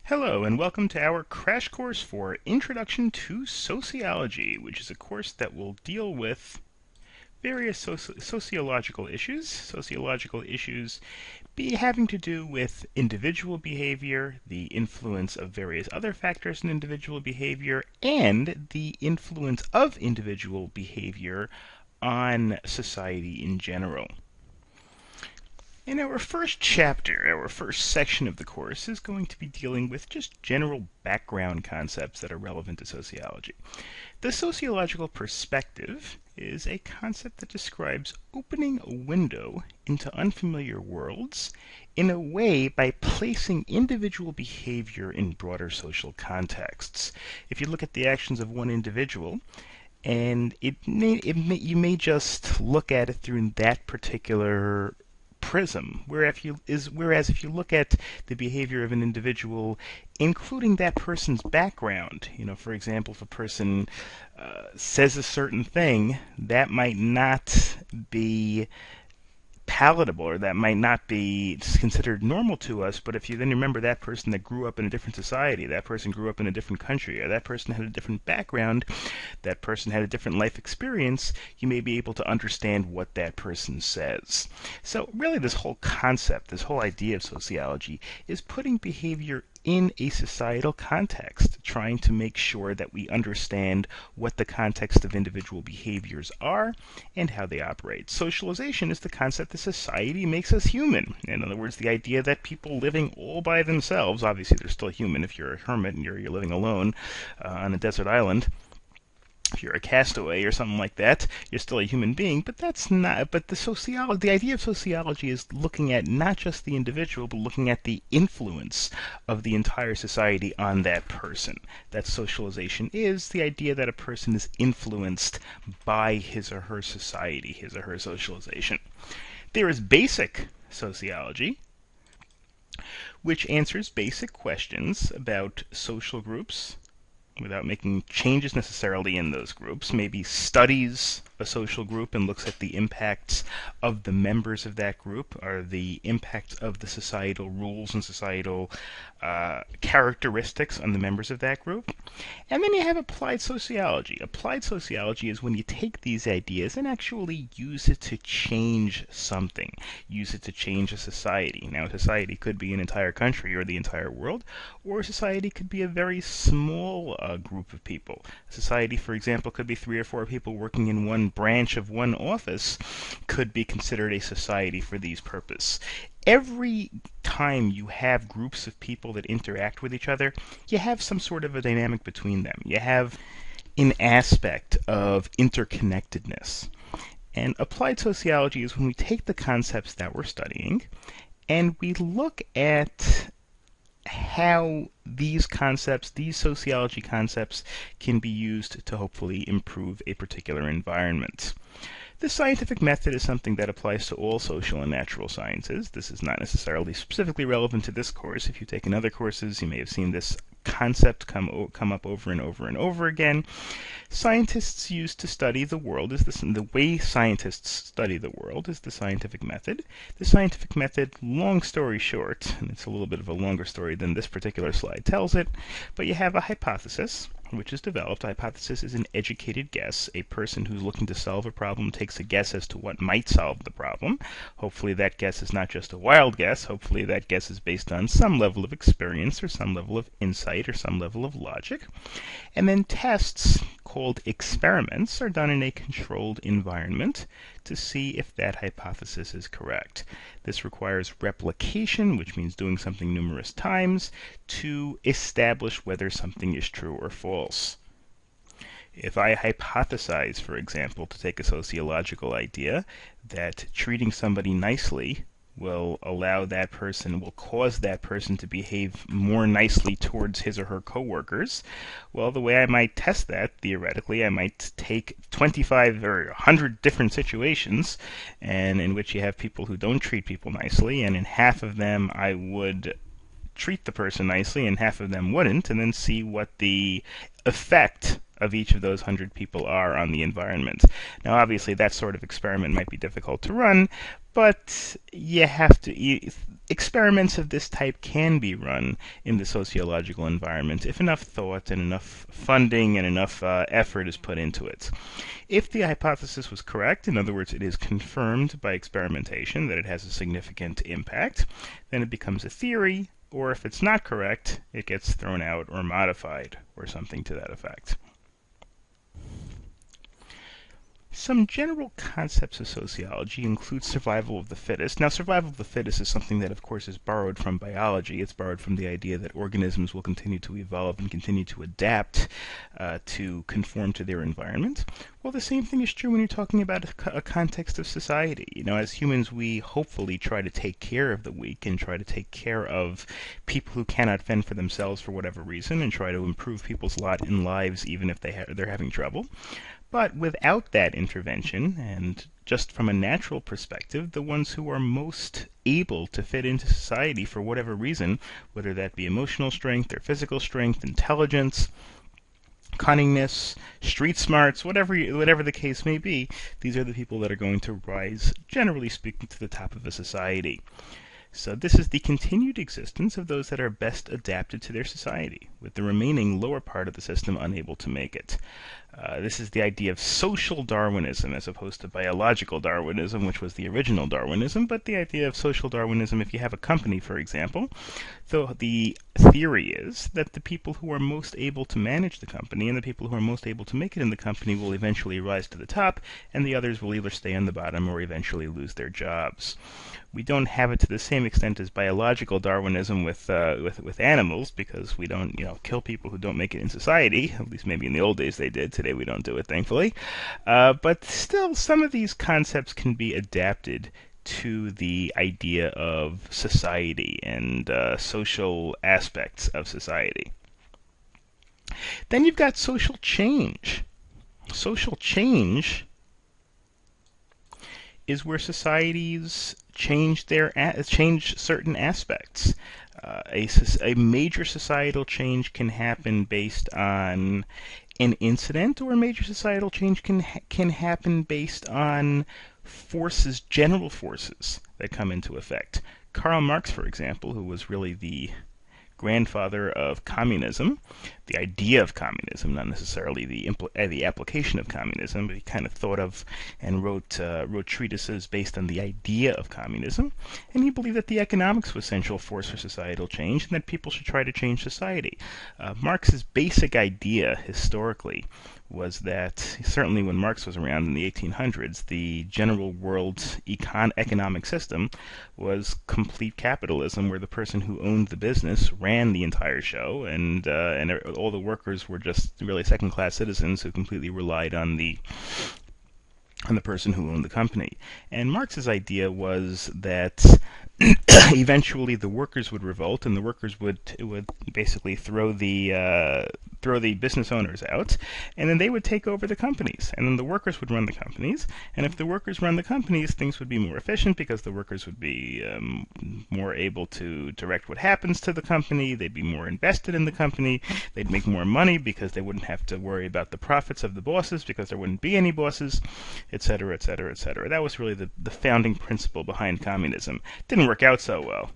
Hello, and welcome to our crash course for Introduction to Sociology, which is a course that will deal with various sociological issues having to do with individual behavior, the influence of various other factors in individual behavior, and the influence of individual behavior on society in general. In our first chapter, our first section of the course is going to be dealing with just general background concepts that are relevant to sociology. The sociological perspective is a concept that describes opening a window into unfamiliar worlds in a way by placing individual behavior in broader social contexts. If you look at the actions of one individual, and you may just look at it through that particular prism. Whereas if you look at the behavior of an individual, including that person's background, for example, if a person says a certain thing, that might not be palatable, or that might not be considered normal to us. But if you then remember that person that grew up in a different society, that person grew up in a different country, or that person had a different background, that person had a different life experience, you may be able to understand what that person says. So really this whole concept, this whole idea of sociology is putting behavior in a societal context, trying to make sure that we understand what the context of individual behaviors are and how they operate. Socialization is the concept that society makes us human. In other words, the idea that people living all by themselves, obviously they're still human if you're a hermit and you're living alone on a desert island. If you're a castaway or something like that, you're still a human being, but that's not. But the idea of sociology is looking at not just the individual, but looking at the influence of the entire society on that person. That socialization is the idea that a person is influenced by his or her society, his or her socialization. There is basic sociology, which answers basic questions about social groups, without making changes necessarily in those groups, maybe studies a social group and looks at the impacts of the members of that group, or the impact of the societal rules and societal characteristics on the members of that group. And then you have applied sociology. Applied sociology is when you take these ideas and actually use it to change something, use it to change a society. Now, a society could be an entire country or the entire world, or a society could be a very small group of people. A society, for example, could be 3 or 4 people working in one branch of one office, could be considered a society for these purposes. Every time you have groups of people that interact with each other, you have some sort of a dynamic between them. You have an aspect of interconnectedness. And applied sociology is when we take the concepts that we're studying and we look at how these concepts, these sociology concepts, can be used to hopefully improve a particular environment. The scientific method is something that applies to all social and natural sciences. This is not necessarily specifically relevant to this course. If you've taken other courses, you may have seen this concept come up over and over and over again. Scientists use to study the world the way scientists study the world is the scientific method. The scientific method, long story short, and it's a little bit of a longer story than this particular slide tells it, but you have a hypothesis which is developed. A hypothesis is an educated guess. A person who's looking to solve a problem takes a guess as to what might solve the problem. Hopefully that guess is not just a wild guess. Hopefully that guess is based on some level of experience or some level of insight or some level of logic. And then tests called experiments are done in a controlled environment to see if that hypothesis is correct. This requires replication, which means doing something numerous times, to establish whether something is true or false. If I hypothesize, for example, to take a sociological idea, that treating somebody nicely will cause that person to behave more nicely towards his or her coworkers, well, the way I might test that, theoretically, I might take 25 or 100 different situations, and in which you have people who don't treat people nicely, and in half of them I would treat the person nicely and half of them wouldn't, and then see what the effect of each of those 100 people are on the environment. Now, obviously, that sort of experiment might be difficult to run, but you have to. Experiments of this type can be run in the sociological environment if enough thought and enough funding and enough effort is put into it. If the hypothesis was correct, in other words, it is confirmed by experimentation that it has a significant impact, then it becomes a theory, or if it's not correct, it gets thrown out or modified, or something to that effect. Some general concepts of sociology include survival of the fittest. Now, survival of the fittest is something that, of course, is borrowed from biology. It's borrowed from the idea that organisms will continue to evolve and continue to adapt to conform to their environment. Well, the same thing is true when you're talking about a context of society. You know, as humans, we hopefully try to take care of the weak and try to take care of people who cannot fend for themselves for whatever reason and try to improve people's lot in lives even if they're having trouble. But without that intervention, and just from a natural perspective, the ones who are most able to fit into society for whatever reason, whether that be emotional strength or physical strength, intelligence, cunningness, street smarts, whatever the case may be, these are the people that are going to rise, generally speaking, to the top of a society. So this is the continued existence of those that are best adapted to their society, with the remaining lower part of the system unable to make it. This is the idea of social Darwinism as opposed to biological Darwinism, which was the original Darwinism, but the idea of social Darwinism, if you have a company, for example, the theory is that the people who are most able to manage the company and the people who are most able to make it in the company will eventually rise to the top, and the others will either stay on the bottom or eventually lose their jobs. We don't have it to the same extent as biological Darwinism with animals, because we don't kill people who don't make it in society. At least maybe in the old days they did. Today we don't do it, thankfully. But still, some of these concepts can be adapted to the idea of society and social aspects of society. Then you've got social change. Social change is where societies change certain aspects. A major societal change can happen based on an incident, or a major societal change can happen based on forces, general forces that come into effect. Karl Marx, for example, who was really the grandfather of communism, the idea of communism, not necessarily the application of communism, but he kind of thought of and wrote treatises based on the idea of communism, and he believed that the economics was central force for societal change, and that people should try to change society. Marx's basic idea historically was that, certainly when Marx was around in the 1800s, the general world economic system was complete capitalism, where the person who owned the business ran the entire show, and all the workers were just really second-class citizens who completely relied on the person who owned the company. And Marx's idea was that eventually the workers would revolt, and the workers would basically throw the business owners out, and then they would take over the companies, and then the workers would run the companies. And if the workers run the companies, things would be more efficient because the workers would be more able to direct what happens to the company. They'd be more invested in the company. They'd make more money because they wouldn't have to worry about the profits of the bosses because there wouldn't be any bosses, etc., etc., etc. That was really the founding principle behind communism. It didn't work out so well,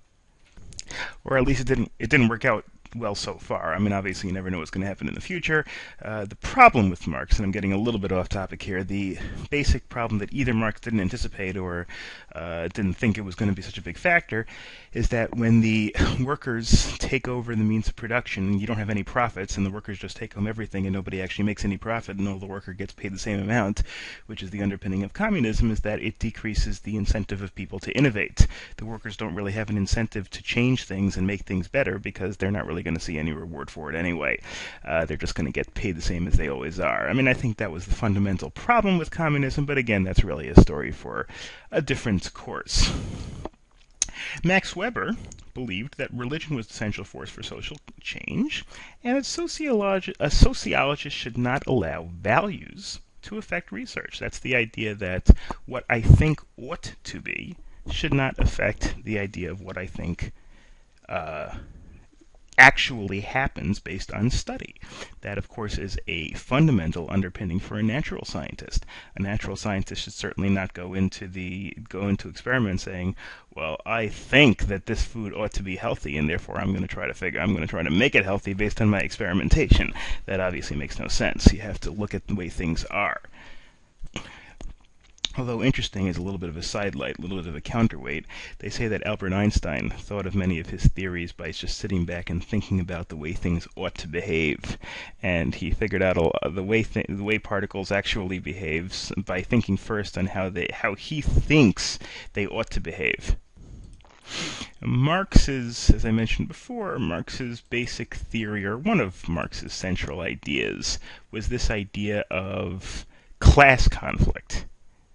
or at least it didn't work out well so far. I mean, obviously you never know what's going to happen in the future. The problem with Marx, and I'm getting a little bit off topic here, the basic problem that either Marx didn't anticipate or didn't think it was going to be such a big factor, is that when the workers take over the means of production, you don't have any profits, and the workers just take home everything, and nobody actually makes any profit, and all the worker gets paid the same amount, which is the underpinning of communism, is that it decreases the incentive of people to innovate. The workers don't really have an incentive to change things and make things better because they're not really going to see any reward for it anyway. They're just going to get paid the same as they always are. I mean, I think that was the fundamental problem with communism, but again, that's really a story for a different course. Max Weber believed that religion was the central force for social change, and that a sociologist should not allow values to affect research. That's the idea that what I think ought to be should not affect the idea of what I think actually happens based on study. That, of course, is a fundamental underpinning for a natural scientist. A natural scientist should certainly not go into experiments saying, "Well, I think that this food ought to be healthy, and therefore I'm going to try to make it healthy based on my experimentation." That obviously makes no sense. You have to look at the way things are. Although interesting is a little bit of a sidelight, a little bit of a counterweight, they say that Albert Einstein thought of many of his theories by just sitting back and thinking about the way things ought to behave, and he figured out the way particles actually behaves by thinking first on how he thinks they ought to behave. Marx's, as I mentioned before, Marx's basic theory, or one of Marx's central ideas, was this idea of class conflict.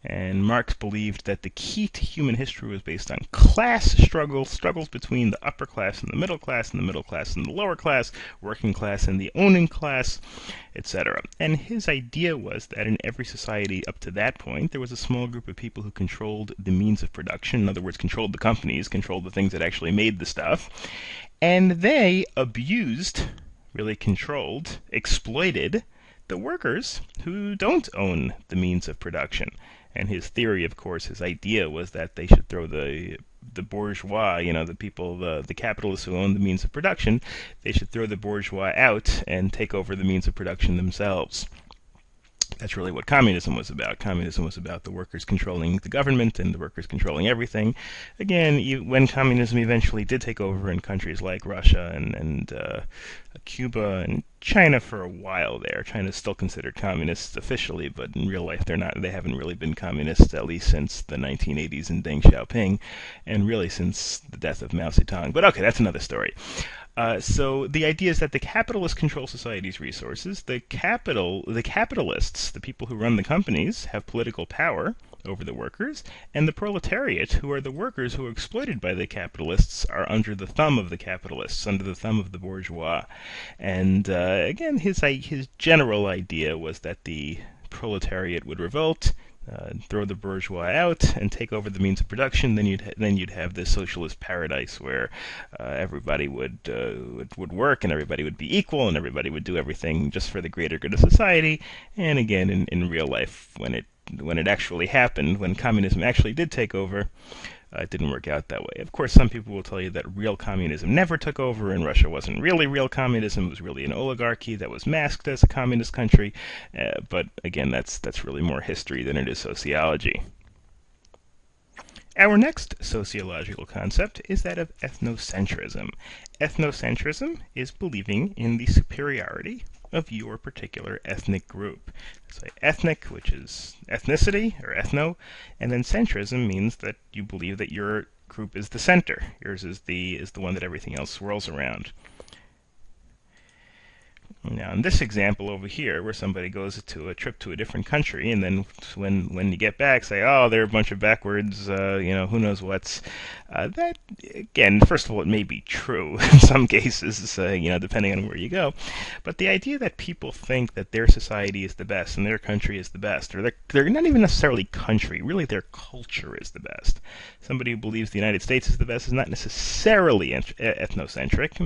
And Marx believed that the key to human history was based on class struggles between the upper class and the middle class, and the middle class and the lower class, working class and the owning class, etc. And his idea was that in every society up to that point, there was a small group of people who controlled the means of production, in other words, controlled the companies, controlled the things that actually made the stuff, and they abused, really controlled, exploited the workers who don't own the means of production. And his theory, of course, his idea was that they should throw the bourgeois, the people, the capitalists who own the means of production, they should throw the bourgeois out and take over the means of production themselves. That's really what communism was about. Communism was about the workers controlling the government and the workers controlling everything. Again, when communism eventually did take over in countries like Russia and Cuba and China for a while there. China is still considered communist officially, but in real life they're not. They haven't really been communist, at least since the 1980s and Deng Xiaoping, and really since the death of Mao Zedong. But okay, that's another story. So the idea is that the capitalists control society's resources. The capitalists, the people who run the companies, have political power over the workers, and the proletariat, who are the workers who are exploited by the capitalists, are under the thumb of the capitalists, under the thumb of the bourgeois. And again, his general idea was that the proletariat would revolt, throw the bourgeois out and take over the means of production. Then you'd have this socialist paradise where everybody would work and everybody would be equal and everybody would do everything just for the greater good of society. And again, in real life, when it actually happened, when communism actually did take over, it didn't work out that way. Of course, some people will tell you that real communism never took over, and Russia wasn't really real communism. It was really an oligarchy that was masked as a communist country. But again, that's really more history than it is sociology. Our next sociological concept is that of ethnocentrism. Ethnocentrism is believing in the superiority of your particular ethnic group. So ethnic, which is ethnicity or ethno, and then centrism means that you believe that your group is the center. Yours is the one that everything else swirls around. Now, in this example over here, where somebody goes to a trip to a different country, and then when you get back, say, "Oh, they're a bunch of backwards, who knows what's." That, again, first of all, it may be true in some cases, depending on where you go. But the idea that people think that their society is the best and their country is the best, or they're not even necessarily country, really their culture is the best. Somebody who believes the United States is the best is not necessarily ethnocentric.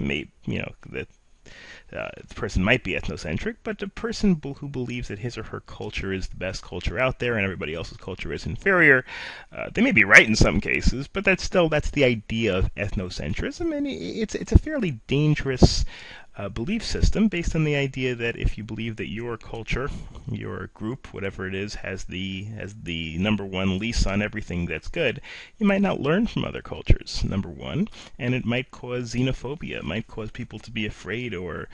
The person might be ethnocentric, but a person who believes that his or her culture is the best culture out there and everybody else's culture is inferior, they may be right in some cases, but that's the idea of ethnocentrism, and it's a fairly dangerous belief system based on the idea that if you believe that your culture, your group, whatever it is, has the number one lease on everything that's good, you might not learn from other cultures, number one, and it might cause xenophobia. It might cause people to be afraid or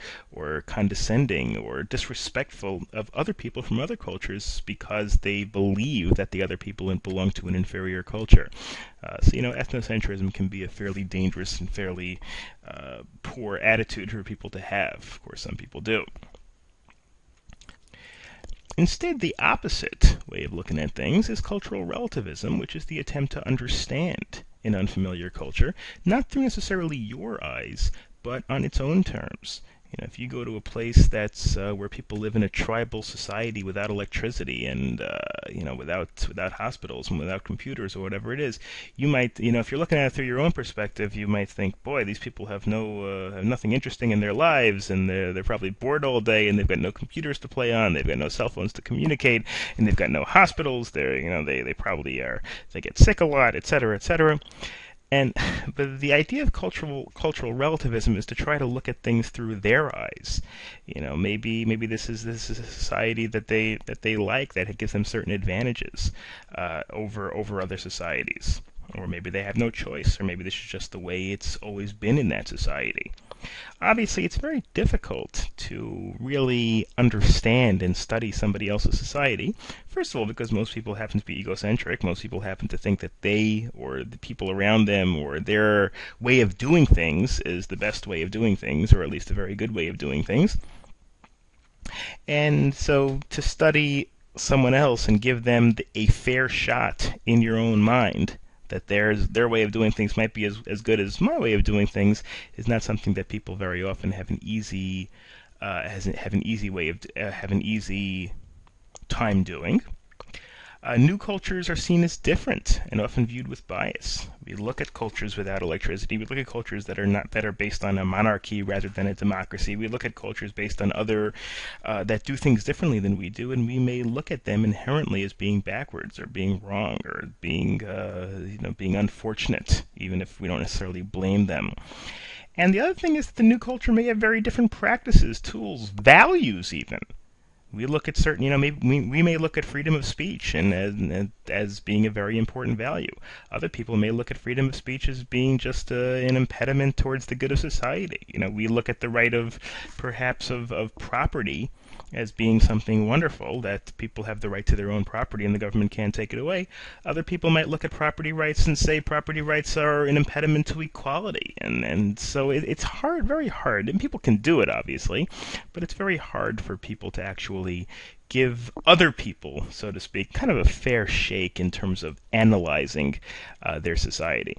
condescending or disrespectful of other people from other cultures because they believe that the other people belong to an inferior culture. Ethnocentrism can be a fairly dangerous and fairly poor attitude for people to have. Of course, some people do. Instead, the opposite way of looking at things is cultural relativism, which is the attempt to understand an unfamiliar culture, not through necessarily your eyes, but on its own terms. If you go to a place that's where people live in a tribal society without electricity and without hospitals and without computers or whatever it is, you might, if you're looking at it through your own perspective, you might think, boy, these people have have nothing interesting in their lives, and they're probably bored all day, and they've got no computers to play on, they've got no cell phones to communicate, and they've got no hospitals. They probably they get sick a lot, etc., etc. And but the idea of cultural relativism is to try to look at things through their eyes. Maybe this is a society that they like, that gives them certain advantages over other societies, or maybe they have no choice, or maybe this is just the way it's always been in that society. Obviously, it's very difficult to really understand and study somebody else's society. First of all, because most people happen to be egocentric. Most people happen to think that they, or the people around them, or their way of doing things is the best way of doing things, or at least a very good way of doing things. And so to study someone else and give them a fair shot in your own mind that their way of doing things might be as good as my way of doing things is not something that people very often have an easy have an easy time doing. New cultures are seen as different and often viewed with bias. We look at cultures without electricity. We look at cultures that are based on a monarchy rather than a democracy. We look at cultures based on other that do things differently than we do, and we may look at them inherently as being backwards or being wrong or being being unfortunate, even if we don't necessarily blame them. And the other thing is that the new culture may have very different practices, tools, values even. We look at certain, maybe we may look at freedom of speech as being a very important value. Other people may look at freedom of speech as being just an impediment towards the good of society. We look at the right of, perhaps, of property as being something wonderful, that people have the right to their own property and the government can't take it away. Other people might look at property rights and say property rights are an impediment to equality. And so it's hard, very hard. And people can do it, obviously, but it's very hard for people to actually give other people, so to speak, kind of a fair shake in terms of analyzing their society.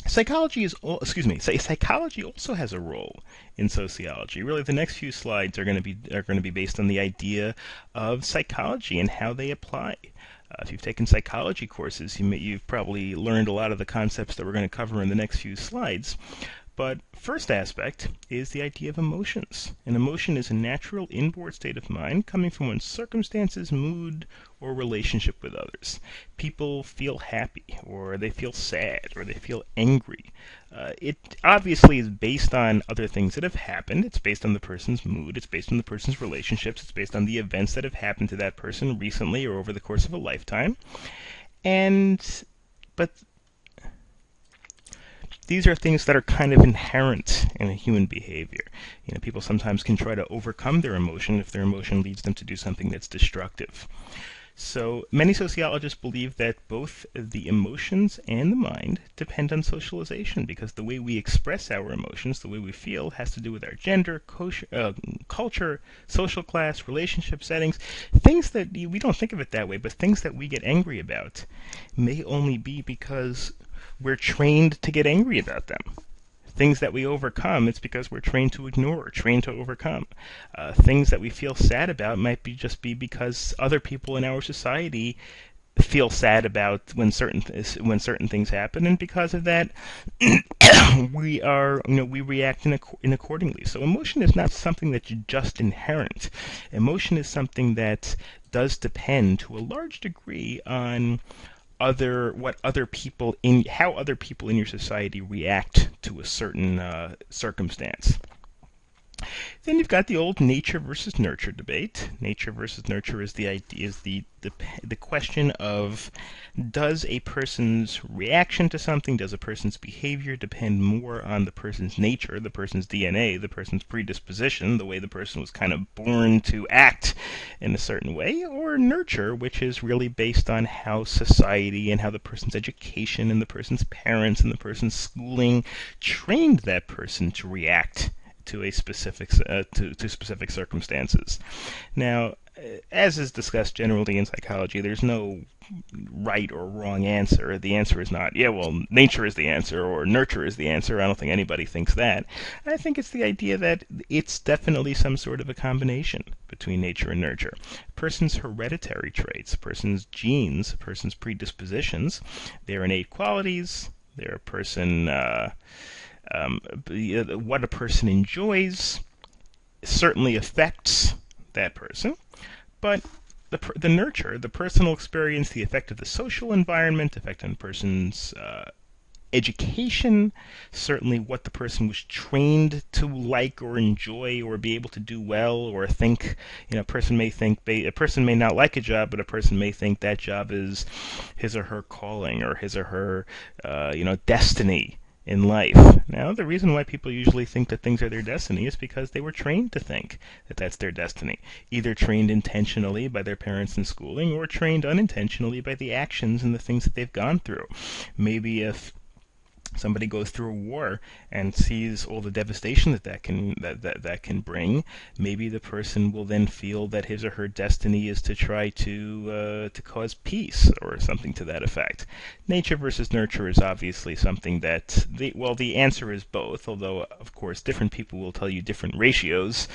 Psychology also has a role in sociology. Really, the next few slides are going to be based on the idea of psychology and how they apply. If you've taken psychology courses, you've probably learned a lot of the concepts that we're going to cover in the next few slides. But first aspect is the idea of emotions. An emotion is a natural inboard state of mind coming from one's circumstances, mood, or relationship with others. People feel happy, or they feel sad, or they feel angry. It obviously is based on other things that have happened. It's based on the person's mood. It's based on the person's relationships. It's based on the events that have happened to that person recently or over the course of a lifetime. But these are things that are kind of inherent in a human behavior. People sometimes can try to overcome their emotion if their emotion leads them to do something that's destructive. So many sociologists believe that both the emotions and the mind depend on socialization, because the way we express our emotions, the way we feel, has to do with our gender, culture, social class, relationship settings. Things that we don't think of it that way, but things that we get angry about may only be because we're trained to get angry about them. Things that we overcome, it's because we're trained to ignore, trained to overcome. Things that we feel sad about might just be because other people in our society feel sad about when certain things happen, and because of that, we react in accordingly. So emotion is not something that's just inherent. Emotion is something that does depend to a large degree on how other people in your society react to a certain circumstance. Then you've got the old nature versus nurture debate. Nature versus nurture is the question of, does a person's reaction to something, does a person's behavior depend more on the person's nature, the person's DNA, the person's predisposition, the way the person was kind of born to act in a certain way, or nurture, which is really based on how society and how the person's education and the person's parents and the person's schooling trained that person to react to specific circumstances. Now, as is discussed generally in psychology, there's no right or wrong answer. The answer is not, yeah, well, nature is the answer or nurture is the answer. I don't think anybody thinks that. I think it's the idea that it's definitely some sort of a combination between nature and nurture. A person's hereditary traits, a person's genes, a person's predispositions, their innate qualities, their person, what a person enjoys certainly affects that person, but the nurture, the personal experience, the effect of the social environment, effect on a person's education, certainly what the person was trained to like or enjoy or be able to do well or think. A person may think a person may not like a job, but a person may think that job is his or her calling or his or her destiny in life. Now, the reason why people usually think that things are their destiny is because they were trained to think that that's their destiny. Either trained intentionally by their parents in schooling or trained unintentionally by the actions and the things that they've gone through. Maybe if somebody goes through a war and sees all the devastation that can bring, maybe the person will then feel that his or her destiny is to try to cause peace or something to that effect. Nature versus nurture is obviously something that the answer is both, although of course different people will tell you different ratios.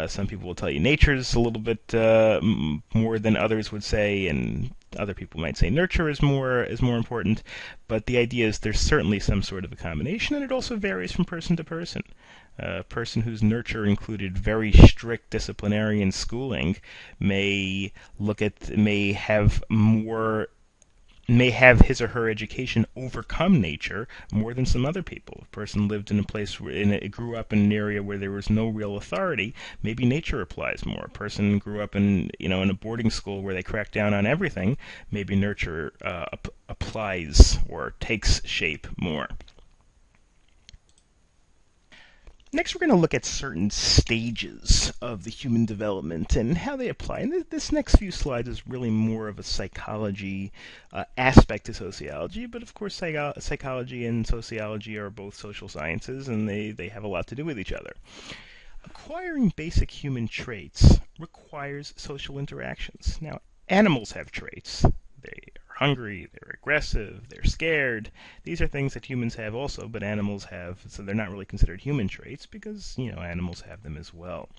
Some people will tell you nature is a little bit more than others would say, and other people might say nurture is more important, but the idea is there's certainly some sort of a combination, and it also varies from person to person. A person whose nurture included very strict disciplinarian schooling may have his or her education overcome nature more than some other people. If a person lived in a place grew up in an area where there was no real authority, maybe nature applies more. A person grew up in a boarding school where they crack down on everything, maybe nurture applies or takes shape more. Next, we're going to look at certain stages of the human development and how they apply. And this next few slides is really more of a psychology aspect to sociology, but of course psychology and sociology are both social sciences, and they have a lot to do with each other. Acquiring basic human traits requires social interactions. Now, animals have traits. They are hungry, they're aggressive, they're scared. These are things that humans have also, but animals have, so they're not really considered human traits because, animals have them as well.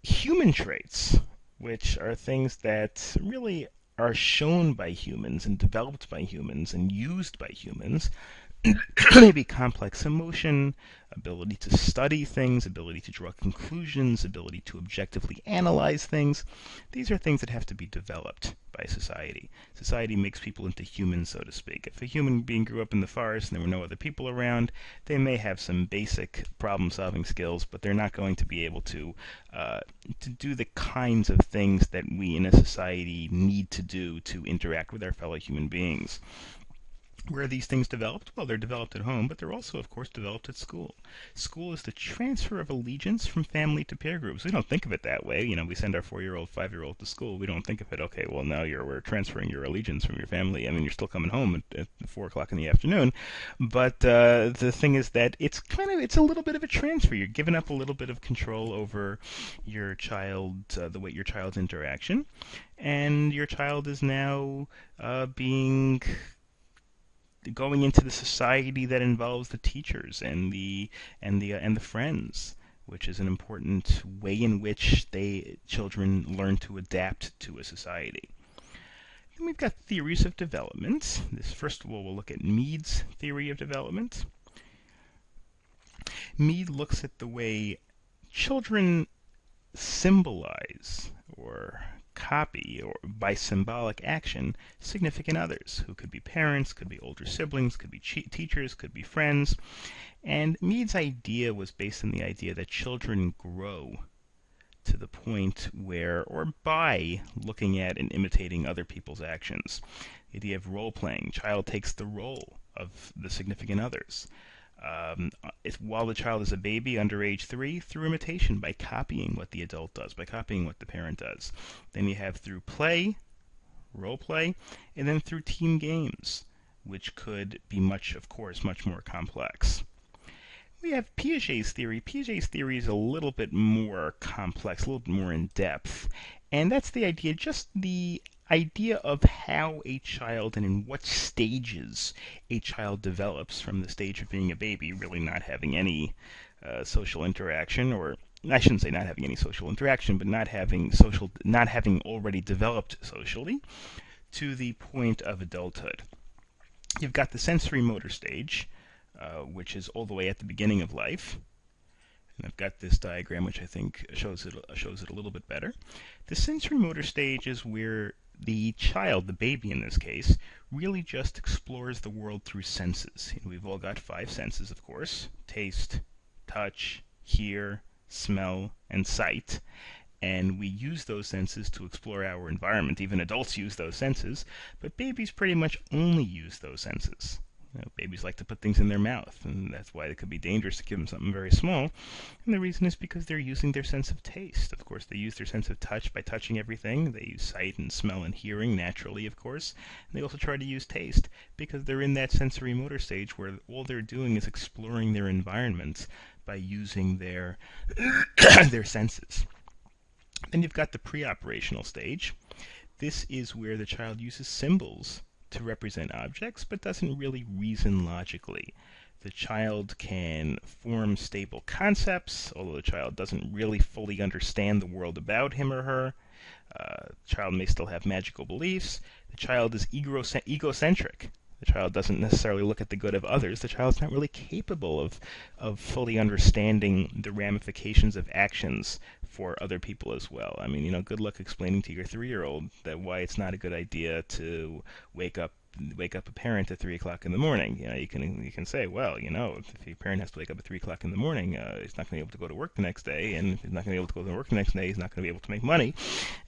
Human traits, which are things that really are shown by humans and developed by humans and used by humans, maybe complex emotion, ability to study things, ability to draw conclusions, ability to objectively analyze things. These are things that have to be developed by society. Society makes people into humans, so to speak. If a human being grew up in the forest and there were no other people around, they may have some basic problem-solving skills, but they're not going to be able to do the kinds of things that we in a society need to do to interact with our fellow human beings. Where are these things developed? Well, they're developed at home, but they're also, of course, developed at school. School is the transfer of allegiance from family to peer groups. We don't think of it that way. We send our 4-year-old, 5-year-old to school. We don't think of it, okay, well, now we're transferring your allegiance from your family. I mean, you're still coming home at 4 o'clock in the afternoon. But the thing is that it's a little bit of a transfer. You're giving up a little bit of control over your child, your child's interaction. And your child is now going into the society that involves the teachers and the friends, which is an important way in which children learn to adapt to a society. Then we've got theories of development. First of all, we'll look at Mead's theory of development. Mead looks at the way children symbolize or copy, or by symbolic action, significant others, who could be parents, could be older siblings, could be teachers, could be friends. And Mead's idea was based on the idea that children grow to the point where, or by looking at and imitating other people's actions. The idea of role-playing. Child takes the role of the significant others. While the child is a baby under age 3, through imitation, by copying what the adult does, by copying what the parent does. Then you have through play, role play, and then through team games, which could be much more complex. We have Piaget's theory. Piaget's theory is a little bit more complex, a little bit more in depth, And that's the idea, just the idea of how a child and in what stages a child develops from the stage of being a baby, really not having any social interaction, or I shouldn't say not having any social interaction, but not having already developed socially, to the point of adulthood. You've got the sensory motor stage, which is all the way at the beginning of life. And I've got this diagram which I think shows it a little bit better. The sensory motor stage is where the child, the baby in this case, really just explores the world through senses. We've all got five senses, of course: taste, touch, hear, smell, and sight. And we use those senses to explore our environment. Even adults use those senses, but babies pretty much only use those senses. Babies like to put things in their mouth, and that's why it could be dangerous to give them something very small. And the reason is because they're using their sense of taste. Of course, they use their sense of touch by touching everything. They use sight and smell and hearing naturally, of course. And they also try to use taste because they're in that sensory motor stage where all they're doing is exploring their environment by using their their senses. Then you've got the pre-operational stage. This is where the child uses symbols to represent objects, but doesn't really reason logically. The child can form stable concepts, although the child doesn't really fully understand the world about him or her. The child may still have magical beliefs. The child is egocentric. The child doesn't necessarily look at the good of others. The child's not really capable of fully understanding the ramifications of actions for other people as well. I mean, good luck explaining to your 3-year-old that why it's not a good idea to wake up a parent at 3 o'clock in the morning. You can say, well, if your parent has to wake up at 3 o'clock in the morning, he's not going to be able to go to work the next day, and if he's not going to be able to go to work the next day, he's not going to be able to make money,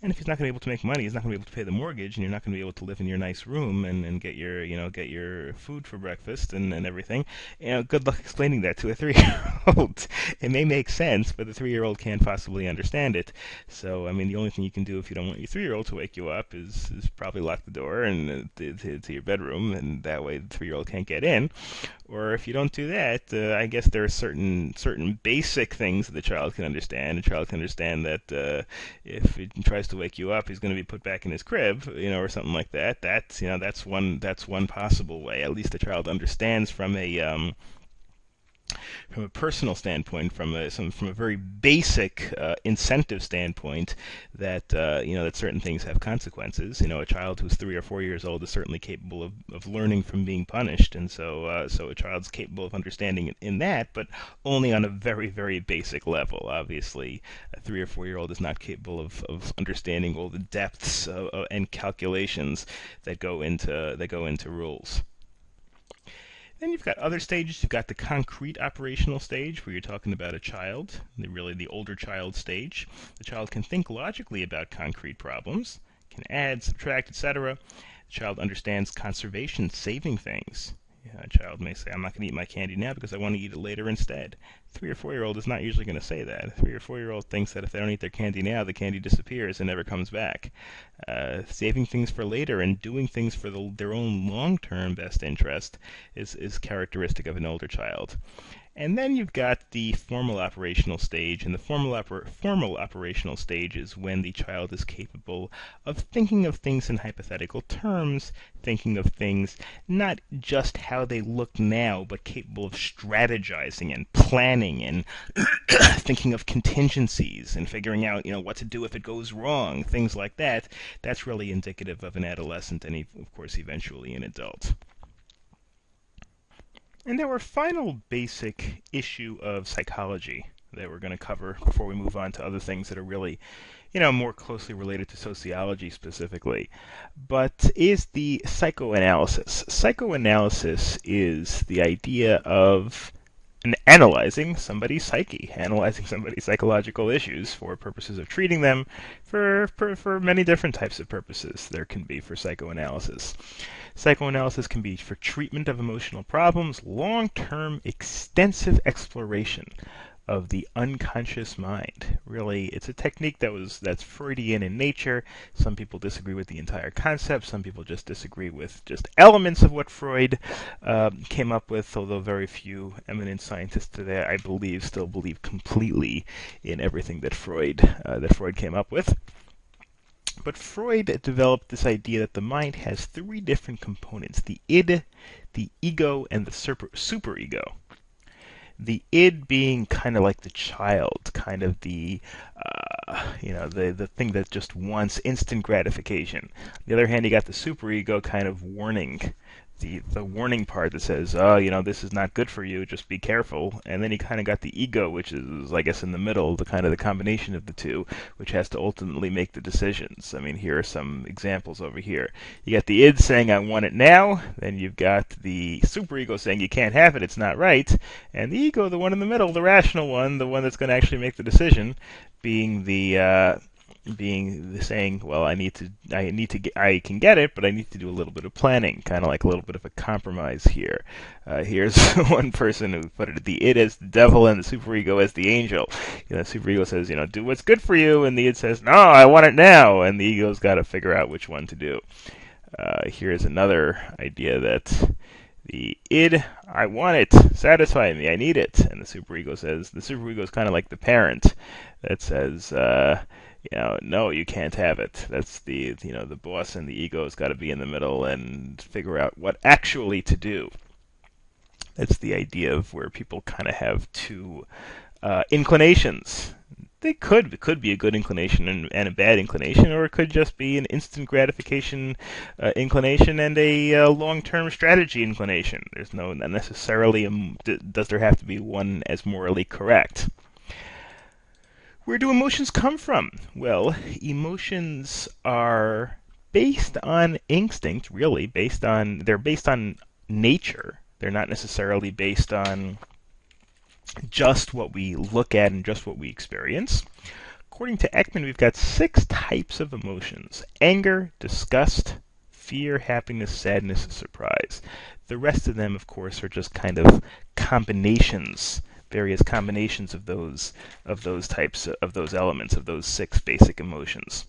and if he's not going to be able to make money, he's not going to be able to pay the mortgage, and you're not going to be able to live in your nice room and get your food for breakfast and everything. Good luck explaining that to a 3-year-old. It may make sense, but the 3-year-old can't possibly understand it. So, I mean, the only thing you can do if you don't want your 3-year-old to wake you up is probably lock the door and to your bedroom, and that way the 3-year-old can't get in. Or if you don't do that, I guess there are certain basic things that the child can understand. The child can understand that if he tries to wake you up, he's going to be put back in his crib, or something like that. That's one possible way. At least the child understands from a personal standpoint, from a very basic incentive standpoint, that that certain things have consequences. A child who's 3 or 4 years old is certainly capable of learning from being punished, and so a child's capable of understanding it in that, but only on a very, very basic level. Obviously, a 3 or 4-year-old is not capable of understanding all the depths and calculations that go into rules. Then you've got other stages. You've got the concrete operational stage, where you're talking about a child, really the older child stage. The child can think logically about concrete problems, can add, subtract, etc. The child understands conservation, saving things. A child may say, I'm not going to eat my candy now because I want to eat it later instead. 3 or 4-year-old is not usually going to say that. A 3 or 4-year-old thinks that if they don't eat their candy now, the candy disappears and never comes back. Saving things for later and doing things for their own long-term best interest is characteristic of an older child. And then you've got the formal operational stage, and the formal operational stage is when the child is capable of thinking of things in hypothetical terms, thinking of things not just how they look now, but capable of strategizing and planning and thinking of contingencies and figuring out, what to do if it goes wrong, things like that. That's really indicative of an adolescent and, of course, eventually an adult. And our final basic issue of psychology that we're going to cover before we move on to other things that are really, more closely related to sociology specifically, but is the psychoanalysis. Psychoanalysis is the idea of analyzing somebody's psyche, analyzing somebody's psychological issues for purposes of treating them, for many different types of purposes there can be for psychoanalysis. Psychoanalysis can be for treatment of emotional problems, long-term, extensive exploration of the unconscious mind. Really, it's a technique that's Freudian in nature. Some people disagree with the entire concept. Some people just disagree with just elements of what Freud came up with, although very few eminent scientists today, I believe, still believe completely in everything that Freud came up with. But Freud developed this idea that the mind has three different components: the id, the ego, and the superego. The id being kind of like the child, kind of the thing that just wants instant gratification. On the other hand, you got the superego kind of warning, the warning part that says, oh, this is not good for you, just be careful. And then you kind of got the ego, which is, I guess, in the middle, the kind of the combination of the two, which has to ultimately make the decisions. I mean, here are some examples over here. You got the id saying, I want it now. Then you've got the superego saying, you can't have it, it's not right. And the ego, the one in the middle, the rational one, the one that's going to actually make the decision, being the saying, well, I can get it, but I need to do a little bit of planning, kind of like a little bit of a compromise here. Here's one person who put it: the id as the devil and the superego as the angel. The superego says, do what's good for you, and the id says, no, I want it now, and the ego's got to figure out which one to do. Here's another idea that the id, I want it, satisfy me, I need it, and the superego is kind of like the parent that says, no, you can't have it. That's the boss, and the ego's got to be in the middle and figure out what actually to do. That's the idea of where people kind of have two inclinations. It could be a good inclination and a bad inclination, or it could just be an instant gratification inclination and a long-term strategy inclination. There's not necessarily does there have to be one as morally correct. Where do emotions come from? Well, emotions are based on instinct, really. They're based on nature. They're not necessarily based on just what we look at and just what we experience. According to Ekman, we've got 6 types of emotions: anger, disgust, fear, happiness, sadness, surprise. The rest of them, of course, are just kind of various combinations of those types of those elements, of those 6 basic emotions.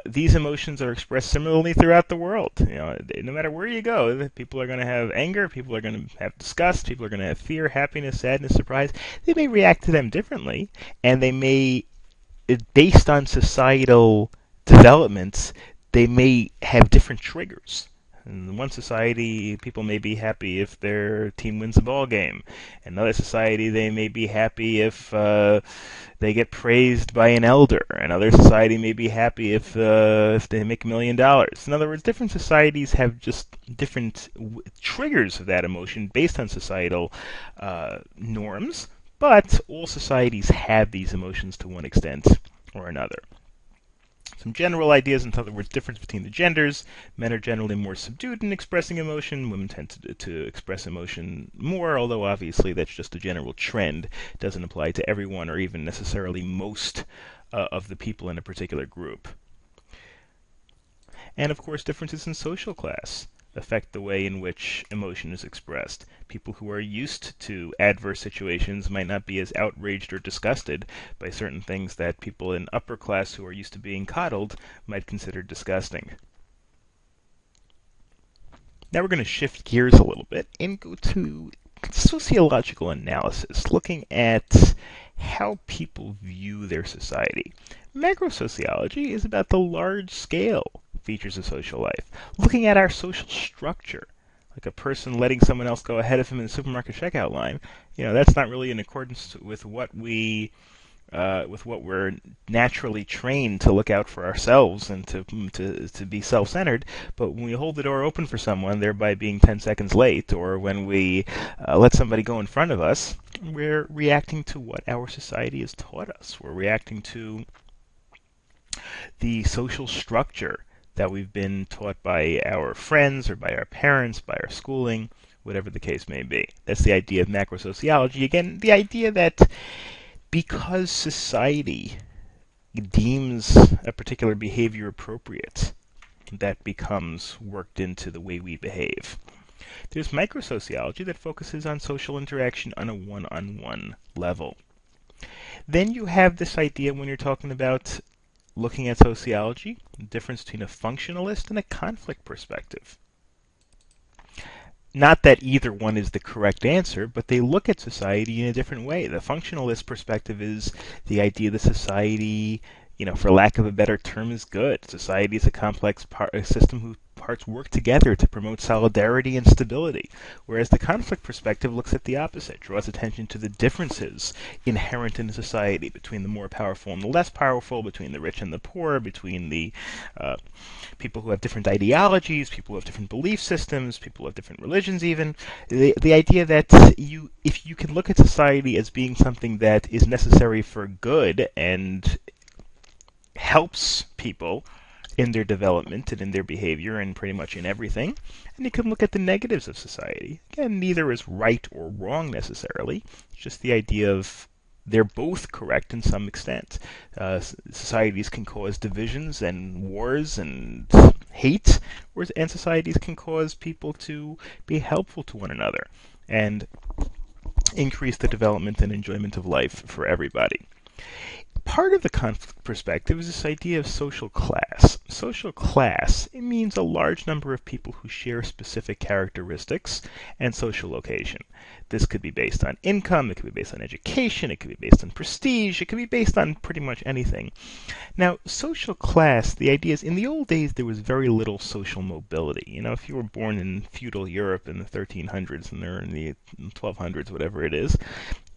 These emotions are expressed similarly throughout the world. No matter where you go, people are going to have anger, people are going to have disgust, people are going to have fear, happiness, sadness, surprise. They may react to them differently, and they may, based on societal developments, they may have different triggers. In one society, people may be happy if their team wins a ball game. In another society, they may be happy if they get praised by an elder. Another society may be happy if they make $1 million. In other words, different societies have just different triggers of that emotion based on societal norms, but all societies have these emotions to one extent or another. Some general ideas, in other words, difference between the genders. Men are generally more subdued in expressing emotion. Women tend to express emotion more, although obviously that's just a general trend. It doesn't apply to everyone or even necessarily most of the people in a particular group. And of course, differences in social class affect the way in which emotion is expressed. People who are used to adverse situations might not be as outraged or disgusted by certain things that people in upper class who are used to being coddled might consider disgusting. Now we're going to shift gears a little bit and go to sociological analysis, looking at how people view their society. Macrosociology is about the large-scale features of social life, looking at our social structure, like a person letting someone else go ahead of him in the supermarket checkout line. That's not really in accordance with what we're naturally trained to look out for ourselves and to be self-centered. But when we hold the door open for someone, thereby being 10 seconds late, or when we let somebody go in front of us, we're reacting to what our society has taught us. We're reacting to the social structure that we've been taught by our friends or by our parents, by our schooling, whatever the case may be. That's the idea of macrosociology. Again, the idea that because society deems a particular behavior appropriate, that becomes worked into the way we behave. There's microsociology that focuses on social interaction on a one-on-one level. Then you have this idea when you're talking about looking at sociology, the difference between a functionalist and a conflict perspective. Not that either one is the correct answer, but they look at society in a different way. The functionalist perspective is the idea that society for lack of a better term, is good. Society is a complex system whose parts work together to promote solidarity and stability, whereas the conflict perspective looks at the opposite, draws attention to the differences inherent in society between the more powerful and the less powerful, between the rich and the poor, between the people who have different ideologies, people who have different belief systems, people who have different religions even. The idea that if you can look at society as being something that is necessary for good and helps people in their development and in their behavior and pretty much in everything. And you can look at the negatives of society. Again, neither is right or wrong necessarily. It's just the idea of they're both correct in some extent. Societies can cause divisions and wars and hate, and societies can cause people to be helpful to one another and increase the development and enjoyment of life for everybody. Part of the conflict perspective is this idea of social class. Social class, it means a large number of people who share specific characteristics and social location. This could be based on income, it could be based on education, it could be based on prestige, it could be based on pretty much anything. Now, social class, the idea is in the old days there was very little social mobility. If you were born in feudal Europe in the 1300s and they're in the 1200s, whatever it is,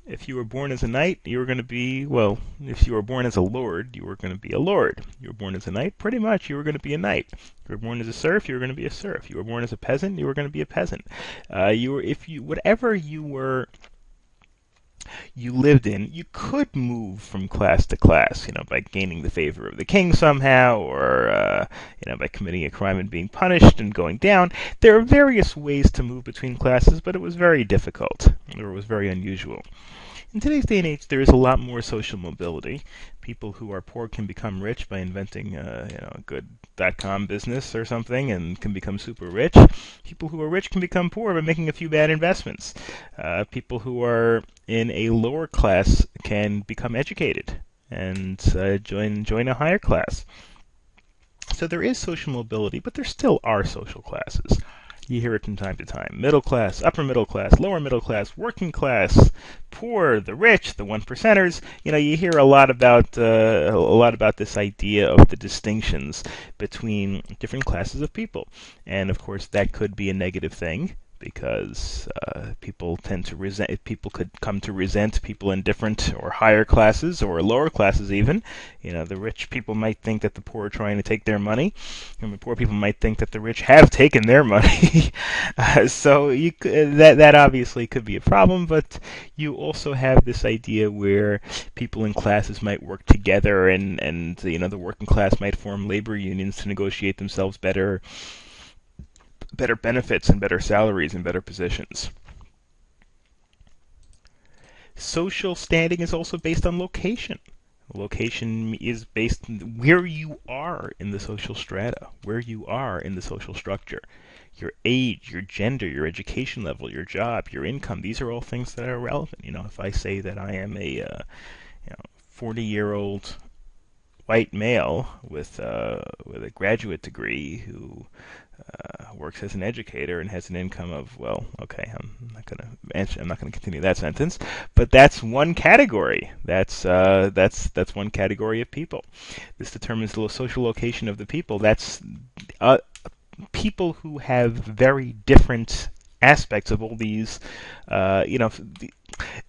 if you were born as a knight, you were going to be, well, if you were born as a lord, you were going to be a lord. You were born as a knight, pretty much you were going to be a knight. You were born as a serf, you were going to be a serf. You were born as a peasant, you were going to be a peasant. Whatever you lived in, you could move from class to class, by gaining the favor of the king somehow, or by committing a crime and being punished and going down. There are various ways to move between classes, but it was very difficult, or it was very unusual. In today's day and age, there is a lot more social mobility. People who are poor can become rich by inventing a good .com business or something and can become super rich. People who are rich can become poor by making a few bad investments. People who are in a lower class can become educated and join a higher class. So there is social mobility, but there still are social classes. You hear it from time to time. Middle class, upper middle class, lower middle class, working class, poor, the rich, the one percenters. You hear a lot about this idea of the distinctions between different classes of people, and of course that could be a negative thing, because people could come to resent people in different or higher classes or lower classes even. The rich people might think that the poor are trying to take their money, and the poor people might think that the rich have taken their money. So that obviously could be a problem, but you also have this idea where people in classes might work together, and the working class might form labor unions to negotiate themselves better benefits and better salaries and better positions. Social standing is also based on location. Location is based on where you are in the social strata, where you are in the social structure. Your age, your gender, your education level, your job, your income, these are all things that are relevant. If I say that I am a 40-year-old white male with a graduate degree who works as an educator and has an income of, well, okay, I'm not going to continue that sentence, but that's one category. That's one category of people. This determines the social location of the people. That's people who have very different aspects of all these.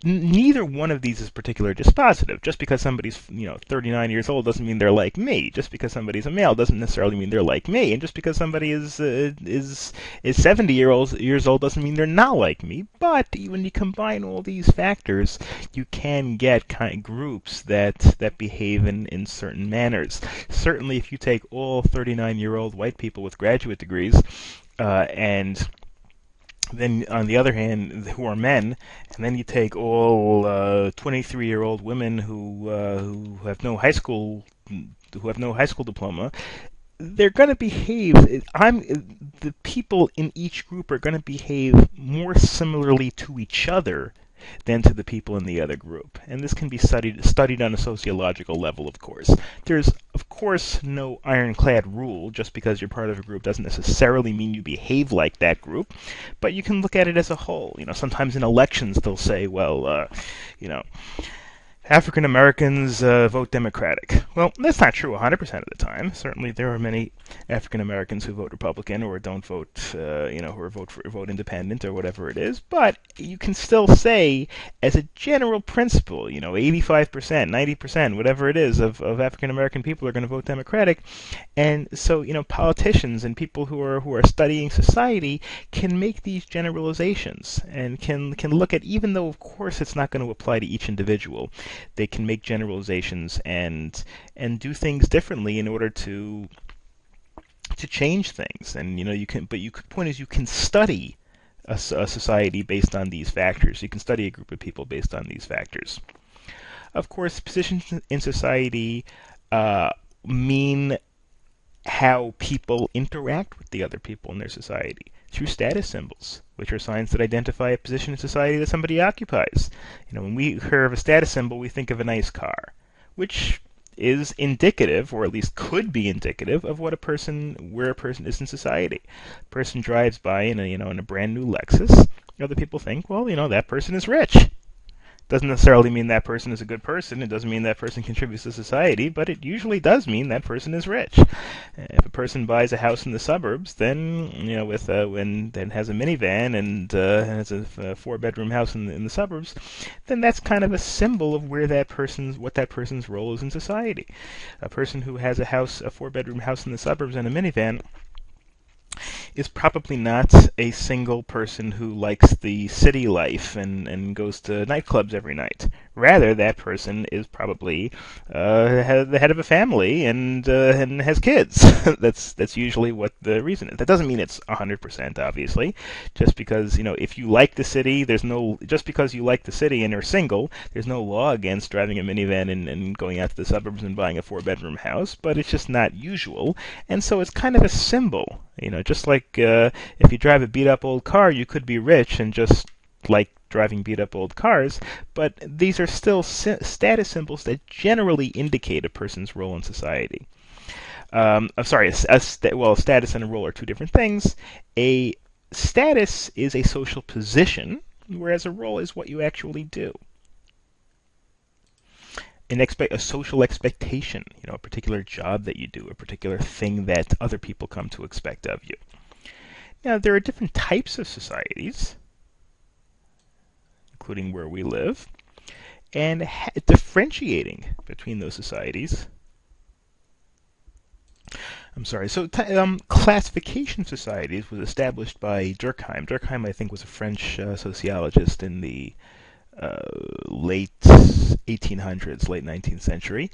Neither one of these is particularly dispositive. Just because somebody's 39 years old doesn't mean they're like me. Just because somebody's a male doesn't necessarily mean they're like me. And just because somebody is 70 years old doesn't mean they're not like me. But when you combine all these factors, you can get groups that behave in certain manners. Certainly, if you take all 39-year-old white people with graduate degrees and then, on the other hand, who are men, and then you take all 23-year-old women who have no high school diploma, they're going to behave. The people in each group are going to behave more similarly to each other than to the people in the other group. And this can be studied on a sociological level, of course. There's, of course, no ironclad rule. Just because you're part of a group doesn't necessarily mean you behave like that group. But you can look at it as a whole. Sometimes in elections they'll say, well, African Americans vote Democratic. Well, that's not true 100% of the time. Certainly, there are many African Americans who vote Republican or don't vote, who vote independent or whatever it is. But you can still say, as a general principle, 85%, 90%, whatever it is, of African American people are going to vote Democratic. And so, politicians and people who are studying society can make these generalizations and can look at, even though of course it's not going to apply to each individual, they can make generalizations and do things differently in order to change things. And point is, you can study a society based on these factors. You can study a group of people based on these factors. Of course, positions in society mean how people interact with the other people in their society through status symbols, which are signs that identify a position in society that somebody occupies. When we hear of a status symbol, we think of a nice car, which is indicative, or at least could be indicative, of where a person is in society. A person drives by in a brand new Lexus. Other people think, well, that person is rich. Doesn't necessarily mean that person is a good person. It doesn't mean that person contributes to society, but it usually does mean that person is rich. If a person buys a house in the suburbs, then then has a minivan and has a 4-bedroom house in the suburbs, then that's kind of a symbol of what that person's role is in society. A person who has a 4-bedroom house in the suburbs and a minivan is probably not a single person who likes the city life and goes to nightclubs every night. Rather, that person is probably the head of a family and has kids. That's usually what the reason is. That doesn't mean it's 100%, obviously. Just because if you like the city, just because you like the city and are single, there's no law against driving a minivan and going out to the suburbs and buying a 4-bedroom house. But it's just not usual, and so it's kind of a symbol. Just like if you drive a beat-up old car, you could be rich and just like driving beat-up old cars, but these are still status symbols that generally indicate a person's role in society. Status and a role are two different things. A status is a social position, whereas a role is what you actually do. A social expectation, a particular job that you do, a particular thing that other people come to expect of you. Now, there are different types of societies, including where we live, and differentiating between those societies. Classification societies was established by Durkheim. Durkheim, I think, was a French sociologist in the late 1800s, late 19th century,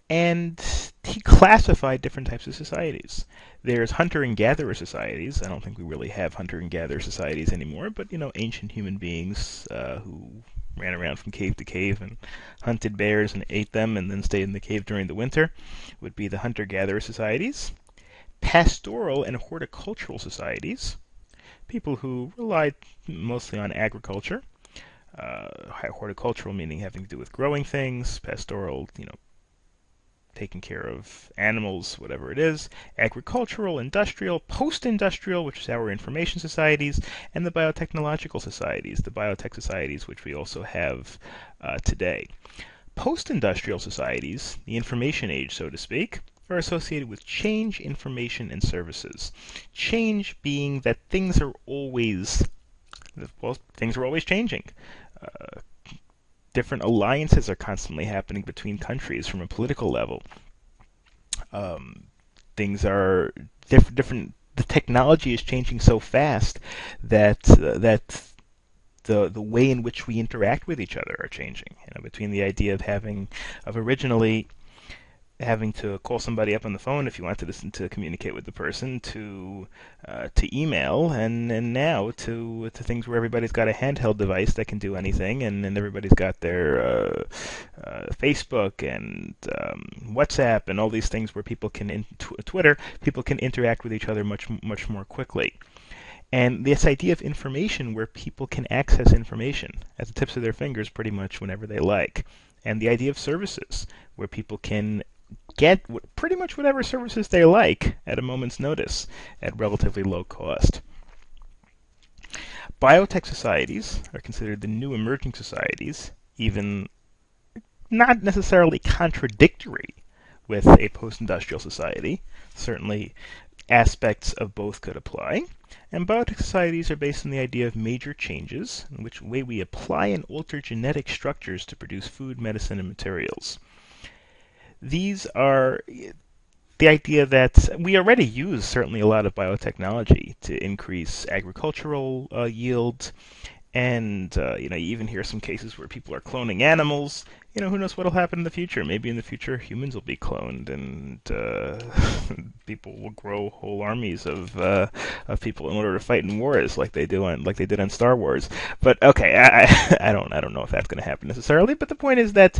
and he classified different types of societies. There's hunter and gatherer societies. I don't think we really have hunter and gatherer societies anymore, but ancient human beings who ran around from cave to cave and hunted bears and ate them and then stayed in the cave during the winter would be the hunter-gatherer societies. Pastoral and horticultural societies, people who relied mostly on agriculture. Horticultural meaning having to do with growing things, pastoral, taking care of animals, whatever it is. Agricultural, industrial, post-industrial, which is our information societies, and the biotechnological societies, the biotech societies, which we also have today. Post-industrial societies, the information age, so to speak, are associated with change, information, and services. Change being that things are always changing. Different alliances are constantly happening between countries from a political level. Things are different. The technology is changing so fast that the way in which we interact with each other are changing. Between the idea of originally having to call somebody up on the phone if you want to communicate with the person, to email, and now to things where everybody's got a handheld device that can do anything, and everybody's got their Facebook and WhatsApp and all these things where people can Twitter, people can interact with each other much more quickly. And this idea of information where people can access information at the tips of their fingers pretty much whenever they like. And the idea of services where people can get pretty much whatever services they like at a moment's notice at relatively low cost. Biotech societies are considered the new emerging societies, even not necessarily contradictory with a post-industrial society. Certainly, aspects of both could apply. And biotech societies are based on the idea of major changes in which way we apply and alter genetic structures to produce food, medicine, and materials. These are the idea that we already use certainly a lot of biotechnology to increase agricultural yields, and you even hear some cases where people are cloning animals. Who knows what'll happen in the future? Maybe in the future humans will be cloned, and people will grow whole armies of people in order to fight in wars, like they did on Star Wars. But okay, I don't know if that's going to happen necessarily. But the point is that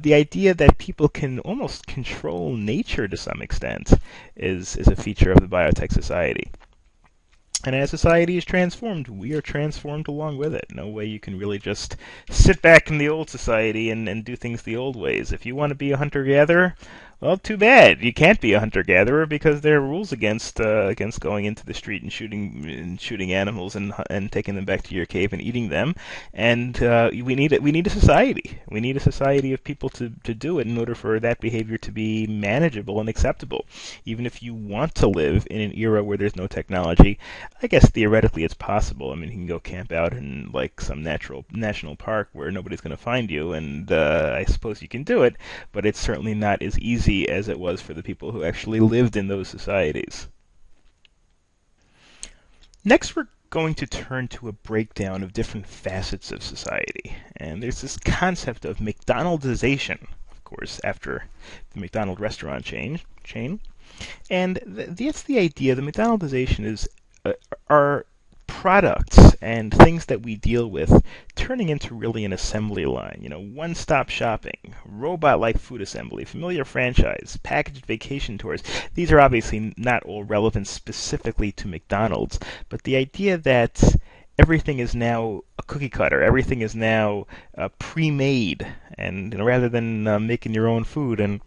the idea that people can almost control nature to some extent is a feature of the biotech society. And as society is transformed, we are transformed along with it. No way you can really just sit back in the old society and do things the old ways. If you want to be a hunter-gatherer, well, too bad. You can't be a hunter-gatherer because there are rules against going into the street and shooting animals and taking them back to your cave and eating them. And we need a society. We need a society of people to do it in order for that behavior to be manageable and acceptable. Even if you want to live in an era where there's no technology, I guess theoretically it's possible. I mean, you can go camp out in like some natural national park where nobody's going to find you, and I suppose you can do it, but it's certainly not as easy as it was for the people who actually lived in those societies. Next, we're going to turn to a breakdown of different facets of society. And there's this concept of McDonaldization, of course, after the McDonald restaurant chain. And that's the idea. The McDonaldization is our products and things that we deal with turning into really an assembly line. One-stop shopping, robot-like food assembly, familiar franchise, packaged vacation tours. These are obviously not all relevant specifically to McDonald's, but the idea that everything is now a cookie cutter, everything is now pre-made, and rather than making your own food and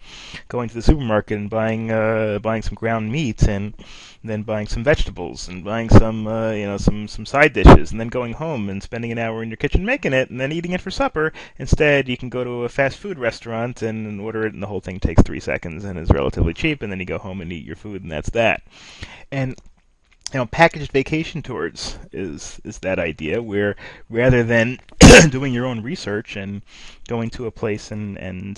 going to the supermarket and buying some ground meat and then buying some vegetables and buying some side dishes and then going home and spending an hour in your kitchen making it and then eating it for supper. Instead, you can go to a fast food restaurant and order it, and the whole thing takes 3 seconds and is relatively cheap, and then you go home and eat your food, and that's that. And packaged vacation tours is that idea where rather than doing your own research and going to a place and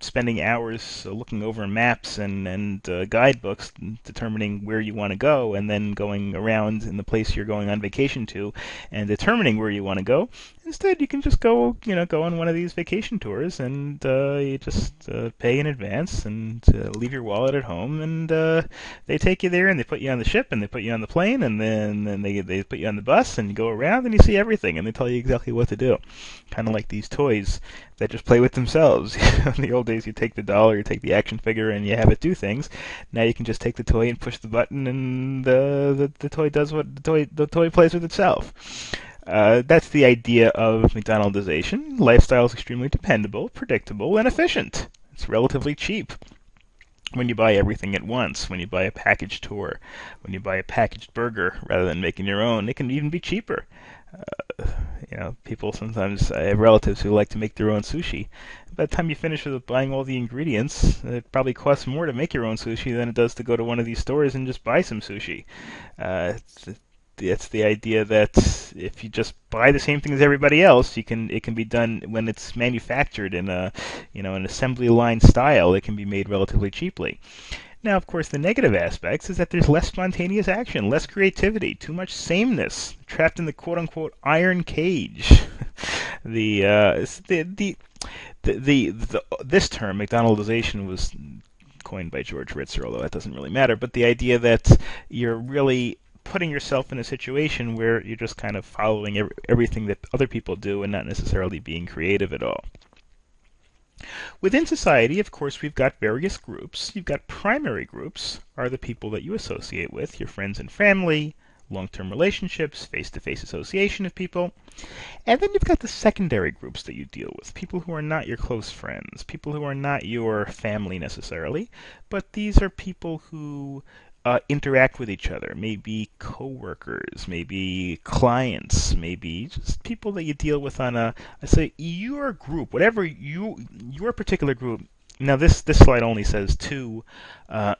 spending hours looking over maps and guidebooks, determining where you want to go, and then going around in the place you're going on vacation to and determining where you want to go. Instead, you can just go on one of these vacation tours, and you just pay in advance and leave your wallet at home, and they take you there, and they put you on the ship, and they put you on the plane, and then they put you on the bus, and you go around, and you see everything, and they tell you exactly what to do. Kind of like these toys that just play with themselves. In the old days, you take the doll or you take the action figure, and you have it do things. Now you can just take the toy and push the button, and the toy does what the toy plays with itself. That's the idea of McDonaldization. Lifestyle is extremely dependable, predictable, and efficient. It's relatively cheap when you buy everything at once, when you buy a packaged tour, when you buy a packaged burger rather than making your own. It can even be cheaper. People sometimes, I have relatives who like to make their own sushi. By the time you finish with buying all the ingredients, it probably costs more to make your own sushi than it does to go to one of these stores and just buy some sushi. It's the idea that if you just buy the same thing as everybody else, it can be done when it's manufactured in an assembly line style. It can be made relatively cheaply. Now, of course, the negative aspects is that there's less spontaneous action, less creativity, too much sameness, trapped in the quote-unquote iron cage. This term, McDonaldization, was coined by George Ritzer, although that doesn't really matter. But the idea that you're really putting yourself in a situation where you're just kind of following everything that other people do and not necessarily being creative at all. Within society, of course, we've got various groups. You've got primary groups, are the people that you associate with, your friends and family, long-term relationships, face-to-face association of people. And then you've got the secondary groups that you deal with, people who are not your close friends, people who are not your family necessarily, but these are people who interact with each other. Maybe coworkers, maybe clients, maybe just people that you deal with on a, I say your group, whatever your particular group. Now this slide only says uh,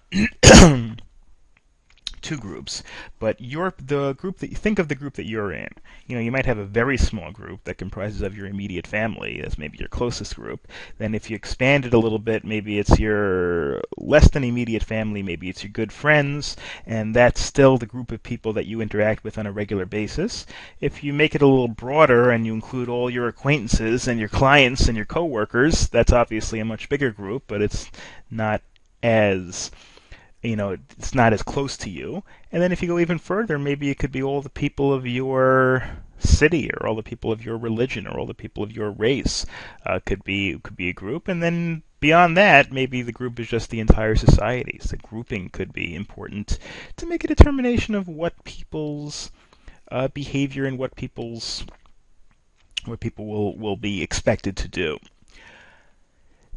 two groups, but the group that you think of the group that you're in. You might have a very small group that comprises of your immediate family as maybe your closest group. Then if you expand it a little bit, maybe it's your less than immediate family, maybe it's your good friends, and that's still the group of people that you interact with on a regular basis. If you make it a little broader and you include all your acquaintances and your clients and your coworkers, that's obviously a much bigger group, but it's not as it's not as close to you. And then if you go even further, maybe it could be all the people of your city, or all the people of your religion, or all the people of your race. Could be a group. And then beyond that, maybe the group is just the entire society. So grouping could be important to make a determination of what people's behavior and what people will be expected to do.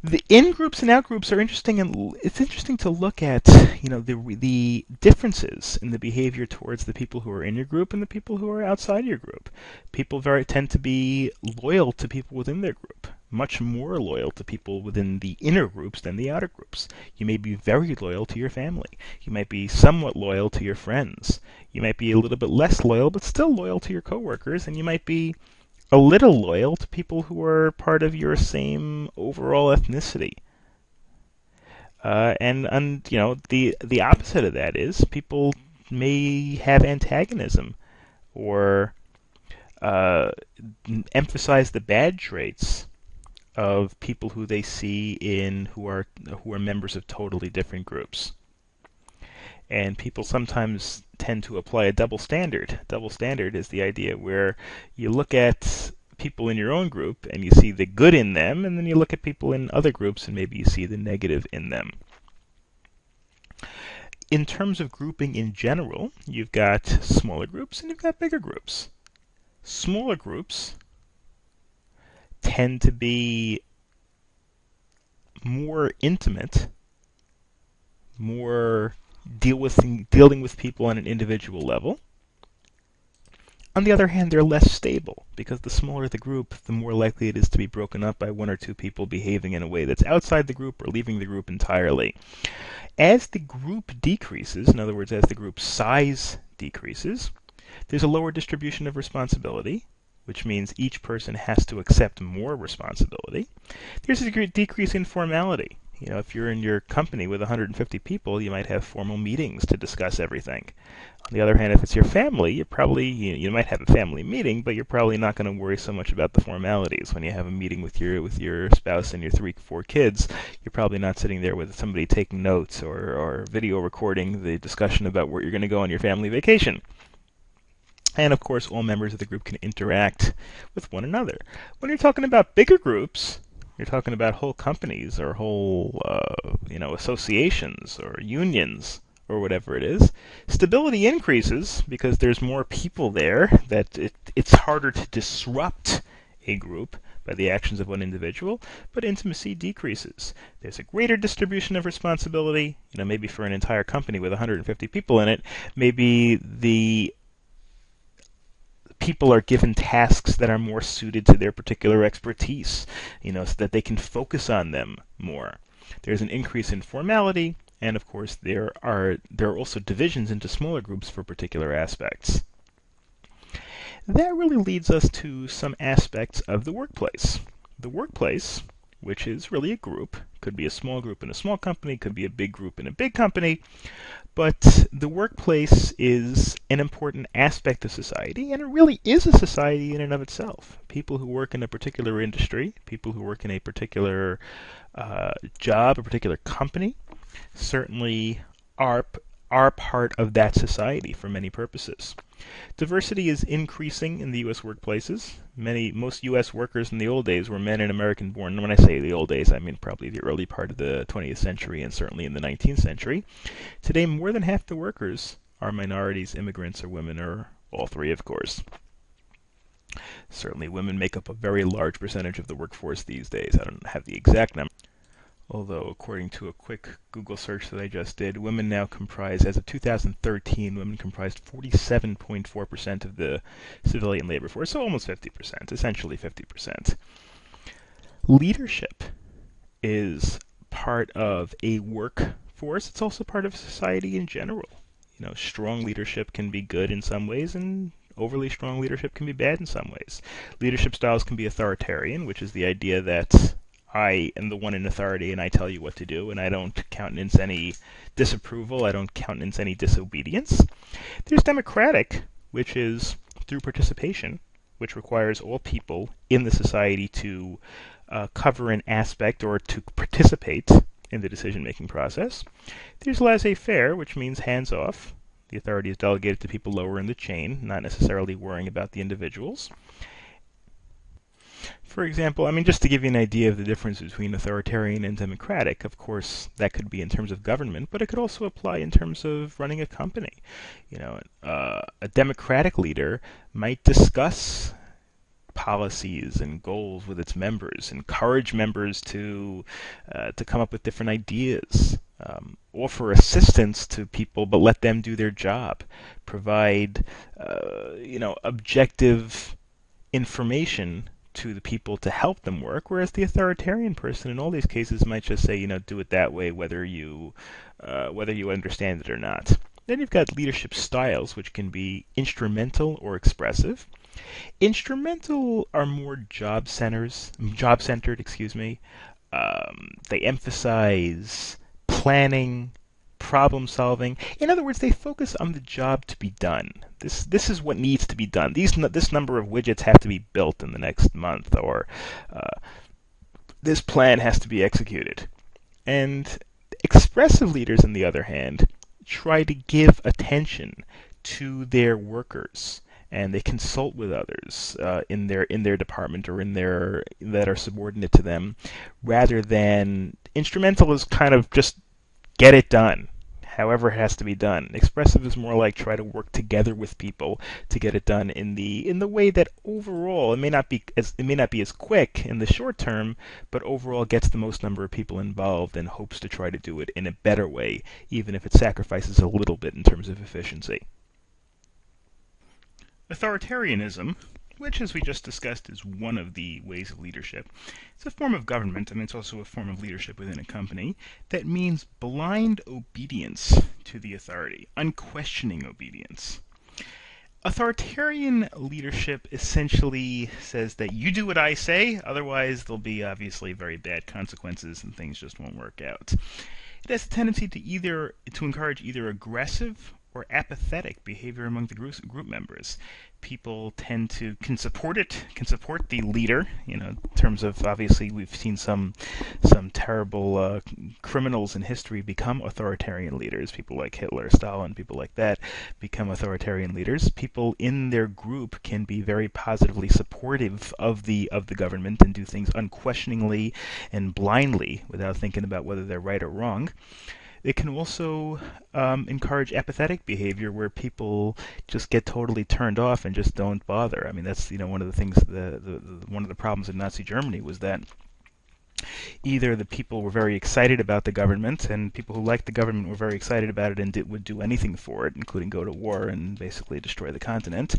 The in-groups and out-groups are interesting, and it's interesting to look at, the differences in the behavior towards the people who are in your group and the people who are outside your group. People tend to be loyal to people within their group, much more loyal to people within the inner groups than the outer groups. You may be very loyal to your family. You might be somewhat loyal to your friends. You might be a little bit less loyal, but still loyal to your coworkers, and you might be a little loyal to people who are part of your same overall ethnicity. And the opposite of that is people may have antagonism, or uh, emphasize the bad traits of people who they see in who are members of totally different groups. And people sometimes tend to apply a double standard. Double standard is the idea where you look at people in your own group and you see the good in them, and then you look at people in other groups and maybe you see the negative in them. In terms of grouping in general, you've got smaller groups and you've got bigger groups. Smaller groups tend to be more intimate, more dealing with people on an individual level. On the other hand, they're less stable, because the smaller the group, the more likely it is to be broken up by one or two people behaving in a way that's outside the group or leaving the group entirely. As the group decreases, in other words, as the group size decreases, there's a lower distribution of responsibility, which means each person has to accept more responsibility. There's a decrease in formality. If you're in your company with 150 people, you might have formal meetings to discuss everything. On the other hand, if it's your family, you might have a family meeting, but you're probably not going to worry so much about the formalities. When you have a meeting with your spouse and your 3, 4 kids, you're probably not sitting there with somebody taking notes or video recording the discussion about where you're going to go on your family vacation. And of course, all members of the group can interact with one another. When you're talking about bigger groups, you're talking about whole companies or whole, associations or unions or whatever it is. Stability increases because there's more people there, that it's harder to disrupt a group by the actions of one individual, but intimacy decreases. There's a greater distribution of responsibility, maybe for an entire company with 150 people in it, maybe the people are given tasks that are more suited to their particular expertise, so that they can focus on them more. There's an increase in formality, and of course there are also divisions into smaller groups for particular aspects. That really leads us to some aspects of the workplace. The workplace, which is really a group, could be a small group in a small company, could be a big group in a big company, but the workplace is an important aspect of society, and it really is a society in and of itself. People who work in a particular industry, people who work in a particular job, a particular company, certainly are part of that society for many purposes. Diversity is increasing in the U.S. workplaces. Most U.S. workers in the old days were men and American born. When I say the old days, I mean probably the early part of the 20th century and certainly in the 19th century. Today, more than half the workers are minorities, immigrants, or women, or all three, of course. Certainly, women make up a very large percentage of the workforce these days. I don't have the exact number. Although, according to a quick Google search that I just did, women now comprise, as of 2013, women comprised 47.4% of the civilian labor force, so almost 50%, essentially 50%. Leadership is part of a workforce. It's also part of society in general. Strong leadership can be good in some ways, and overly strong leadership can be bad in some ways. Leadership styles can be authoritarian, which is the idea that I am the one in authority and I tell you what to do, and I don't countenance any disapproval, I don't countenance any disobedience. There's democratic, which is through participation, which requires all people in the society to cover an aspect or to participate in the decision-making process. There's laissez-faire, which means hands-off. The authority is delegated to people lower in the chain, not necessarily worrying about the individuals. For example, just to give you an idea of the difference between authoritarian and democratic, of course, that could be in terms of government, but it could also apply in terms of running a company. A democratic leader might discuss policies and goals with its members, encourage members to come up with different ideas, offer assistance to people, but let them do their job, provide objective information to the people to help them work, whereas the authoritarian person in all these cases might just say, do it that way, whether you understand it or not. Then you've got leadership styles, which can be instrumental or expressive. Instrumental are more job-centered, excuse me. They emphasize planning, problem solving. In other words, they focus on the job to be done. This is what needs to be done. This number of widgets have to be built in the next month, or this plan has to be executed. And expressive leaders, on the other hand, try to give attention to their workers, and they consult with others in their department or that are subordinate to them, rather than instrumental is kind of just get it done, however it has to be done. Expressive is more like try to work together with people to get it done in the way that overall it may not be as quick in the short term, but overall gets the most number of people involved and hopes to try to do it in a better way, even if it sacrifices a little bit in terms of efficiency. Authoritarianism, which, as we just discussed, is one of the ways of leadership. It's a form of government, it's also a form of leadership within a company, that means blind obedience to the authority, unquestioning obedience. Authoritarian leadership essentially says that you do what I say, otherwise there'll be obviously very bad consequences and things just won't work out. It has a tendency to encourage either aggressive or apathetic behavior among the group members. People can support the leader. In terms of, obviously we've seen some terrible criminals in history become authoritarian leaders. People like Hitler, Stalin, people like that become authoritarian leaders. People in their group can be very positively supportive of the government and do things unquestioningly and blindly without thinking about whether they're right or wrong. It can also encourage apathetic behavior where people just get totally turned off and just don't bother. That's one of the things. One of the problems in Nazi Germany was that either the people were very excited about the government, and people who liked the government were very excited about it and would do anything for it, including go to war and basically destroy the continent,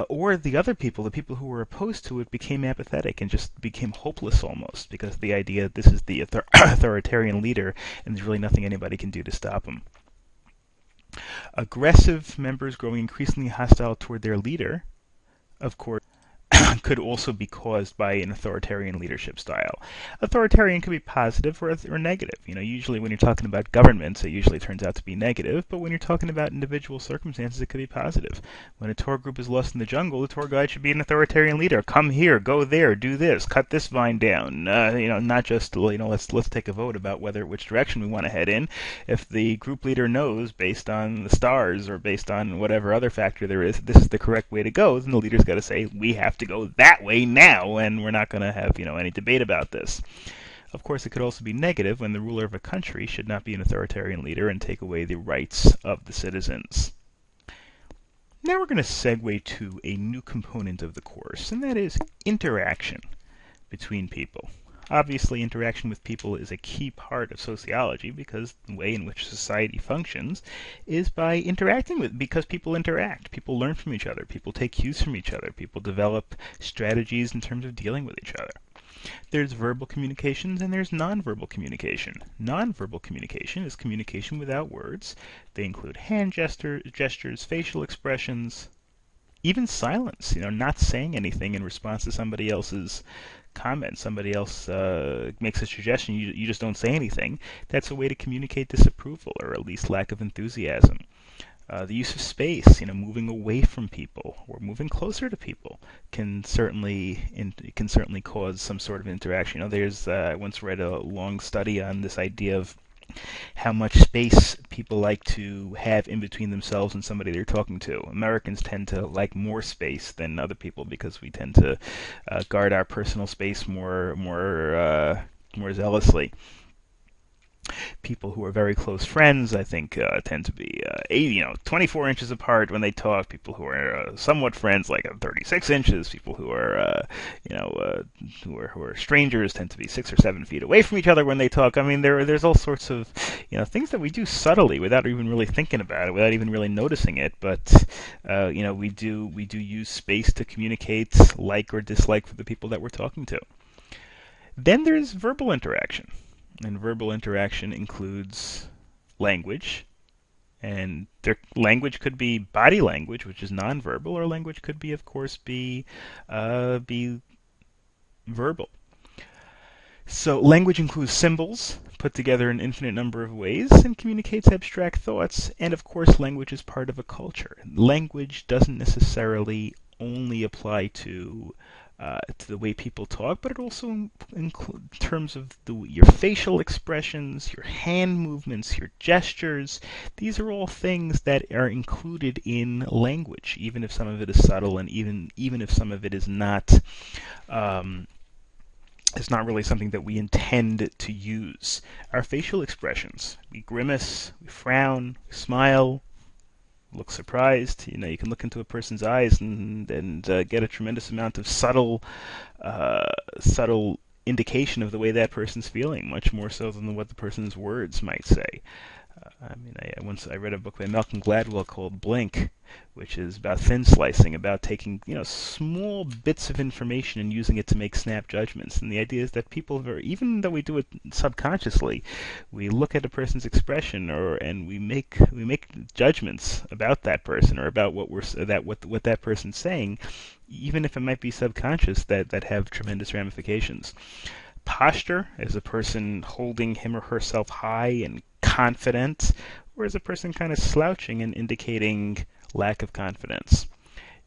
or the other people, the people who were opposed to it, became apathetic and just became hopeless almost, because of the idea that this is the authoritarian leader and there's really nothing anybody can do to stop him. Aggressive members growing increasingly hostile toward their leader, of course, could also be caused by an authoritarian leadership style. Authoritarian can be positive or negative. Usually when you're talking about governments, it usually turns out to be negative, but when you're talking about individual circumstances, it could be positive. When a tour group is lost in the jungle, the tour guide should be an authoritarian leader. Come here, go there, do this, cut this vine down. Not just let's take a vote about which direction we want to head in. If the group leader knows, based on the stars or based on whatever other factor there is, this is the correct way to go, then the leader's got to say, we have to go that way now, and we're not going to have any debate about this. Of course, it could also be negative when the ruler of a country should not be an authoritarian leader and take away the rights of the citizens. Now we're going to segue to a new component of the course, and that is interaction between people. Obviously, interaction with people is a key part of sociology because the way in which society functions is by interacting with, because people interact. People learn from each other. People take cues from each other. People develop strategies in terms of dealing with each other. There's verbal communications and there's nonverbal communication. Nonverbal communication is communication without words. They include hand gestures, facial expressions, even silence, not saying anything in response to somebody else's comment. Somebody else makes a suggestion, you just don't say anything. That's a way to communicate disapproval or at least lack of enthusiasm. The use of space, moving away from people or moving closer to people, can certainly cause some sort of interaction. I once read a long study on this idea of how much space people like to have in between themselves and somebody they're talking to. Americans tend to like more space than other people because we tend to guard our personal space more zealously. People who are very close friends, I think, tend to be 24 inches apart when they talk. People who are somewhat friends, like 36 inches. People who are, who are strangers, tend to be 6 or 7 feet away from each other when they talk. I mean, there's all sorts of, things that we do subtly without even really thinking about it, without even really noticing it. But, we do use space to communicate like or dislike for the people that we're talking to. Then there's verbal interaction. And verbal interaction includes language, and language could be body language, which is nonverbal, or language could be, of course, be verbal. So language includes symbols put together in an infinite number of ways and communicates abstract thoughts. And of course, language is part of a culture. Language doesn't necessarily only apply to the way people talk, but it also includes in terms of your facial expressions, your hand movements, your gestures. These are all things that are included in language, even if some of it is subtle, and even if some of it is not. It's not really something that we intend to use. Our facial expressions: we grimace, we frown, we smile, look surprised. You can look into a person's eyes and get a tremendous amount of subtle indication of the way that person's feeling, much more so than what the person's words might say. I read a book by Malcolm Gladwell called Blink, which is about thin slicing, about taking small bits of information and using it to make snap judgments. And the idea is that people, even though we do it subconsciously, we look at a person's expression and we make judgments about that person or about what that person's saying, even if it might be subconscious, that have tremendous ramifications. Posture is a person holding him or herself high and confident, or is a person kind of slouching and indicating lack of confidence.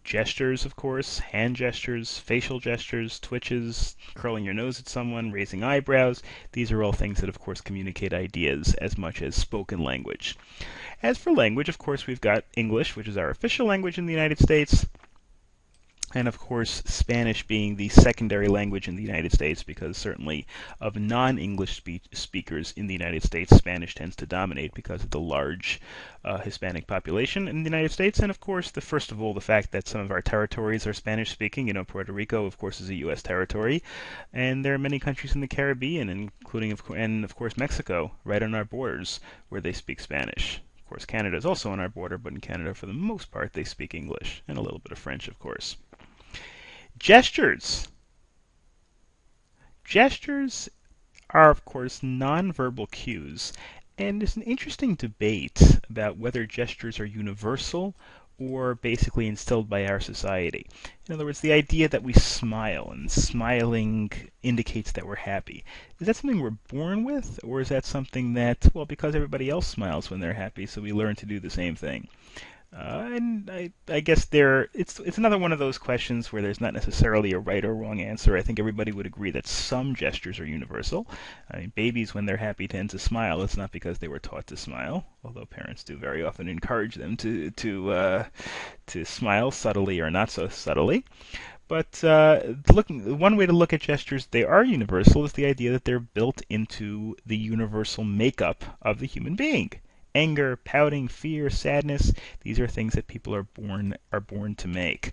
Gestures, of course, hand gestures, facial gestures, twitches, curling your nose at someone, raising eyebrows. These are all things that, of course, communicate ideas as much as spoken language. As for language, of course, we've got English, which is our official language in the United States, and of course Spanish being the secondary language in the United States, because certainly of non-English speakers in the United States, Spanish tends to dominate because of the large Hispanic population in the United States, and of course the fact that some of our territories are Spanish-speaking. Puerto Rico, of course, is a U.S. territory, and there are many countries in the Caribbean, including of course Mexico, right on our borders, where they speak Spanish. Of course, Canada is also on our border, but in Canada, for the most part, they speak English, and a little bit of French, of course. Gestures. Gestures are, of course, nonverbal cues, and there's an interesting debate about whether gestures are universal or basically instilled by our society. In other words, the idea that we smile, and smiling indicates that we're happy. Is that something we're born with, or is that something that, because everybody else smiles when they're happy, so we learn to do the same thing? And I guess it's another one of those questions where there's not necessarily a right or wrong answer. I think everybody would agree that some gestures are universal. Babies, when they're happy, tend to smile. It's not because they were taught to smile, although parents do very often encourage them to smile, subtly or not so subtly. But one way to look at gestures, they are universal, is the idea that they're built into the universal makeup of the human being. Anger, pouting, fear, sadness, these are things that people are born to make.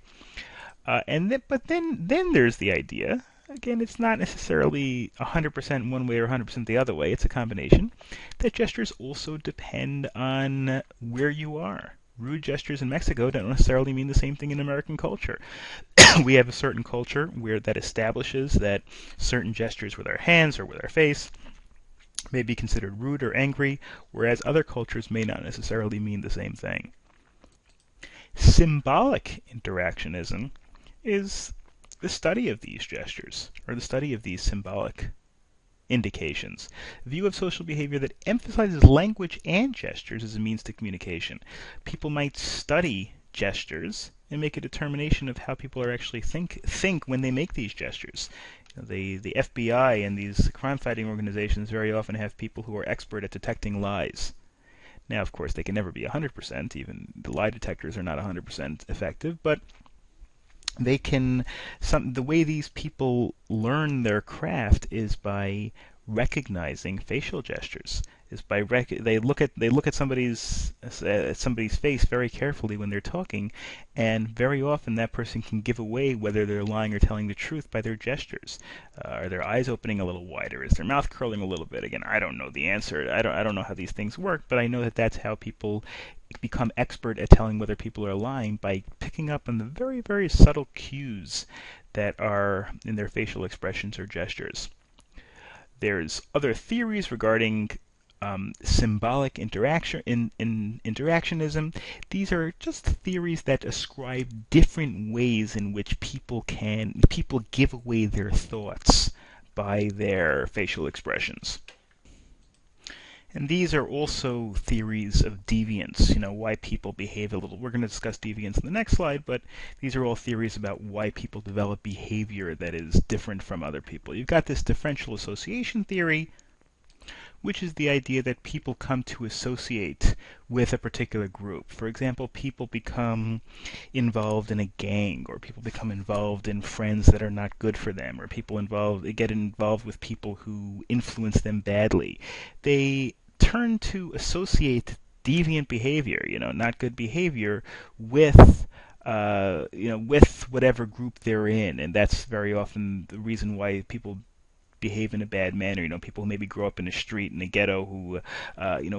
But then there's the idea, again, it's not necessarily 100% one way or 100% the other way. It's a combination. That gestures also depend on where you are. Rude gestures in Mexico don't necessarily mean the same thing in American culture. We have a certain culture where that establishes that certain gestures with our hands or with our face may be considered rude or angry, whereas other cultures may not necessarily mean the same thing. Symbolic interactionism is the study of these gestures, or the study of these symbolic indications. A view of social behavior that emphasizes language and gestures as a means to communication. People might study gestures and make a determination of how people are actually think when they make these gestures. The FBI and these crime-fighting organizations very often have people who are expert at detecting lies. Now, of course, they can never be 100%. Even the lie detectors are not 100% effective, but they can the way these people learn their craft is by recognizing facial gestures, is by they look at somebody's face very carefully when they're talking, and very often that person can give away whether they're lying or telling the truth by their gestures. Are their eyes opening a little wider? Is their mouth curling a little bit? Again, I don't know the answer. I don't know how these things work, but I know that that's how people become expert at telling whether people are lying, by picking up on the very, very subtle cues that are in their facial expressions or gestures. There's other theories regarding symbolic interactionism. These are just theories that ascribe different ways in which people give away their thoughts by their facial expressions. And these are also theories of deviance, why people behave a little. We're going to discuss deviance in the next slide, but these are all theories about why people develop behavior that is different from other people. You've got this differential association theory, which is the idea that people come to associate with a particular group. For example, people become involved in a gang, or people become involved in friends that are not good for them, or they get involved with people who influence them badly. They turn to associate deviant behavior, not good behavior, with with whatever group they're in, and that's very often the reason why people behave in a bad manner. People who maybe grow up in a street in a ghetto, who,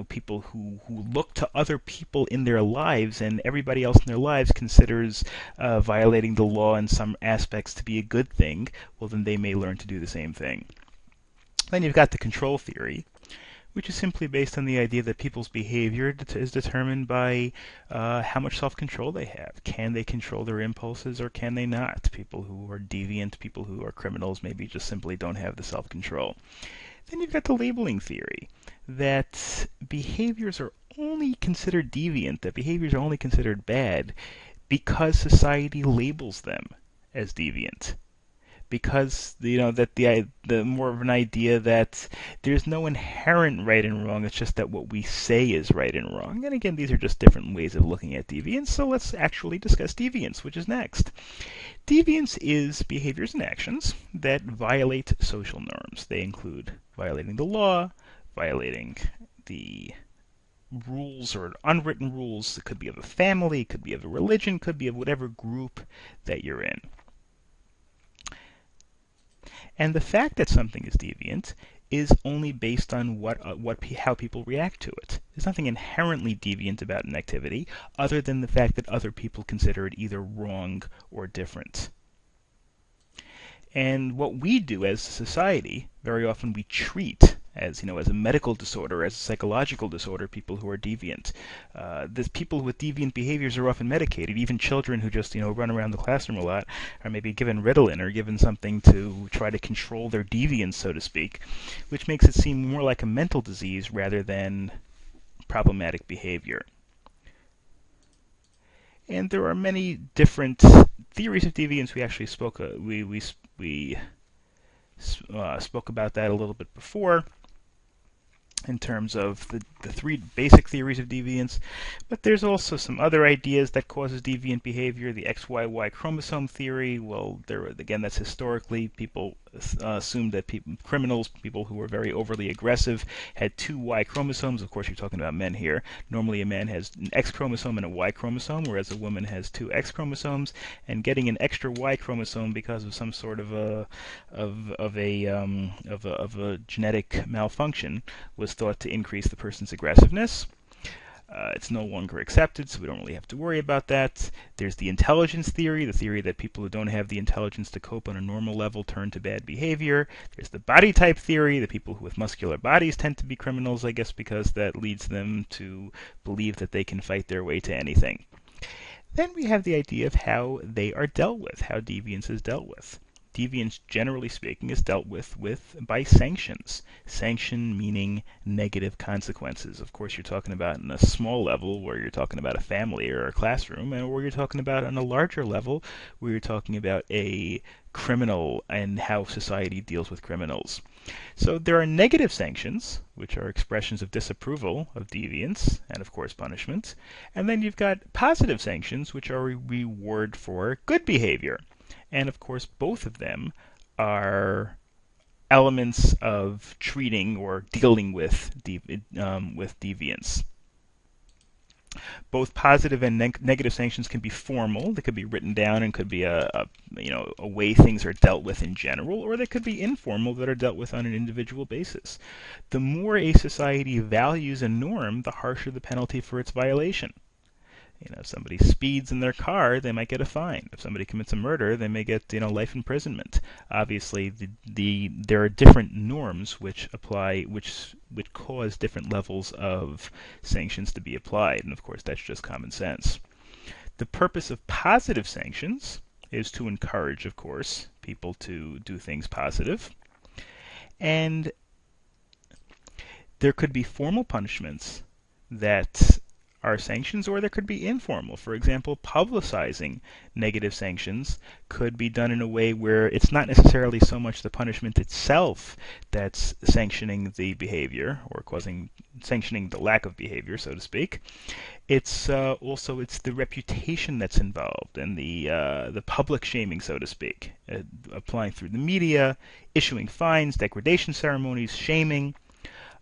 people who look to other people in their lives, and everybody else in their lives considers violating the law in some aspects to be a good thing. Well, then they may learn to do the same thing. Then you've got the control theory, which is simply based on the idea that people's behavior is determined by how much self-control they have. Can they control their impulses, or can they not? People who are deviant, people who are criminals, maybe just simply don't have the self-control. Then you've got the labeling theory, that behaviors are only considered deviant, that behaviors are only considered bad because society labels them as deviant. Because that the more of an idea that there's no inherent right and wrong, it's just that what we say is right and wrong. And again, these are just different ways of looking at deviance, so let's actually discuss deviance, which is next. Deviance is behaviors and actions that violate social norms. They include violating the law, violating the rules or unwritten rules. It could be of a family, it could be of a religion, it could be of whatever group that you're in. And the fact that something is deviant is only based on how people react to it. There's nothing inherently deviant about an activity other than the fact that other people consider it either wrong or different. And what we do as a society, very often we treat as a medical disorder, as a psychological disorder, people who are deviant. People with deviant behaviors are often medicated. Even children who just run around the classroom a lot are maybe given Ritalin or given something to try to control their deviance, so to speak, which makes it seem more like a mental disease rather than problematic behavior. And there are many different theories of deviance. We actually spoke spoke about that a little bit before, in terms of the three basic theories of deviance. But there's also some other ideas that causes deviant behavior. The XYY chromosome theory, well, again, that's historically people assumed that criminals, people who were very overly aggressive, had two Y chromosomes. Of course, you're talking about men here. Normally, a man has an X chromosome and a Y chromosome, whereas a woman has two X chromosomes. And getting an extra Y chromosome because of some sort of a genetic malfunction was thought to increase the person's aggressiveness. It's no longer accepted, so we don't really have to worry about that. There's the intelligence theory, the theory that people who don't have the intelligence to cope on a normal level turn to bad behavior. There's the body type theory, the people who with muscular bodies tend to be criminals, I guess, because that leads them to believe that they can fight their way to anything. Then we have the idea of how they are dealt with, how deviance is dealt with. Deviance, generally speaking, is dealt with by sanctions. Sanction meaning negative consequences. Of course, you're talking about on a small level where you're talking about a family or a classroom, and where you're talking about on a larger level where you're talking about a criminal and how society deals with criminals. So there are negative sanctions, which are expressions of disapproval of deviance and, of course, punishment. And then you've got positive sanctions, which are a reward for good behavior. And of course, both of them are elements of treating or dealing with deviance. Both positive and negative sanctions can be formal. They could be written down and could be a way things are dealt with in general, or they could be informal that are dealt with on an individual basis. The more a society values a norm, the harsher the penalty for its violation. If somebody speeds in their car, they might get a fine. If somebody commits a murder, they may get life imprisonment. Obviously, there are different norms which apply, which cause different levels of sanctions to be applied, and of course that's just common sense. The purpose of positive sanctions is to encourage, of course, people to do things positive, and there could be formal punishments that are sanctions, or there could be informal. For example, publicizing negative sanctions could be done in a way where it's not necessarily so much the punishment itself that's sanctioning the behavior or sanctioning the lack of behavior, so to speak. It's the reputation that's involved and the public shaming, so to speak, applying through the media, issuing fines, degradation ceremonies, shaming.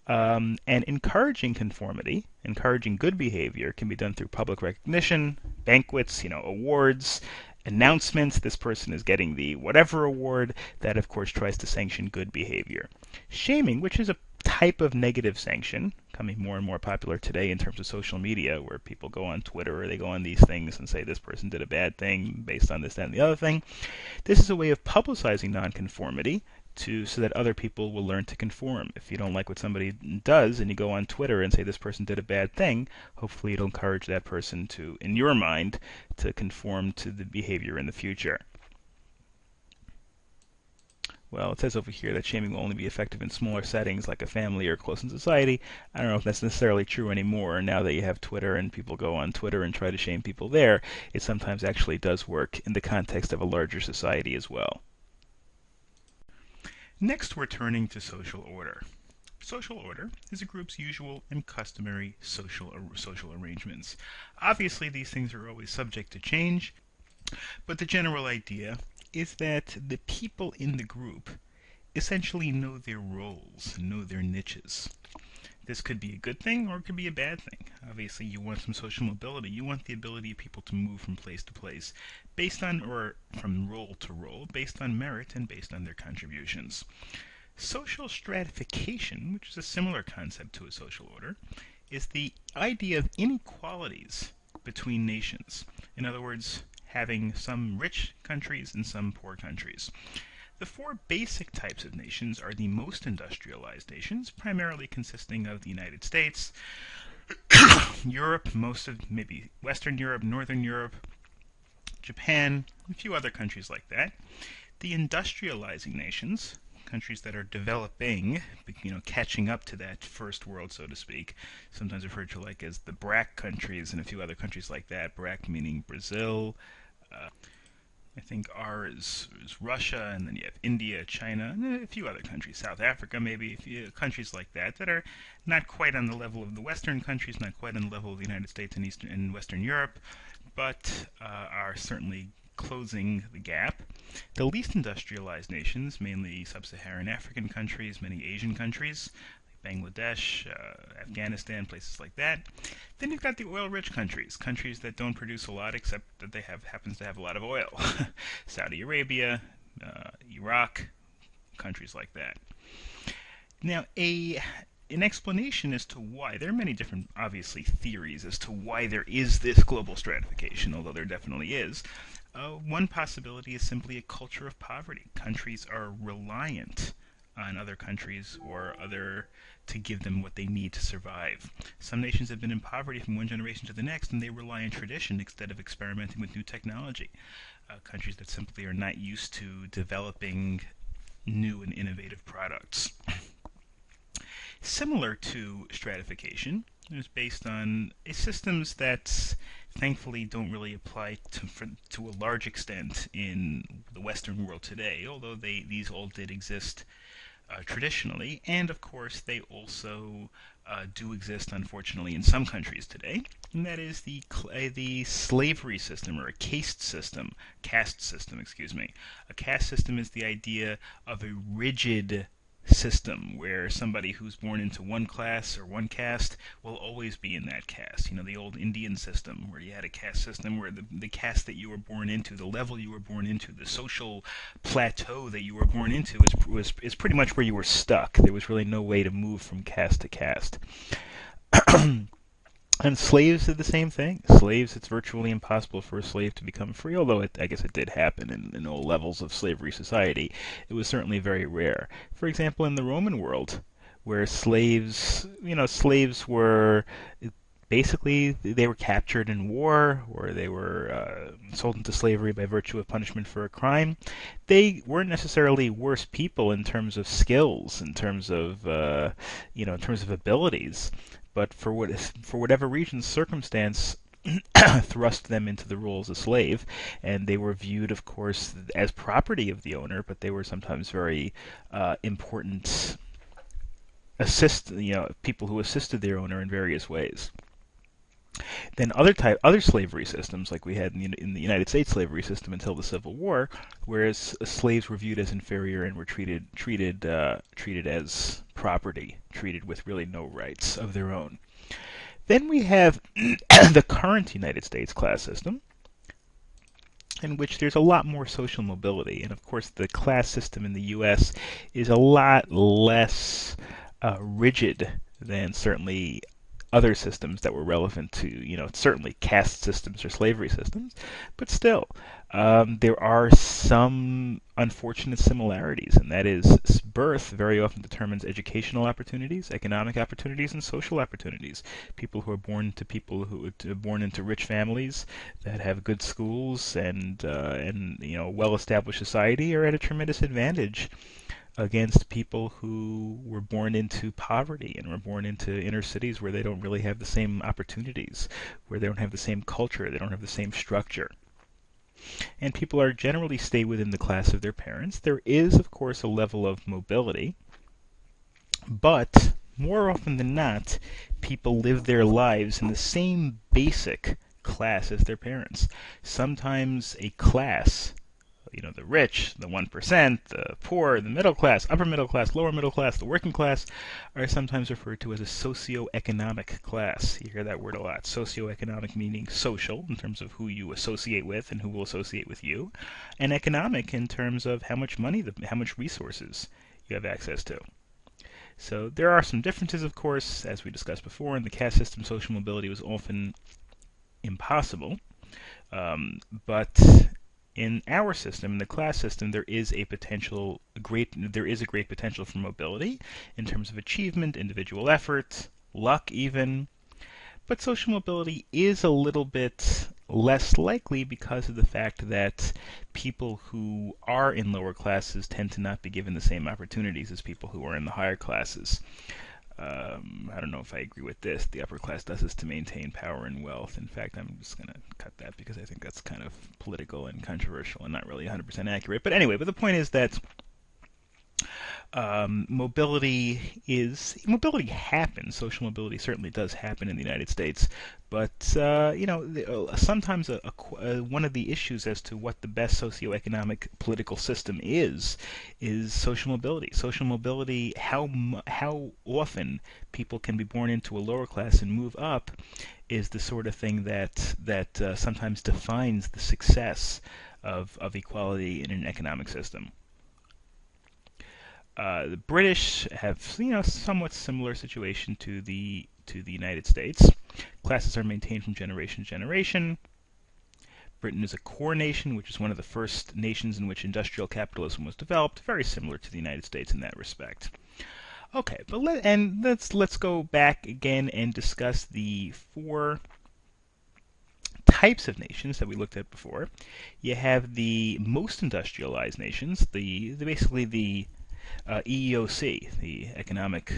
And encouraging conformity, encouraging good behavior, can be done through public recognition, banquets, awards, announcements. This person is getting the whatever award. That, of course, tries to sanction good behavior. Shaming, which is a type of negative sanction, becoming more and more popular today in terms of social media, where people go on Twitter or they go on these things and say this person did a bad thing based on this, that, and the other thing. This is a way of publicizing nonconformity so that other people will learn to conform. If you don't like what somebody does and you go on Twitter and say this person did a bad thing, hopefully it'll encourage that person to, in your mind, to conform to the behavior in the future. Well, it says over here that shaming will only be effective in smaller settings like a family or close in society. I don't know if that's necessarily true anymore. Now that you have Twitter and people go on Twitter and try to shame people there, it sometimes actually does work in the context of a larger society as well. Next, we're turning to social order. Social order is a group's usual and customary social arrangements. Obviously, these things are always subject to change, but the general idea is that the people in the group essentially know their roles, know their niches. This could be a good thing or it could be a bad thing. Obviously, you want some social mobility. You want the ability of people to move from place to place based on, or from role to role, based on merit and based on their contributions. Social stratification, which is a similar concept to a social order, is the idea of inequalities between nations. In other words, having some rich countries and some poor countries. The four basic types of nations are the most industrialized nations, primarily consisting of the United States, Europe, most of maybe Western Europe, Northern Europe, Japan, a few other countries like that. The industrializing nations, countries that are developing, catching up to that first world, so to speak, sometimes referred to like as the BRAC countries and a few other countries like that. BRAC meaning Brazil, I think R is Russia, and then you have India, China, and a few other countries, South Africa maybe, a few countries like that are not quite on the level of the Western countries, not quite on the level of the United States and Western Europe, but are certainly closing the gap. The least industrialized nations, mainly sub-Saharan African countries, many Asian countries, like Bangladesh, Afghanistan, places like that. Then you've got the oil-rich countries, countries that don't produce a lot except that they happens to have a lot of oil. Saudi Arabia, Iraq, countries like that. Now, an explanation as to why, there are many different, obviously, theories as to why there is this global stratification, although there definitely is. One possibility is simply a culture of poverty. Countries are reliant on other countries or other to give them what they need to survive. Some nations have been in poverty from one generation to the next, and they rely on tradition instead of experimenting with new technology. Countries that simply are not used to developing new and innovative products. Similar to stratification, it's based on systems that thankfully don't really apply to a large extent in the Western world today, although these all did exist traditionally, and of course they also do exist, unfortunately, in some countries today, and that is the slavery system, or a caste system. Excuse me. A caste system is the idea of a rigid system where somebody who's born into one class or one caste will always be in that caste. You know, the old Indian system where you had a caste system where the caste that you were born into, the level you were born into, the social plateau that you were born into is pretty much where you were stuck. There was really no way to move from caste to caste. And slaves did the same thing. Slaves, it's virtually impossible for a slave to become free, although I guess it did happen in all levels of slavery society. It was certainly very rare. For example, in the Roman world, where slaves were basically, they were captured in war, or they were sold into slavery by virtue of punishment for a crime. They weren't necessarily worse people in terms of skills, in terms of abilities, but for whatever reason, circumstance thrust them into the role as a slave, and they were viewed, of course, as property of the owner, but they were sometimes very important people who assisted their owner in various ways. Then other slavery systems, like we had in the United States slavery system until the Civil War, whereas slaves were viewed as inferior and were treated as property, treated with really no rights of their own. Then we have the current United States class system, in which there's a lot more social mobility, and of course the class system in the U.S. is a lot less rigid than certainly other systems that were relevant to, certainly caste systems or slavery systems, but still, there are some unfortunate similarities, and that is birth very often determines educational opportunities, economic opportunities, and social opportunities. People who are born into rich families that have good schools and well-established society are at a tremendous advantage against people who were born into poverty and were born into inner cities where they don't really have the same opportunities, where they don't have the same culture, they don't have the same structure. And people are generally stay within the class of their parents. There is, of course, a level of mobility, but more often than not, people live their lives in the same basic class as their parents. Sometimes a class, the rich, the 1%, the poor, the middle class, upper middle class, lower middle class, the working class, are sometimes referred to as a socioeconomic class. You hear that word a lot. Socioeconomic meaning social, in terms of who you associate with and who will associate with you, and economic in terms of how much money, how much resources you have access to. So there are some differences, of course, as we discussed before. In the caste system, social mobility was often impossible, but in our system, in the class system, there is a great potential for mobility in terms of achievement, individual effort, luck even. But social mobility is a little bit less likely because of the fact that people who are in lower classes tend to not be given the same opportunities as people who are in the higher classes. I don't know if I agree with this. The upper class does this to maintain power and wealth. In fact, I'm just going to cut that because I think that's kind of political and controversial and not really 100% accurate. But anyway, the point is that Mobility happens. Social mobility certainly does happen in the United States, but sometimes one of the issues as to what the best socioeconomic political system is social mobility. Social mobility, how often people can be born into a lower class and move up, is the sort of thing that sometimes defines the success of equality in an economic system. The British have, somewhat similar situation to the United States. Classes are maintained from generation to generation. Britain is a core nation, which is one of the first nations in which industrial capitalism was developed, very similar to the United States in that respect. Okay, but let's go back again and discuss the four types of nations that we looked at before. You have the most industrialized nations, basically the EEOC, the Economic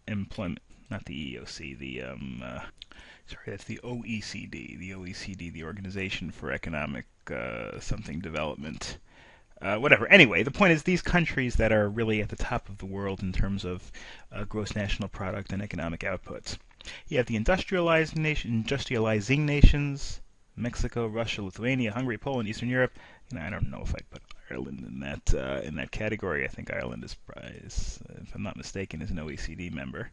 Employment, not the EEOC, sorry, that's the OECD, the Organization for Economic something Development. Whatever. Anyway, the point is these countries that are really at the top of the world in terms of gross national product and economic outputs. You have the industrializing nations, Mexico, Russia, Lithuania, Hungary, Poland, Eastern Europe. I don't know if I'd put Ireland in that category. I think Ireland is, if I'm not mistaken, is an OECD member.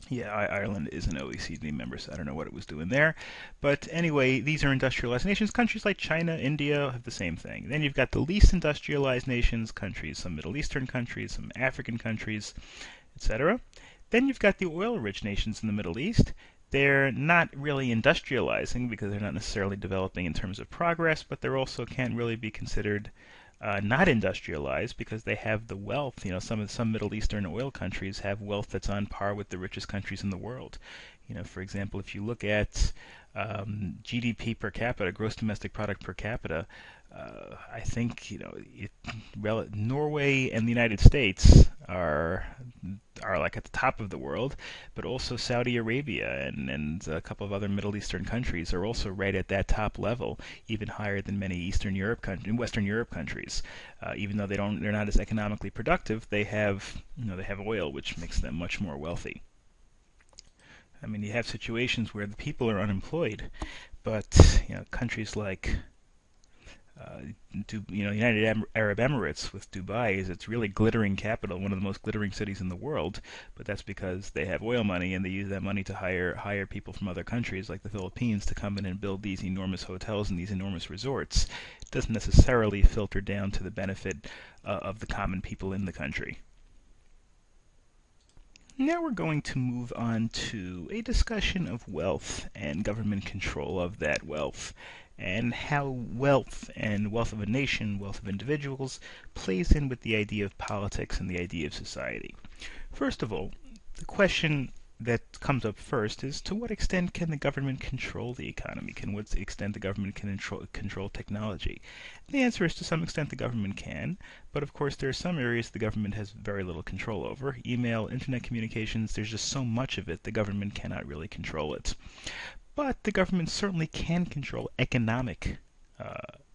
Yeah, Ireland is an OECD member, so I don't know what it was doing there. But anyway, these are industrialized nations. Countries like China, India have the same thing. Then you've got the least industrialized nations, countries, some Middle Eastern countries, some African countries, etc. Then you've got the oil-rich nations in the Middle East. They're not really industrializing because they're not necessarily developing in terms of progress, but they also can't really be considered not industrialized because they have the wealth. Some Middle Eastern oil countries have wealth that's on par with the richest countries in the world. For example, if you look at GDP per capita, gross domestic product per capita, I think Norway and the United States are like at the top of the world, but also Saudi Arabia and a couple of other Middle Eastern countries are also right at that top level, even higher than many Western Europe countries. Even though they're not as economically productive, they have oil, which makes them much more wealthy. I mean, you have situations where the people are unemployed, but countries like United Arab Emirates with Dubai is its really glittering capital, one of the most glittering cities in the world. But that's because they have oil money and they use that money to hire people from other countries like the Philippines to come in and build these enormous hotels and these enormous resorts. It doesn't necessarily filter down to the benefit of the common people in the country. Now we're going to move on to a discussion of wealth and government control of that wealth, and how wealth and wealth of a nation, wealth of individuals, plays in with the idea of politics and the idea of society. First of all, the question that comes up first is, to what extent can the government control the economy? To what extent the government can control technology? The answer is, to some extent the government can, but of course there are some areas the government has very little control over. Email, internet communications, there's just so much of it the government cannot really control it. But the government certainly can control economic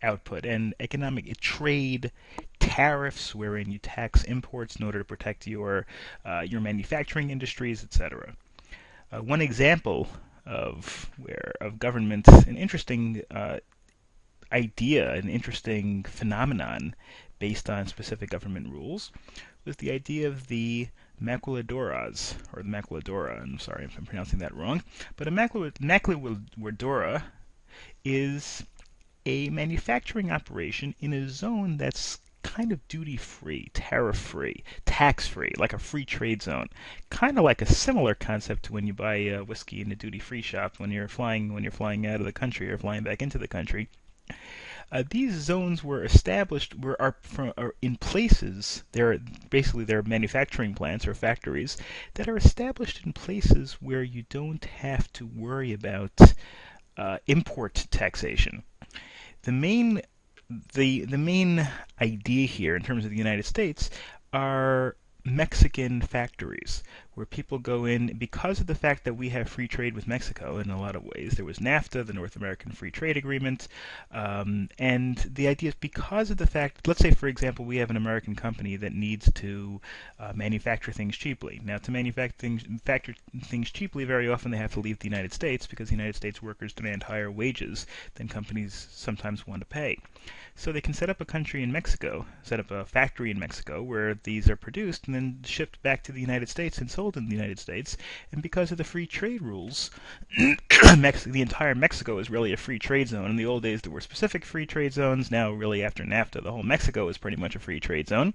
output and economic trade, tariffs, wherein you tax imports in order to protect your manufacturing industries, etc. One example of government, an interesting idea, an interesting phenomenon based on specific government rules, was the idea of the maquiladoras, or the maquiladora. I'm sorry if I'm pronouncing that wrong, but a maquiladora is a manufacturing operation in a zone that's kind of duty-free, tariff-free, tax-free, like a free trade zone. Kind of like a similar concept to when you buy whiskey in a duty-free shop when you're flying out of the country or flying back into the country. These zones were established are in places. They're manufacturing plants or factories that are established in places where you don't have to worry about import taxation. The main idea here, in terms of the United States, are Mexican factories, where people go in because of the fact that we have free trade with Mexico in a lot of ways. There was NAFTA, the North American Free Trade Agreement, and the idea is because of the fact, let's say, for example, we have an American company that needs to manufacture things cheaply. Now, to manufacture things cheaply, very often they have to leave the United States because the United States workers demand higher wages than companies sometimes want to pay. So they can set up a country in Mexico, set up a factory in Mexico where these are produced and then shipped back to the United States and sold in the United States. And because of the free trade rules, the entire Mexico is really a free trade zone. In the old days, there were specific free trade zones. Now, really, after NAFTA, the whole Mexico is pretty much a free trade zone,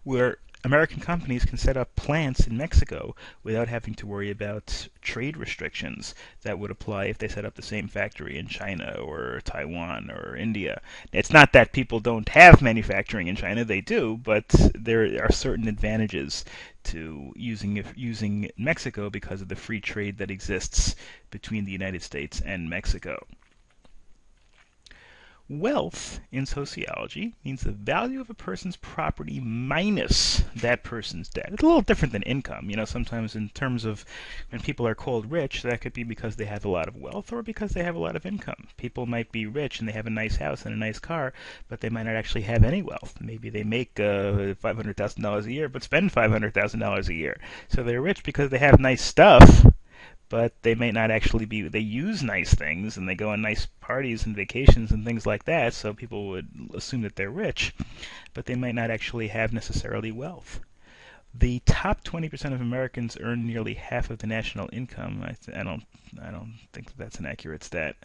where American companies can set up plants in Mexico without having to worry about trade restrictions that would apply if they set up the same factory in China or Taiwan or India. It's not that people don't have manufacturing in China, they do, but there are certain advantages to using Mexico because of the free trade that exists between the United States and Mexico. Wealth in sociology means the value of a person's property minus that person's debt. It's a little different than income. Sometimes in terms of when people are called rich, that could be because they have a lot of wealth or because they have a lot of income. People might be rich and they have a nice house and a nice car, but they might not actually have any wealth. Maybe they make $500,000 a year, but spend $500,000 a year. So they're rich because they have nice stuff, but they may not actually be. They use nice things and they go on nice parties and vacations and things like that, so people would assume that they're rich, but they might not actually have necessarily wealth. The top 20% of Americans earn nearly half of the national income. I don't think that's an accurate stat.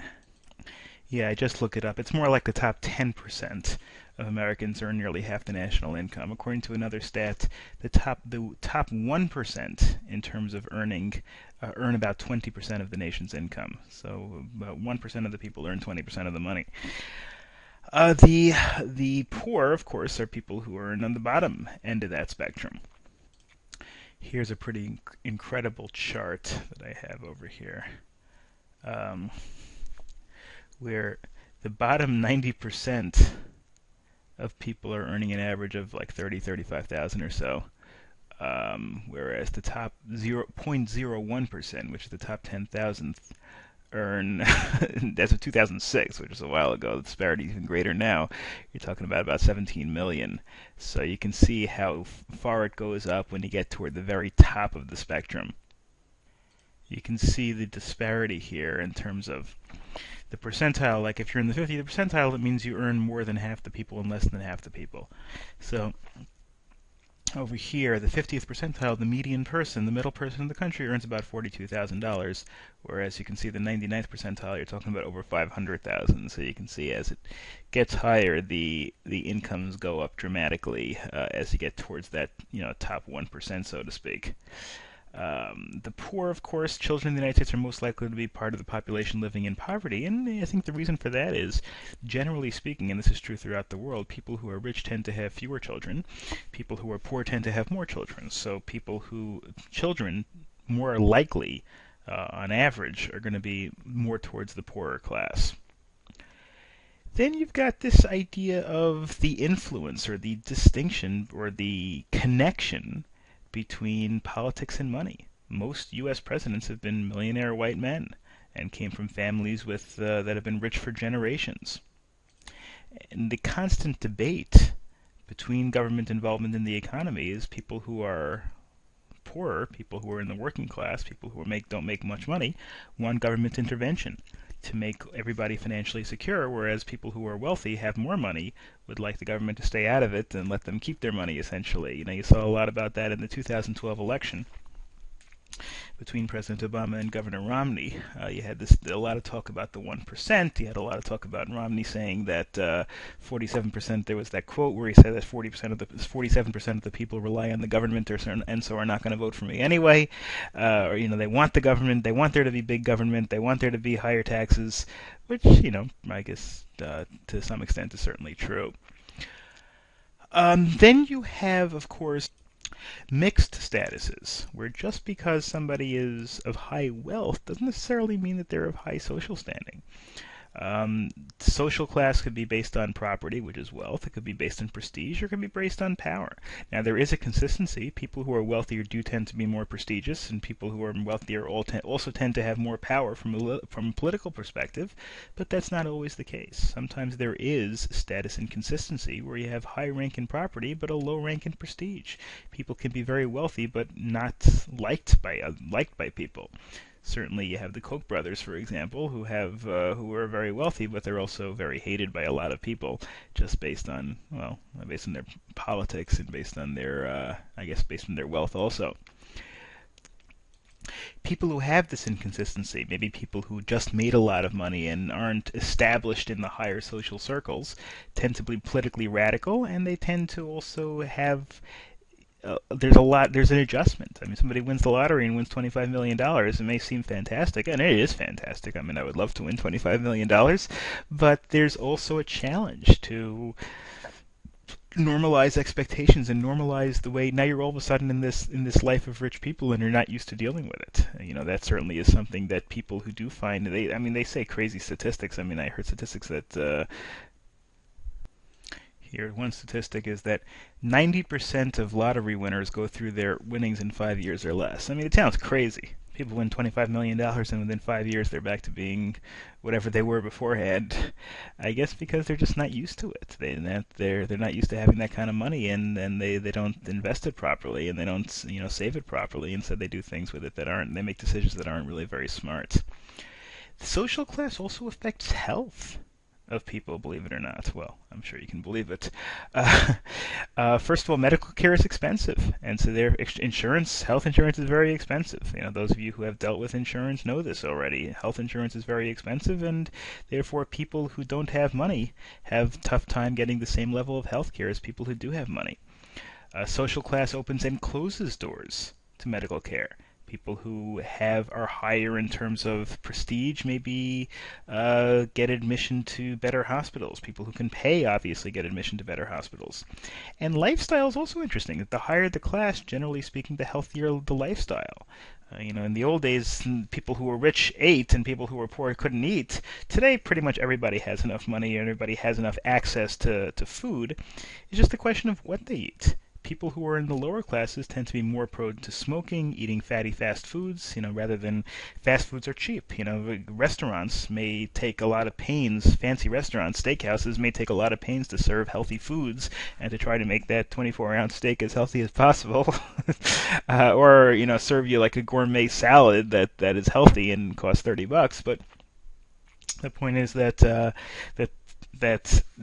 Yeah, I just looked it up. It's more like the top 10% of Americans earn nearly half the national income. According to another stat, the top 1% in terms of earning earn about 20% of the nation's income. So about 1% of the people earn 20% of the money. The poor, of course, are people who earn on the bottom end of that spectrum. Here's a pretty incredible chart that I have over here, where the bottom 90% of people are earning an average of like 35,000 or so, whereas the top 0.01%, which is the top 10,000th, earn, as of 2006, which is a while ago, the disparity is even greater now. You're talking about 17 million. So you can see how far it goes up when you get toward the very top of the spectrum. You can see the disparity here in terms of the percentile. Like if you're in the 50th percentile, that means you earn more than half the people and less than half the people. So over here, the 50th percentile, the median person, the middle person in the country, earns about $42,000, whereas you can see the 99th percentile, you're talking about over 500,000. So you can see as it gets higher, the incomes go up dramatically as you get towards that top 1%, so to speak. The poor, of course, children in the United States are most likely to be part of the population living in poverty, and I think the reason for that is, generally speaking, and this is true throughout the world, people who are rich tend to have fewer children, people who are poor tend to have more children. So children more likely, on average, are going to be more towards the poorer class. Then you've got this idea of the influence or the distinction or the connection between politics and money. Most U.S. presidents have been millionaire white men and came from families that have been rich for generations. And the constant debate between government involvement in the economy is people who are poorer, people who are in the working class, people who don't make much money, want government intervention to make everybody financially secure, whereas people who are wealthy, have more money, would like the government to stay out of it and let them keep their money, essentially. You saw a lot about that in the 2012 election between President Obama and Governor Romney. You had a lot of talk about the 1%. You had a lot of talk about Romney saying that 47%. There was that quote where he said that 47% of the people rely on the government, and so are not going to vote for me anyway. Or they want the government. They want there to be big government. They want there to be higher taxes, which I guess to some extent is certainly true. Then you have, of course, mixed statuses, where just because somebody is of high wealth doesn't necessarily mean that they're of high social standing. Um, Social class could be based on property, which is wealth. It could be based on prestige, or it could be based on power. Now, there is a consistency. People who are wealthier do tend to be more prestigious, and people who are wealthier also tend to have more power from a political perspective, but that's not always the case. Sometimes there is status inconsistency, where you have high rank in property, but a low rank in prestige. People can be very wealthy, but not liked by people. Certainly, you have the Koch brothers, for example, who are very wealthy, but they're also very hated by a lot of people, just based on their politics and based on their wealth also. People who have this inconsistency, maybe people who just made a lot of money and aren't established in the higher social circles, tend to be politically radical, and they tend to also have there's an adjustment. I mean, somebody wins the lottery and wins $25 million. It may seem fantastic, and it is fantastic. I mean, I would love to win $25 million, but there's also a challenge to normalize expectations and normalize the way now you're all of a sudden in this life of rich people and you're not used to dealing with it. That certainly is something that people who do find they say crazy statistics. I mean, I heard statistics that here, one statistic is that 90% of lottery winners go through their winnings in 5 years or less. I mean, it sounds crazy. People win $25 million and within 5 years they're back to being whatever they were beforehand. I guess because they're just not used to it. They're not used to having that kind of money, and they don't invest it properly, and they don't save it properly. Instead, they do things with it that aren't. They make decisions that aren't really very smart. The social class also affects health of people, believe it or not. Well, I'm sure you can believe it. First of all, medical care is expensive, and so their health insurance is very expensive. Those of you who have dealt with insurance know this already. Health insurance is very expensive, and therefore people who don't have money have a tough time getting the same level of health care as people who do have money. Social class opens and closes doors to medical care. People who are higher in terms of prestige maybe get admission to better hospitals. People who can pay obviously get admission to better hospitals. And lifestyle is also interesting. The higher the class, generally speaking, the healthier the lifestyle. In the old days, people who were rich ate and people who were poor couldn't eat. Today, pretty much everybody has enough money and everybody has enough access to food. It's just a question of what they eat. People who are in the lower classes tend to be more prone to smoking, eating fatty fast foods, rather than fast foods are cheap. Restaurants may take a lot of pains, fancy restaurants, steakhouses may take a lot of pains to serve healthy foods and to try to make that 24-ounce steak as healthy as possible. Or, serve you like a gourmet salad that is healthy and costs $30. But the point is that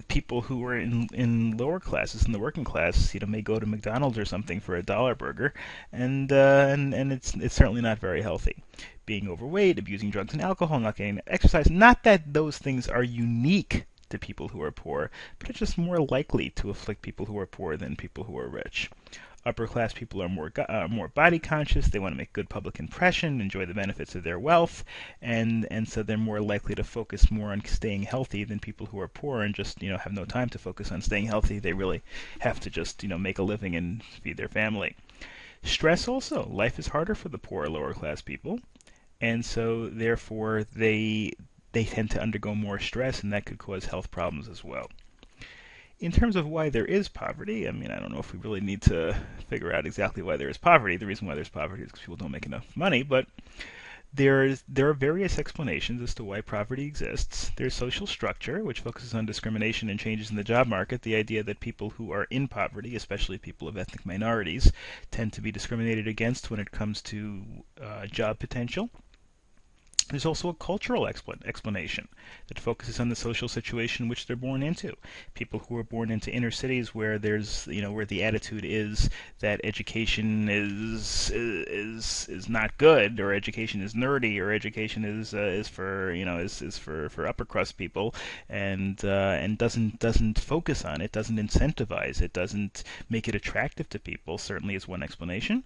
people who are in lower classes, in the working class, may go to McDonald's or something for a dollar burger, and it's certainly not very healthy. Being overweight, abusing drugs and alcohol, not getting exercise. Not that those things are unique to people who are poor, but it's just more likely to afflict people who are poor than people who are rich. Upper class people are more body conscious. They want to make good public impression, enjoy the benefits of their wealth, and so they're more likely to focus more on staying healthy than people who are poor and just have no time to focus on staying healthy. They really have to just make a living and feed their family. Stress also. Life is harder for the poor lower class people, and so therefore they tend to undergo more stress, and that could cause health problems as well. In terms of why there is poverty, I mean, I don't know if we really need to figure out exactly why there is poverty. The reason why there's poverty is because people don't make enough money, but there are various explanations as to why poverty exists. There's social structure, which focuses on discrimination and changes in the job market. The idea that people who are in poverty, especially people of ethnic minorities, tend to be discriminated against when it comes to job potential. There's also a cultural explanation that focuses on the social situation which they're born into. People who are born into inner cities where where the attitude is that education is not good, or education is nerdy, or education is for upper crust people, and doesn't focus on it, doesn't incentivize it, doesn't make it attractive to people. Certainly is one explanation.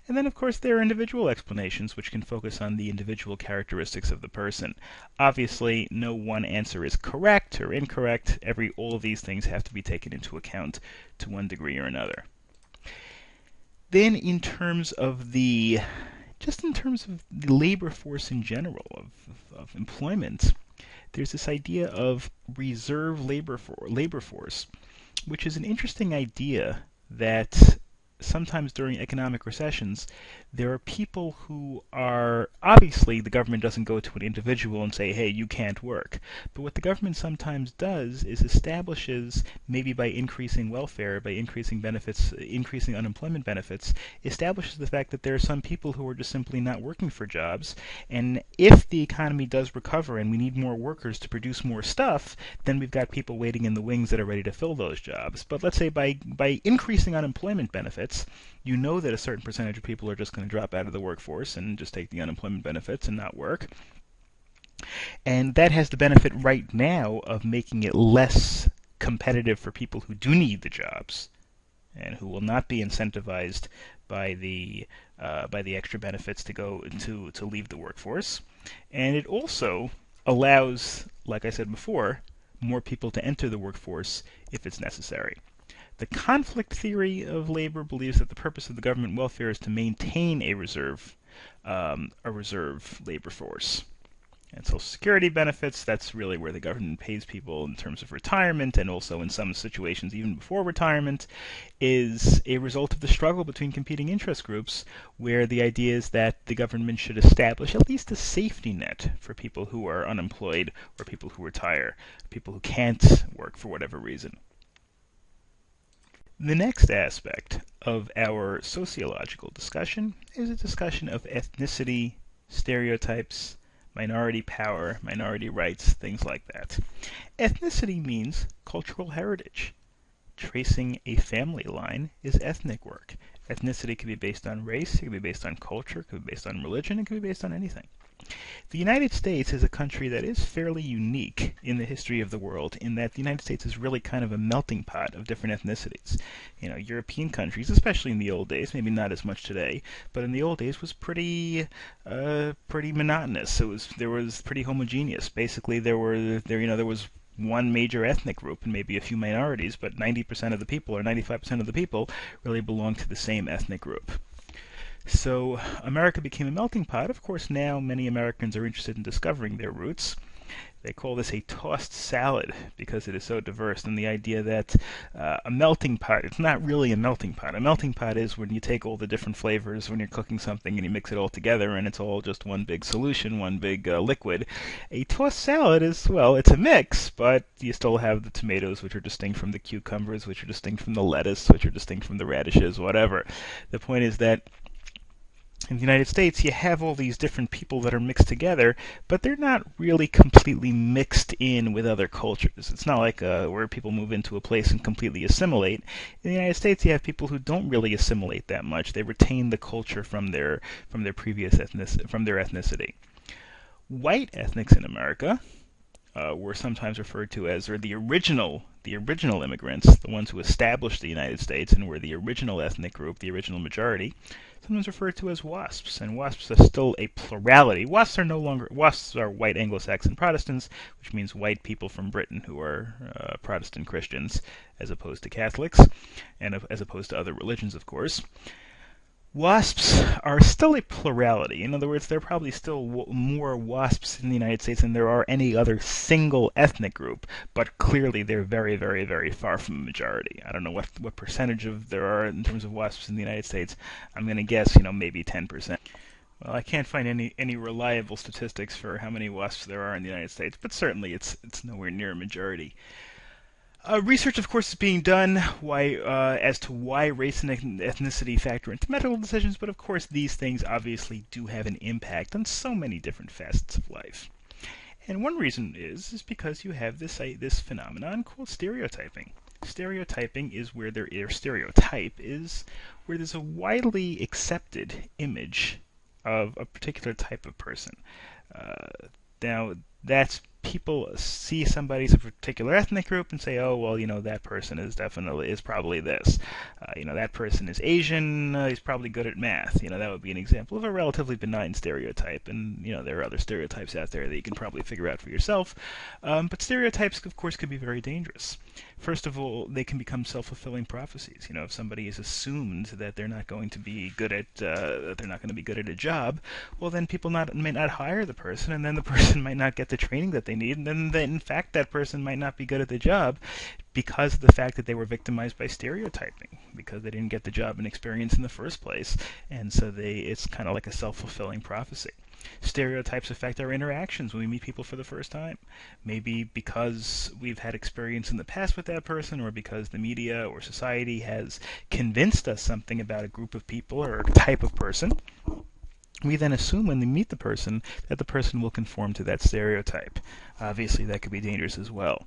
And then, of course, there are individual explanations which can focus on the individual characteristics of the person. Obviously, no one answer is correct or incorrect. All of these things have to be taken into account to one degree or another. Then, in terms of the labor force in general, of employment, there's this idea of reserve labor force, which is an interesting idea that sometimes during economic recessions, there are people who are obviously the government doesn't go to an individual and say, hey, you can't work. But what the government sometimes does is establishes, maybe by increasing welfare, by increasing benefits, increasing unemployment benefits, establishes the fact that there are some people who are just simply not working for jobs. And if the economy does recover and we need more workers to produce more stuff, then we've got people waiting in the wings that are ready to fill those jobs. But let's say by increasing unemployment benefits, you know that a certain percentage of people are just going to drop out of the workforce and just take the unemployment benefits and not work. And that has the benefit right now of making it less competitive for people who do need the jobs and who will not be incentivized by the extra benefits to go to leave the workforce. And it also allows, like I said before, more people to enter the workforce if it's necessary. The conflict theory of labor believes that the purpose of the government welfare is to maintain a reserve labor force. And Social Security benefits, that's really where the government pays people in terms of retirement, and also in some situations even before retirement, is a result of the struggle between competing interest groups, where the idea is that the government should establish at least a safety net for people who are unemployed or people who retire, people who can't work for whatever reason. The next aspect of our sociological discussion is a discussion of ethnicity, stereotypes, minority power, minority rights, things like that. Ethnicity means cultural heritage. Tracing a family line is ethnic work. Ethnicity can be based on race, it can be based on culture, it can be based on religion, it can be based on anything. The United States is a country that is fairly unique in the history of the world, in that the United States is really kind of a melting pot of different ethnicities. European countries, especially in the old days, maybe not as much today, but in the old days was pretty monotonous. There was pretty homogeneous. Basically, there was one major ethnic group and maybe a few minorities, but 90% of the people or 95% of the people really belonged to the same ethnic group. So America became a melting pot. Of course, now many Americans are interested in discovering their roots. They call this a tossed salad because it is so diverse. And the idea that a melting pot, it's not really a melting pot. A melting pot is when you take all the different flavors when you're cooking something and you mix it all together and it's all just one big solution, one big liquid. A tossed salad is, well, it's a mix, but you still have the tomatoes, which are distinct from the cucumbers, which are distinct from the lettuce, which are distinct from the radishes, whatever. The point is that in the United States, you have all these different people that are mixed together, but they're not really completely mixed in with other cultures. It's not like where people move into a place and completely assimilate. In the United States, you have people who don't really assimilate that much. They retain the culture from their previous ethnicity. White ethnics in America were sometimes referred to as, or the original immigrants, the ones who established the United States and were the original ethnic group, the original majority, sometimes referred to as WASPs, and WASPs are still a plurality. WASPs are white Anglo-Saxon Protestants, which means white people from Britain who are Protestant Christians, as opposed to Catholics, and as opposed to other religions, of course. WASPs are still a plurality. In other words, there are probably still more WASPs in the United States than there are any other single ethnic group, but clearly they're very, very, very far from a majority. I don't know what percentage there are in terms of WASPs in the United States. I'm going to guess, maybe 10%. Well, I can't find any reliable statistics for how many WASPs there are in the United States, but certainly it's nowhere near a majority. Research, of course, is being done as to why race and ethnicity factor into medical decisions, but of course these things obviously do have an impact on so many different facets of life. And one reason is because you have this phenomenon called stereotyping. Stereotyping is where stereotype is where there's a widely accepted image of a particular type of person. Now, that's people see somebody as a particular ethnic group and say, oh, well, that person is probably this. That person is Asian, he's probably good at math. That would be an example of a relatively benign stereotype. And, there are other stereotypes out there that you can probably figure out for yourself. But stereotypes, of course, could be very dangerous. First of all, they can become self-fulfilling prophecies. You know, if somebody is assumed that they're not going to be good at that they're not going to be good at a job, well, then people may not hire the person, and then the person might not get the training that they need, and then in fact that person might not be good at the job because of the fact that they were victimized by stereotyping, because they didn't get the job and experience in the first place, and so it's kind of like a self-fulfilling prophecy. Stereotypes affect our interactions when we meet people for the first time. Maybe because we've had experience in the past with that person, or because the media or society has convinced us something about a group of people or a type of person. We then assume when we meet the person that the person will conform to that stereotype. Obviously, that could be dangerous as well.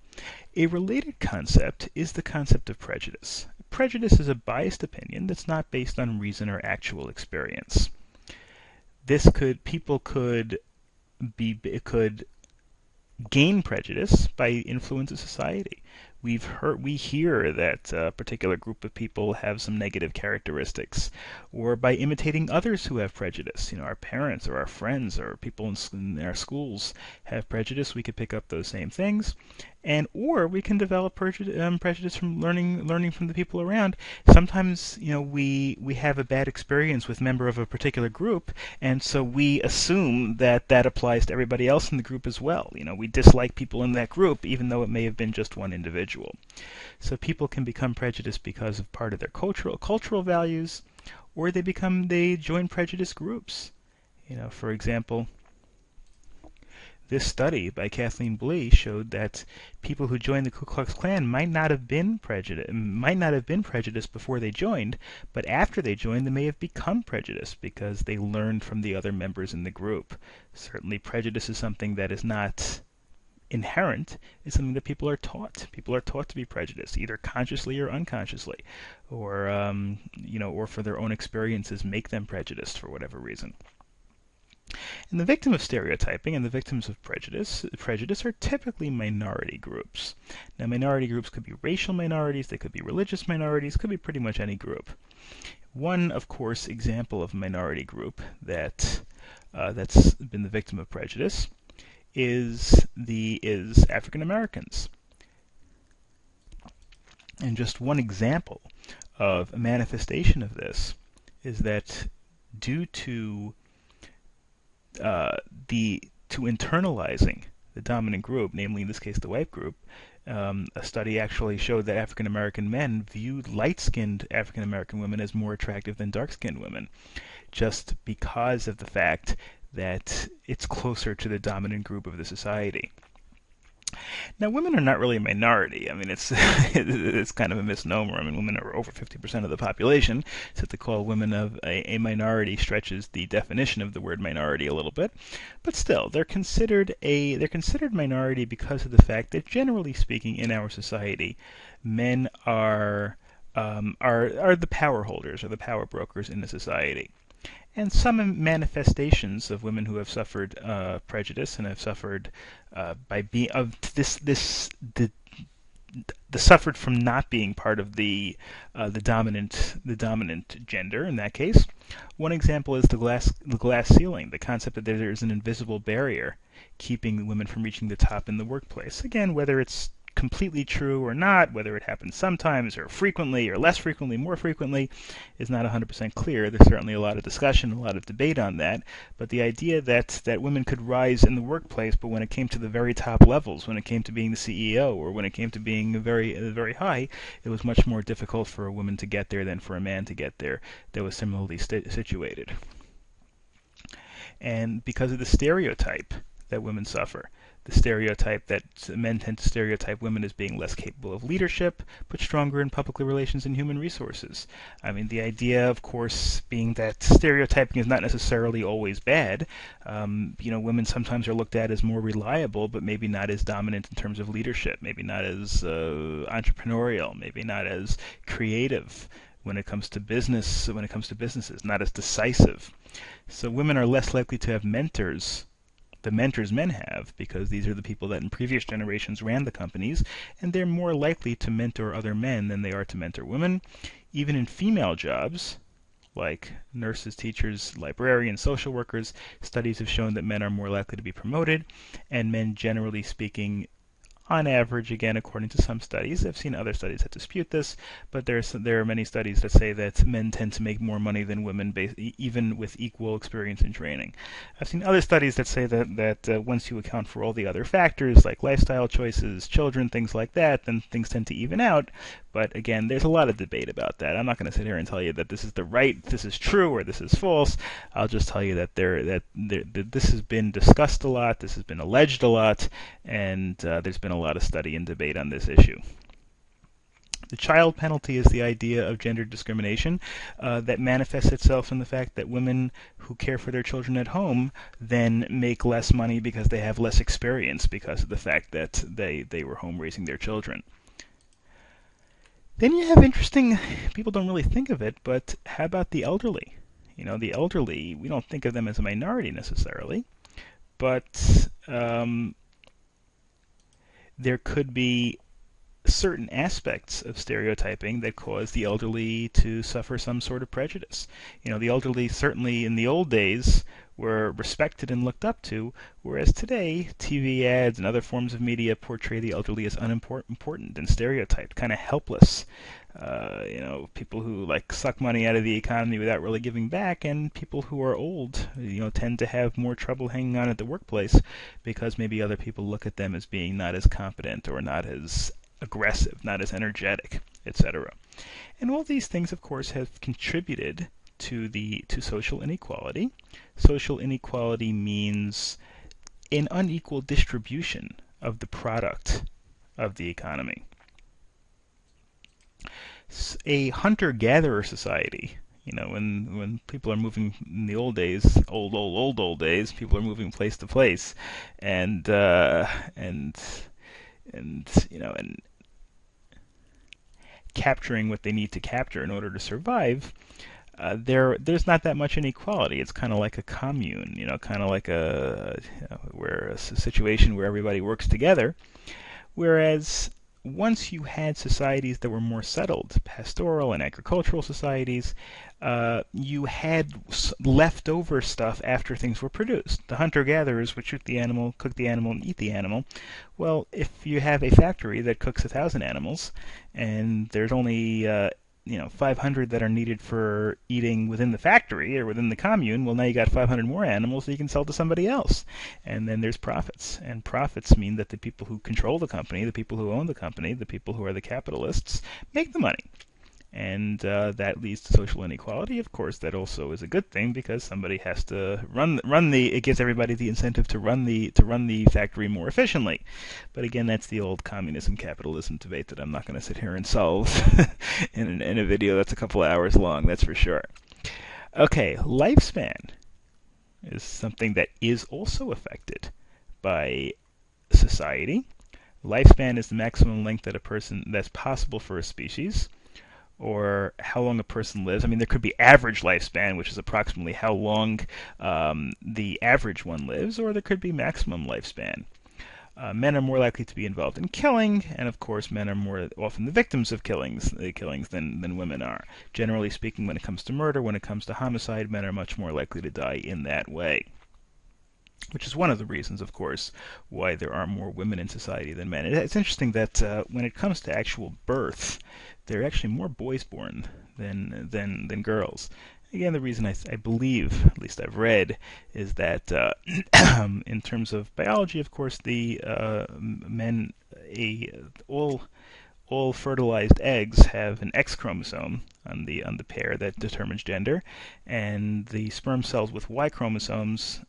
A related concept is the concept of prejudice. Prejudice is a biased opinion that's not based on reason or actual experience. People could gain prejudice by influence of society. We hear that a particular group of people have some negative characteristics, or by imitating others who have prejudice. You know, our parents or our friends or people in our schools have prejudice. We could pick up those same things, or we can develop prejudice from learning from the people around. Sometimes, you know, we have a bad experience with a member of a particular group, and so we assume that that applies to everybody else in the group as well. You know, we dislike people in that group, even though it may have been just one individual. So people can become prejudiced because of part of their cultural values, or they join prejudice groups. You know, for example, this study by Kathleen Blee showed that people who joined the Ku Klux Klan might not have been prejudiced before they joined, but after they joined, they may have become prejudiced because they learned from the other members in the group. Certainly, prejudice is something that is not inherent. It's something that people are taught. People are taught to be prejudiced, either consciously or unconsciously, or or for their own experiences make them prejudiced for whatever reason. And the victim of stereotyping and the victims of prejudice are typically minority groups. Now, minority groups could be racial minorities, they could be religious minorities, could be pretty much any group. One, of course, example of a minority group that's been the victim of prejudice is African Americans. And just one example of a manifestation of this is that due to internalizing the dominant group, namely in this case the white group, a study actually showed that African American men viewed light-skinned African American women as more attractive than dark-skinned women, just because of the fact that it's closer to the dominant group of the society. Now, women are not really a minority. I mean, it's it's kind of a misnomer. I mean, women are over 50% of the population, so to call women a minority stretches the definition of the word minority a little bit. But still, they're considered minority because of the fact that, generally speaking, in our society, men are the power holders or the power brokers in the society. And some manifestations of women who have suffered prejudice and have suffered suffered from not being part of the dominant gender. In that case, one example is the glass ceiling, the concept that there is an invisible barrier keeping women from reaching the top in the workplace. Again, whether it's completely true or not, whether it happens sometimes or frequently or less frequently, more frequently, is not 100% clear. There's certainly a lot of discussion, a lot of debate on that, but the idea that women could rise in the workplace, but when it came to the very top levels, when it came to being the CEO or when it came to being very high, it was much more difficult for a woman to get there than for a man to get there that was similarly situated. And because of the stereotype that women suffer, the stereotype that men tend to stereotype women as being less capable of leadership, but stronger in public relations and human resources. I mean, the idea, of course, being that stereotyping is not necessarily always bad. Women sometimes are looked at as more reliable, but maybe not as dominant in terms of leadership, maybe not as entrepreneurial, maybe not as creative when it comes to businesses, not as decisive. So women are less likely to have mentors the mentors men have, because these are the people that in previous generations ran the companies, and they're more likely to mentor other men than they are to mentor women. Even in female jobs, like nurses, teachers, librarians, social workers, studies have shown that men are more likely to be promoted, and men, generally speaking, on average, again, according to some studies, I've seen other studies that dispute this, but there are many studies that say that men tend to make more money than women, even with equal experience and training. I've seen other studies that say that once you account for all the other factors like lifestyle choices, children, things like that, then things tend to even out. But again, there's a lot of debate about that. I'm not going to sit here and tell you that this is this is true, or this is false. I'll just tell you that this has been discussed a lot, this has been alleged a lot, and there's been a lot of study and debate on this issue. The child penalty is the idea of gender discrimination that manifests itself in the fact that women who care for their children at home then make less money because they have less experience because of the fact that they were home raising their children. Then you have interesting, people don't really think of it, but how about the elderly? The elderly, we don't think of them as a minority necessarily, but there could be certain aspects of stereotyping that cause the elderly to suffer some sort of prejudice. The elderly certainly in the old days were respected and looked up to, whereas today TV ads and other forms of media portray the elderly as unimportant and stereotyped, kind of helpless. People who suck money out of the economy without really giving back, and people who are old, tend to have more trouble hanging on at the workplace because maybe other people look at them as being not as competent or not as aggressive, not as energetic, etc. And all these things, of course, have contributed to social inequality. Social inequality means an unequal distribution of the product of the economy. A hunter-gatherer society, when people are moving in the old days, old days, people are moving place to place, and capturing what they need to capture in order to survive. There's not that much inequality. It's kind of like a commune, kind of like a situation where everybody works together. Whereas once you had societies that were more settled, pastoral and agricultural societies, you had leftover stuff after things were produced. The hunter-gatherers would shoot the animal, cook the animal, and eat the animal. Well, if you have a factory that cooks 1,000 animals, and there's only 500 that are needed for eating within the factory or within the commune, well, now you got 500 more animals that you can sell to somebody else. And then there's profits. And profits mean that the people who control the company, the people who own the company, the people who are the capitalists, make the money. And that leads to social inequality. Of course, that also is a good thing because somebody has to it gives everybody the incentive to run the factory more efficiently. But again, that's the old communism capitalism debate that I'm not going to sit here and solve in a video that's a couple of hours long, that's for sure. Okay, lifespan is something that is also affected by society. Lifespan is the maximum length that's possible for a species, or how long a person lives. I mean, there could be average lifespan, which is approximately how long the average one lives, or there could be maximum lifespan. Men are more likely to be involved in killing, and of course, men are more often the victims of killings than women are. Generally speaking, when it comes to murder, when it comes to homicide, men are much more likely to die in that way. Which is one of the reasons, of course, why there are more women in society than men. It's interesting that when it comes to actual birth, there are actually more boys born than girls. Again, the reason I believe, at least I've read, is that in terms of biology, of course, the all fertilized eggs have an X chromosome on the pair that determines gender, and the sperm cells with Y chromosomes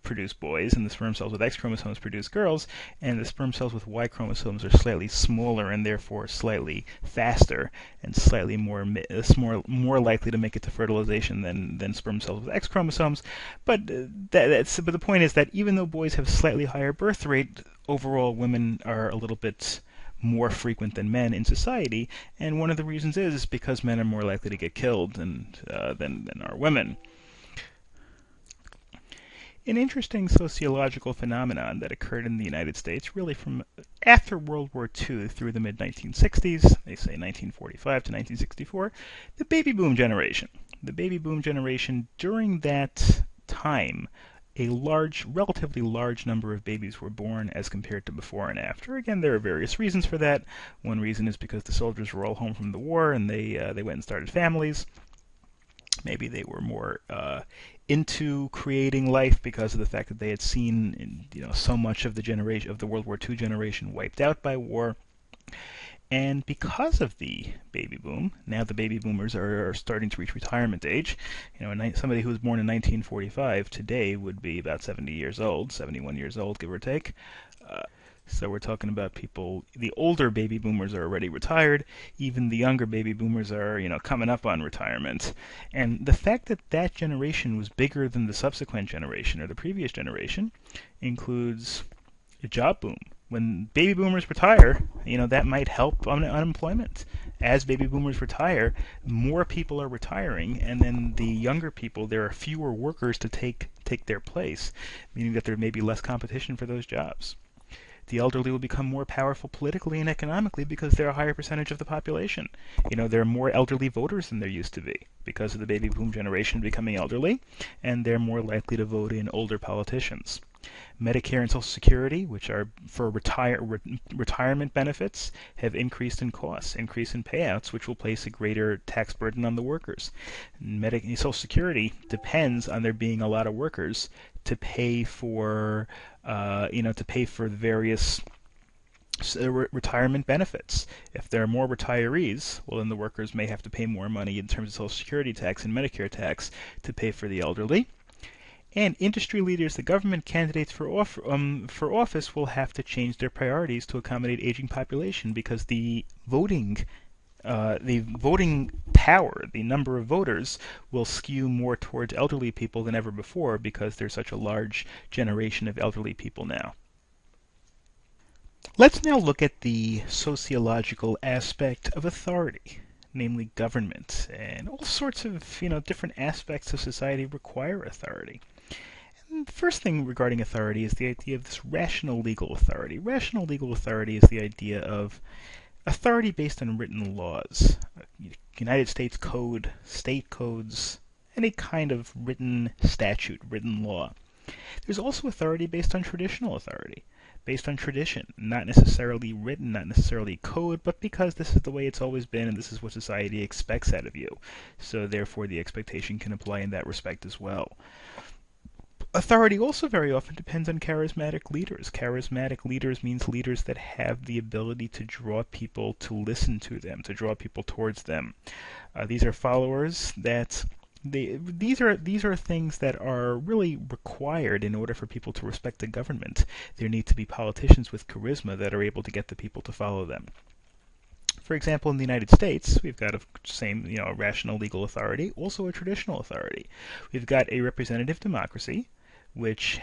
produce boys, and the sperm cells with X chromosomes produce girls, and the sperm cells with Y chromosomes are slightly smaller and therefore slightly faster and slightly more likely to make it to fertilization than sperm cells with X chromosomes. But but the point is that even though boys have slightly higher birth rate, overall women are a little bit more frequent than men in society, and one of the reasons is because men are more likely to get killed than are women. An interesting sociological phenomenon that occurred in the United States really from after World War II through the mid-1960s, they say 1945 to 1964, the baby boom generation. The baby boom generation, during that time, relatively large number of babies were born as compared to before and after. Again, there are various reasons for that. One reason is because the soldiers were all home from the war and they went and started families. Maybe they were more into creating life because of the fact that they had seen, so much of the World War II generation wiped out by war. And because of the baby boom, now the baby boomers are starting to reach retirement age. Somebody who was born in 1945 today would be about 70 years old, 71 years old, give or take. So we're talking about people, the older baby boomers are already retired. Even the younger baby boomers are, coming up on retirement. And the fact that that generation was bigger than the subsequent generation or the previous generation includes a job boom. When baby boomers retire, that might help unemployment. As baby boomers retire, more people are retiring, and then the younger people, there are fewer workers to take their place, meaning that there may be less competition for those jobs. The elderly will become more powerful politically and economically because they're a higher percentage of the population. There are more elderly voters than there used to be because of the baby boom generation becoming elderly, and they're more likely to vote in older politicians. Medicare and Social Security, which are for retirement benefits, have increased in costs, increased in payouts, which will place a greater tax burden on the workers. Social Security depends on there being a lot of workers to pay for, the various retirement benefits. If there are more retirees, well, then the workers may have to pay more money in terms of Social Security tax and Medicare tax to pay for the elderly. And industry leaders, the government candidates for office will have to change their priorities to accommodate aging population because the voting power, the number of voters, will skew more towards elderly people than ever before because there's such a large generation of elderly people now. Let's now look at the sociological aspect of authority, namely government, and all sorts of different aspects of society require authority. And the first thing regarding authority is the idea of this rational legal authority. Rational legal authority is the idea of authority based on written laws, United States Code, state codes, any kind of written statute, written law. There's also authority based on traditional authority, based on tradition, not necessarily written, not necessarily code, but because this is the way it's always been and this is what society expects out of you. So therefore the expectation can apply in that respect as well. Authority also very often depends on charismatic leaders. Charismatic leaders means leaders that have the ability to draw people to listen to them, to draw people towards them. These are followers that these are things that are really required in order for people to respect the government. There need to be politicians with charisma that are able to get the people to follow them. For example, in the United States, we've got a rational legal authority, also a traditional authority. We've got a representative democracy, which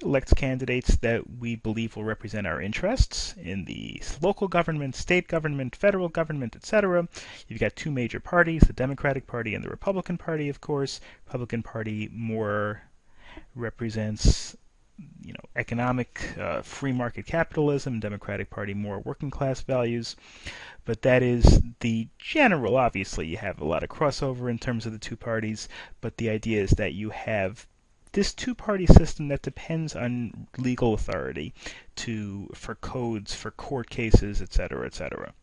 elects candidates that we believe will represent our interests in the local government, state government, federal government, etc. You've got two major parties, the Democratic Party and the Republican Party, of course. Republican Party more represents economic free market capitalism, Democratic Party more working class values. But that is the general. Obviously, you have a lot of crossover in terms of the two parties, but the idea is that you have this two-party system that depends on legal authority for codes, for court cases, etc., etc.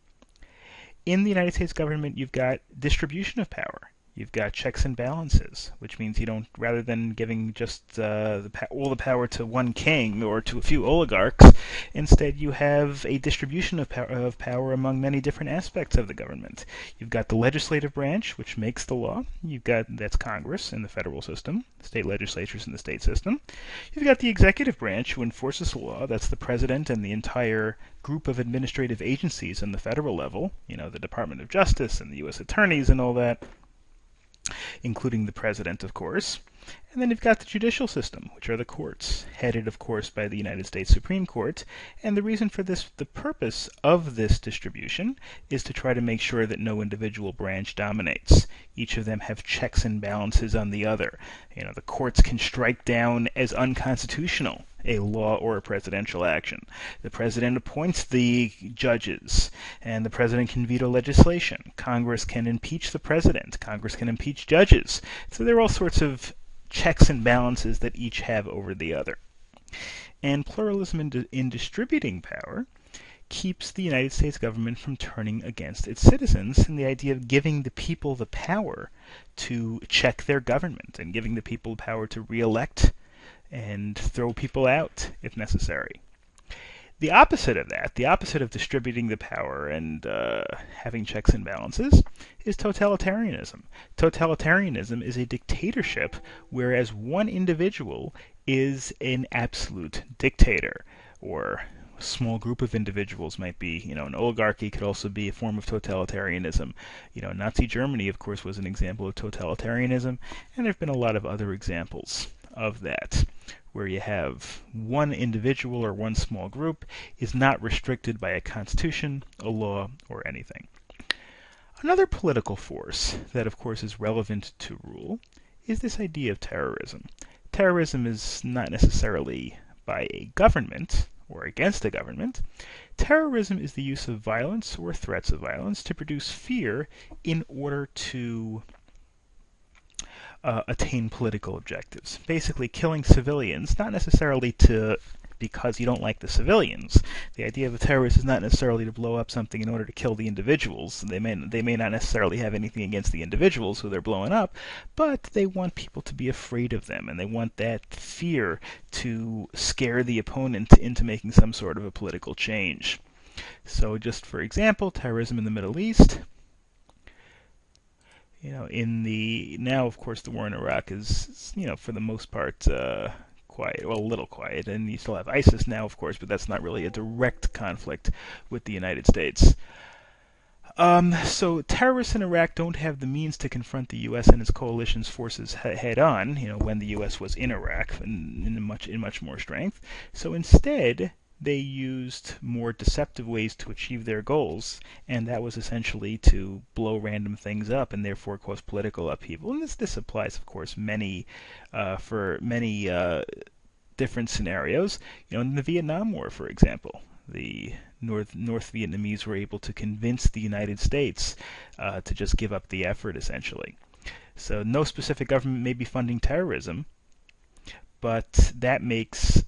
In the United States government, you've got distribution of power. You've got checks and balances, which means you don't, rather than giving just all the power to one king or to a few oligarchs, instead you have a distribution of power among many different aspects of the government. You've got the legislative branch, which makes the law. That's Congress in the federal system, state legislatures in the state system. You've got the executive branch, who enforces the law. That's the president and the entire group of administrative agencies on the federal level, the Department of Justice and the U.S. attorneys and all that, including the president, of course. And then you've got the judicial system, which are the courts, headed, of course, by the United States Supreme Court. And the reason for this, the purpose of this distribution, is to try to make sure that no individual branch dominates. Each of them have checks and balances on the other. The courts can strike down as unconstitutional a law or a presidential action. The president appoints the judges, and the president can veto legislation. Congress can impeach the president. Congress can impeach judges. So there are all sorts of checks and balances that each have over the other. And pluralism in distributing power keeps the United States government from turning against its citizens, and the idea of giving the people the power to check their government and giving the people the power to re-elect and throw people out if necessary. The opposite of that, the opposite of distributing the power and having checks and balances, is totalitarianism. Totalitarianism is a dictatorship, whereas one individual is an absolute dictator, or a small group of individuals might be, an oligarchy could also be a form of totalitarianism. Nazi Germany, of course, was an example of totalitarianism, and there have been a lot of other examples of that, where you have one individual or one small group is not restricted by a constitution, a law, or anything. Another political force that, of course, is relevant to rule is this idea of terrorism. Terrorism is not necessarily by a government or against a government. Terrorism is the use of violence or threats of violence to produce fear in order to attain political objectives. Basically, killing civilians, not necessarily because you don't like the civilians. The idea of a terrorist is not necessarily to blow up something in order to kill the individuals. They may not necessarily have anything against the individuals who they're blowing up, but they want people to be afraid of them, and they want that fear to scare the opponent into making some sort of a political change. So just for example, terrorism in the Middle East. Now, of course, the war in Iraq is, for the most part, quiet, well, a little quiet, and you still have ISIS now, of course, but that's not really a direct conflict with the United States. So terrorists in Iraq don't have the means to confront the U.S. and its coalition's forces head on, when the U.S. was in Iraq in much more strength. So instead, they used more deceptive ways to achieve their goals, and that was essentially to blow random things up and therefore cause political upheaval. And this applies, of course, for many different scenarios. In the Vietnam War, for example, the North Vietnamese were able to convince the United States to just give up the effort, essentially. So no specific government may be funding terrorism, but that makes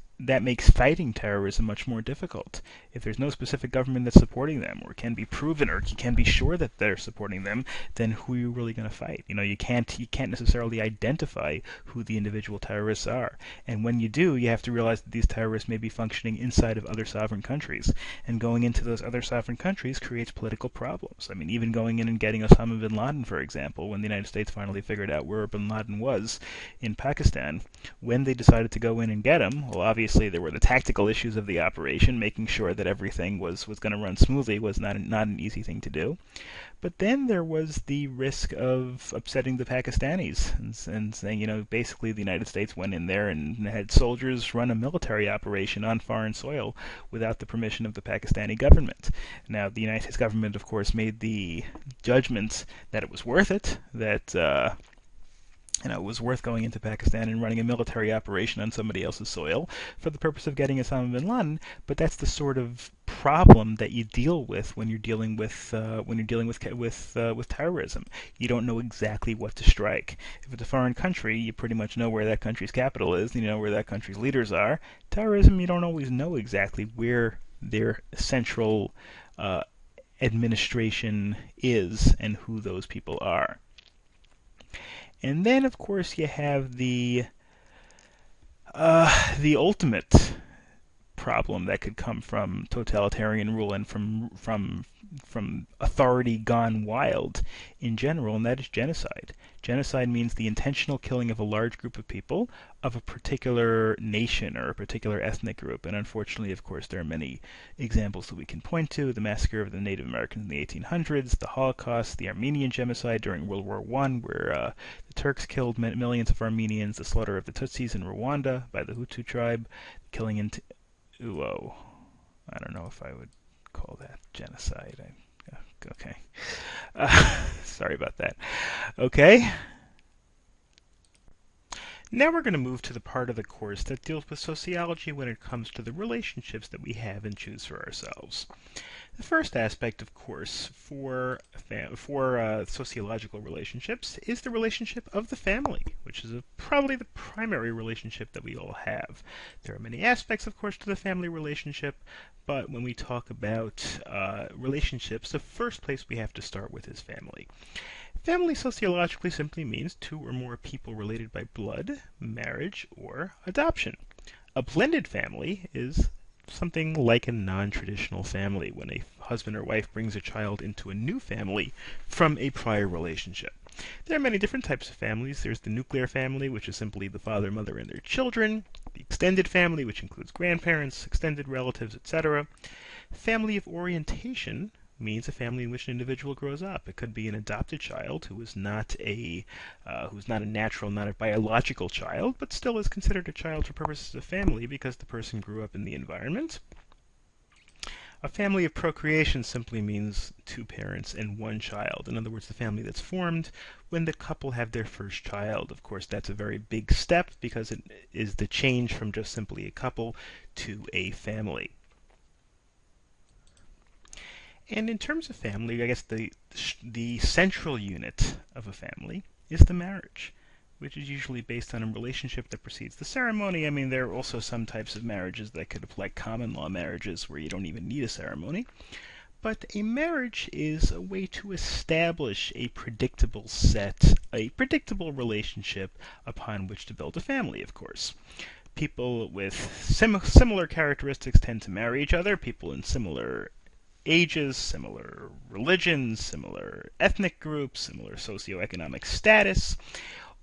fighting terrorism much more difficult. If there's no specific government that's supporting them, or can be proven, or can be sure that they're supporting them, then who are you really going to fight? You can't necessarily identify who the individual terrorists are. And when you do, you have to realize that these terrorists may be functioning inside of other sovereign countries. And going into those other sovereign countries creates political problems. Even going in and getting Osama bin Laden, for example, when the United States finally figured out where bin Laden was in Pakistan, when they decided to go in and get him, well, obviously there were the tactical issues of the operation. Making sure that everything was going to run smoothly was not an easy thing to do. But then there was the risk of upsetting the Pakistanis and saying, basically the United States went in there and had soldiers run a military operation on foreign soil without the permission of the Pakistani government. Now, the United States government, of course, made the judgment that it was worth it, that it was worth going into Pakistan and running a military operation on somebody else's soil for the purpose of getting Osama bin Laden. But that's the sort of problem that you deal with when you're dealing with terrorism. You don't know exactly what to strike. If it's a foreign country, you pretty much know where that country's capital is. You know where that country's leaders are. Terrorism, you don't always know exactly where their central administration is and who those people are. And then, of course, you have the ultimate problem that could come from totalitarian rule and from authority gone wild in general, and that is genocide. Genocide means the intentional killing of a large group of people of a particular nation or a particular ethnic group. And unfortunately, of course, there are many examples that we can point to: the massacre of the Native Americans in the 1800s, the Holocaust, the Armenian genocide during World War I, where the Turks killed millions of Armenians, the slaughter of the Tutsis in Rwanda by the Hutu tribe, killing I don't know if I would call that genocide. Okay. Sorry about that. Okay. Now we're going to move to the part of the course that deals with sociology when it comes to the relationships that we have and choose for ourselves. The first aspect, of course, for sociological relationships is the relationship of the family, which is probably the primary relationship that we all have. There are many aspects, of course, to the family relationship, but when we talk about relationships, the first place we have to start with is family. Family sociologically simply means two or more people related by blood, marriage, or adoption. A blended family is something like a non-traditional family when a husband or wife brings a child into a new family from a prior relationship. There are many different types of families. There's the nuclear family, which is simply the father, mother, and their children. The extended family, which includes grandparents, extended relatives, etc. Family of orientation means a family in which an individual grows up. It could be an adopted child who's not a natural, not a biological child, but still is considered a child for purposes of family because the person grew up in the environment. A family of procreation simply means two parents and one child. In other words, the family that's formed when the couple have their first child. Of course, that's a very big step because it is the change from just simply a couple to a family. And in terms of family, I guess the central unit of a family is the marriage, which is usually based on a relationship that precedes the ceremony. I mean, there are also some types of marriages that could apply common law marriages where you don't even need a ceremony. But a marriage is a way to establish a predictable relationship upon which to build a family, of course. People with similar characteristics tend to marry each other. People in similar ages, similar religions, similar ethnic groups, similar socioeconomic status.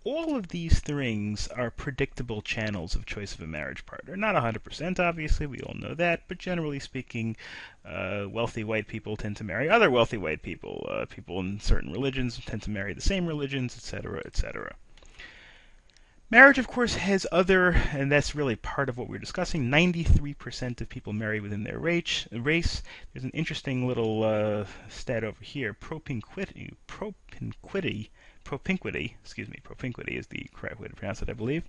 All of these things are predictable channels of choice of a marriage partner. Not 100%, obviously, we all know that, but generally speaking, wealthy white people tend to marry other wealthy white people. People in certain religions tend to marry the same religions, etc., etc. Marriage, of course, has other, and that's really part of what we're discussing. 93% of people marry within their race. There's an interesting little stat over here. Propinquity is the correct way to pronounce it, I believe.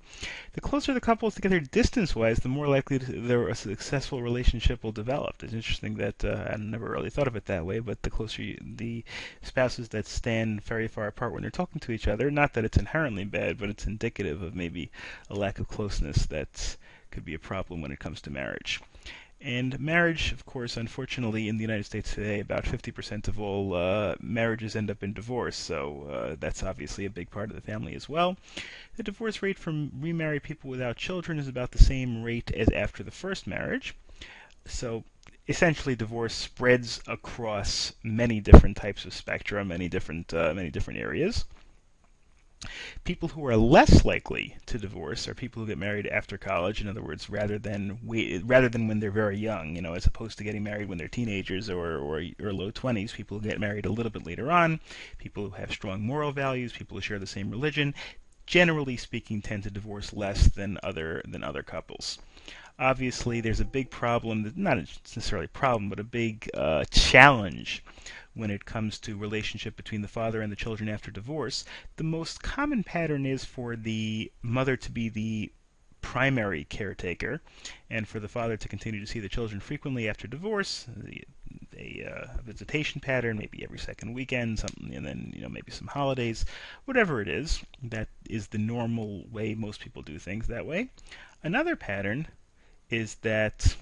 The closer the couples together distance-wise, the more likely a successful relationship will develop. It's interesting that I never really thought of it that way, but the closer the spouses that stand very far apart when they're talking to each other, not that it's inherently bad, but it's indicative of maybe a lack of closeness that could be a problem when it comes to marriage. And marriage, of course, unfortunately, in the United States today, about 50% of all marriages end up in divorce, so that's obviously a big part of the family as well. The divorce rate from remarried people without children is about the same rate as after the first marriage. So essentially, divorce spreads across many different types of spectrum, many different areas. People who are less likely to divorce are people who get married after college. In other words, rather than when they're very young, as opposed to getting married when they're teenagers or low 20s. People who get married a little bit later on, people who have strong moral values, people who share the same religion, generally speaking, tend to divorce less than other couples. Obviously, there's a big problem, not necessarily a problem, but a big challenge when it comes to relationship between the father and the children after divorce. The most common pattern is for the mother to be the primary caretaker and for the father to continue to see the children frequently after divorce. A visitation pattern, maybe every second weekend, something, and then maybe some holidays, whatever it is. That is the normal way most people do things that way. Another pattern is that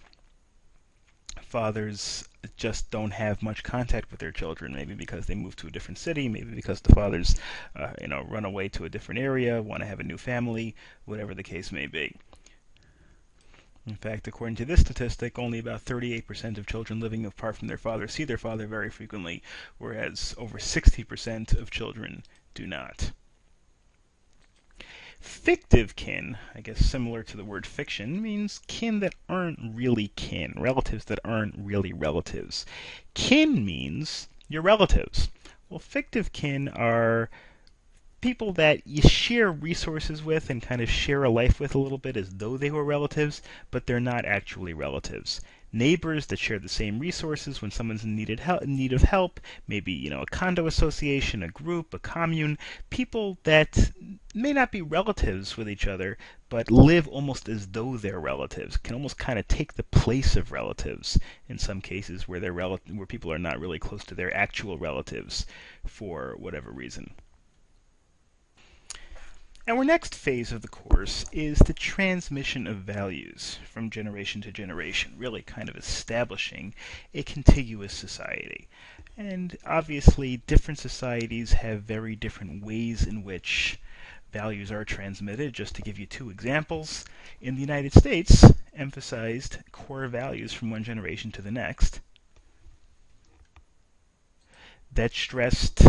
fathers just don't have much contact with their children, maybe because they moved to a different city, maybe because the fathers run away to a different area, want to have a new family, whatever the case may be. In fact, according to this statistic, only about 38% of children living apart from their father see their father very frequently, whereas over 60% of children do not. Fictive kin, I guess similar to the word fiction, means kin that aren't really kin, relatives that aren't really relatives. Kin means your relatives. Well, fictive kin are people that you share resources with and kind of share a life with a little bit as though they were relatives, but they're not actually relatives. Neighbors that share the same resources when someone's in need of help, maybe a condo association, a group, a commune, people that may not be relatives with each other, but live almost as though they're relatives, can almost kind of take the place of relatives in some cases where where people are not really close to their actual relatives for whatever reason. Our next phase of the course is the transmission of values from generation to generation, really kind of establishing a contiguous society. And obviously, different societies have very different ways in which values are transmitted. Just to give you two examples, in the United States, emphasized core values from one generation to the next that stressed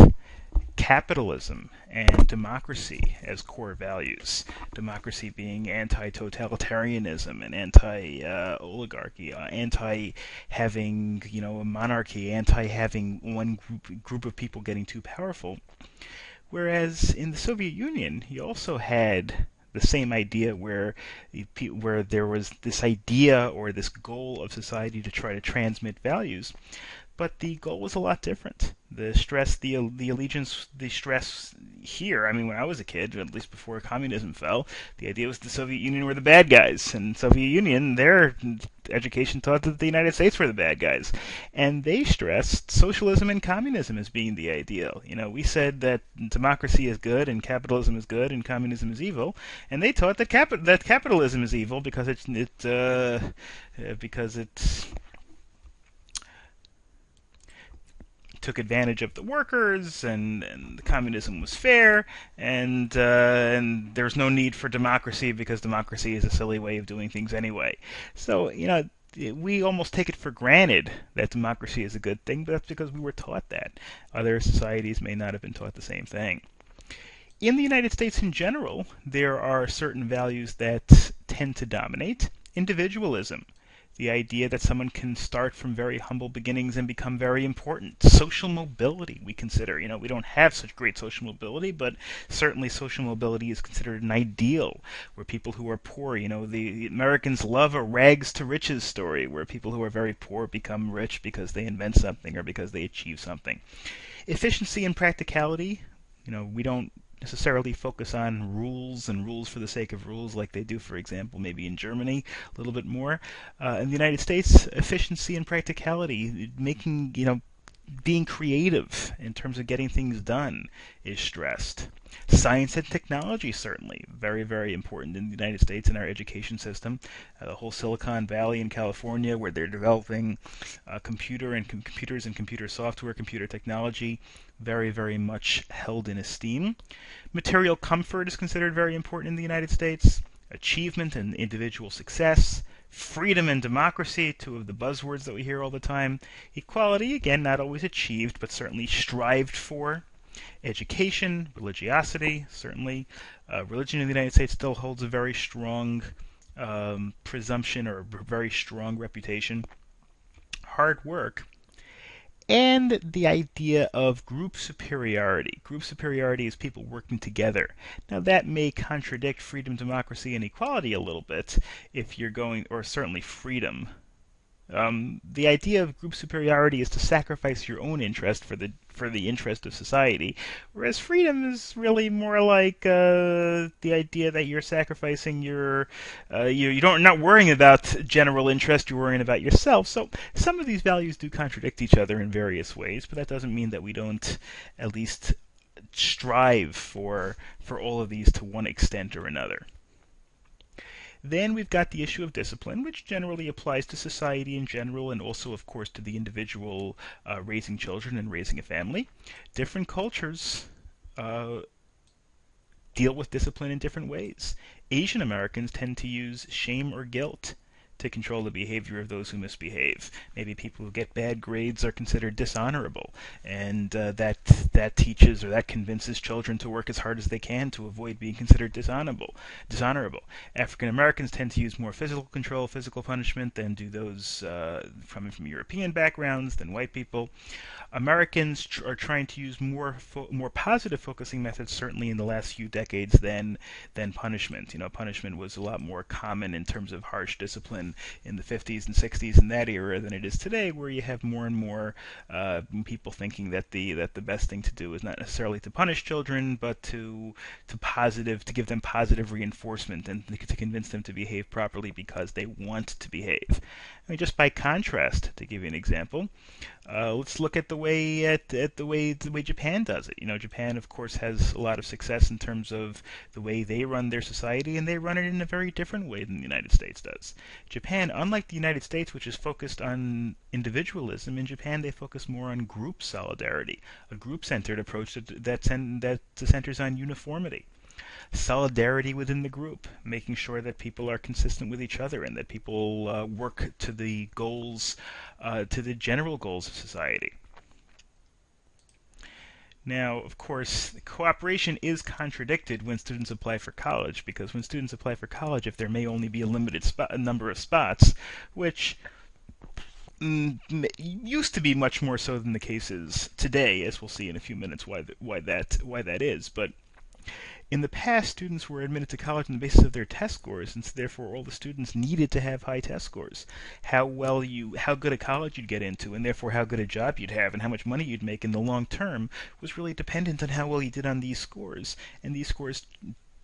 capitalism and democracy as core values. Democracy being anti-totalitarianism and anti-oligarchy, anti-having a monarchy, anti-having one group of people getting too powerful. Whereas in the Soviet Union, you also had the same idea where there was this idea or this goal of society to try to transmit values, but the goal was a lot different. The allegiance, the stress here. I mean, when I was a kid, at least before communism fell, the idea was the Soviet Union were the bad guys, and Soviet Union, their education taught that the United States were the bad guys, and they stressed socialism and communism as being the ideal. We said that democracy is good and capitalism is good and communism is evil, and they taught that capitalism is evil because it's took advantage of the workers, and communism was fair, and there's no need for democracy because democracy is a silly way of doing things anyway. So we almost take it for granted that democracy is a good thing, but that's because we were taught that. Other societies may not have been taught the same thing. In the United States in general, there are certain values that tend to dominate. Individualism, the idea that someone can start from very humble beginnings and become very important. Social mobility, we consider. We don't have such great social mobility, but certainly social mobility is considered an ideal, where people who are poor, the Americans love a rags to riches story, where people who are very poor become rich because they invent something or because they achieve something. Efficiency and practicality, we don't necessarily focus on rules and rules for the sake of rules like they do, for example, maybe in Germany a little bit more. In the United States, efficiency and practicality, being creative in terms of getting things done is stressed. Science and technology, certainly, very, very important in the United States in our education system. The whole Silicon Valley in California, where they're developing computers and computer software, computer technology, very, very much held in esteem. Material comfort is considered very important in the United States. Achievement and individual success. Freedom and democracy, two of the buzzwords that we hear all the time. Equality, again, not always achieved, but certainly strived for. Education, religiosity, certainly. Religion in the United States still holds a very strong presumption or a very strong reputation. Hard work. And the idea of group superiority. Group superiority is people working together. Now, that may contradict freedom, democracy, and equality a little bit if you're going, or certainly freedom. The idea of group superiority is to sacrifice your own interest for the interest of society, whereas freedom is really more like the idea that you're sacrificing you're not worrying about general interest, you're worrying about yourself. So some of these values do contradict each other in various ways, but that doesn't mean that we don't at least strive for all of these to one extent or another. Then we've got the issue of discipline, which generally applies to society in general and also, of course, to the individual raising children and raising a family. Different cultures deal with discipline in different ways. Asian Americans tend to use shame or guilt to control the behavior of those who misbehave. Maybe people who get bad grades are considered dishonorable, and that teaches or that convinces children to work as hard as they can to avoid being considered dishonorable. African Americans tend to use more physical control, physical punishment, than do those coming from European backgrounds, than white people. Americans are trying to use more positive focusing methods, certainly in the last few decades, than punishment. Punishment was a lot more common in terms of harsh discipline in the 50s and 60s in that era than it is today, where you have more and more people thinking that the best thing to do is not necessarily to punish children, but to give them positive reinforcement and to convince them to behave properly because they want to behave. I mean, just by contrast, to give you an example, let's look at the way Japan does it. Japan, of course, has a lot of success in terms of the way they run their society, and they run it in a very different way than the United States does. Japan, unlike the United States, which is focused on individualism, in Japan they focus more on group solidarity, a group-centered approach that centers on uniformity. Solidarity within the group, making sure that people are consistent with each other and that people work to the general goals of society. Now, of course, cooperation is contradicted when students apply for college, because when students apply for college, if there may only be a limited number of spots, which used to be much more so than the case is today, as we'll see in a few minutes why that is, but in the past, students were admitted to college on the basis of their test scores, and so therefore all the students needed to have high test scores. How good a college you'd get into, and therefore how good a job you'd have, and how much money you'd make in the long term was really dependent on how well you did on these scores. And these scores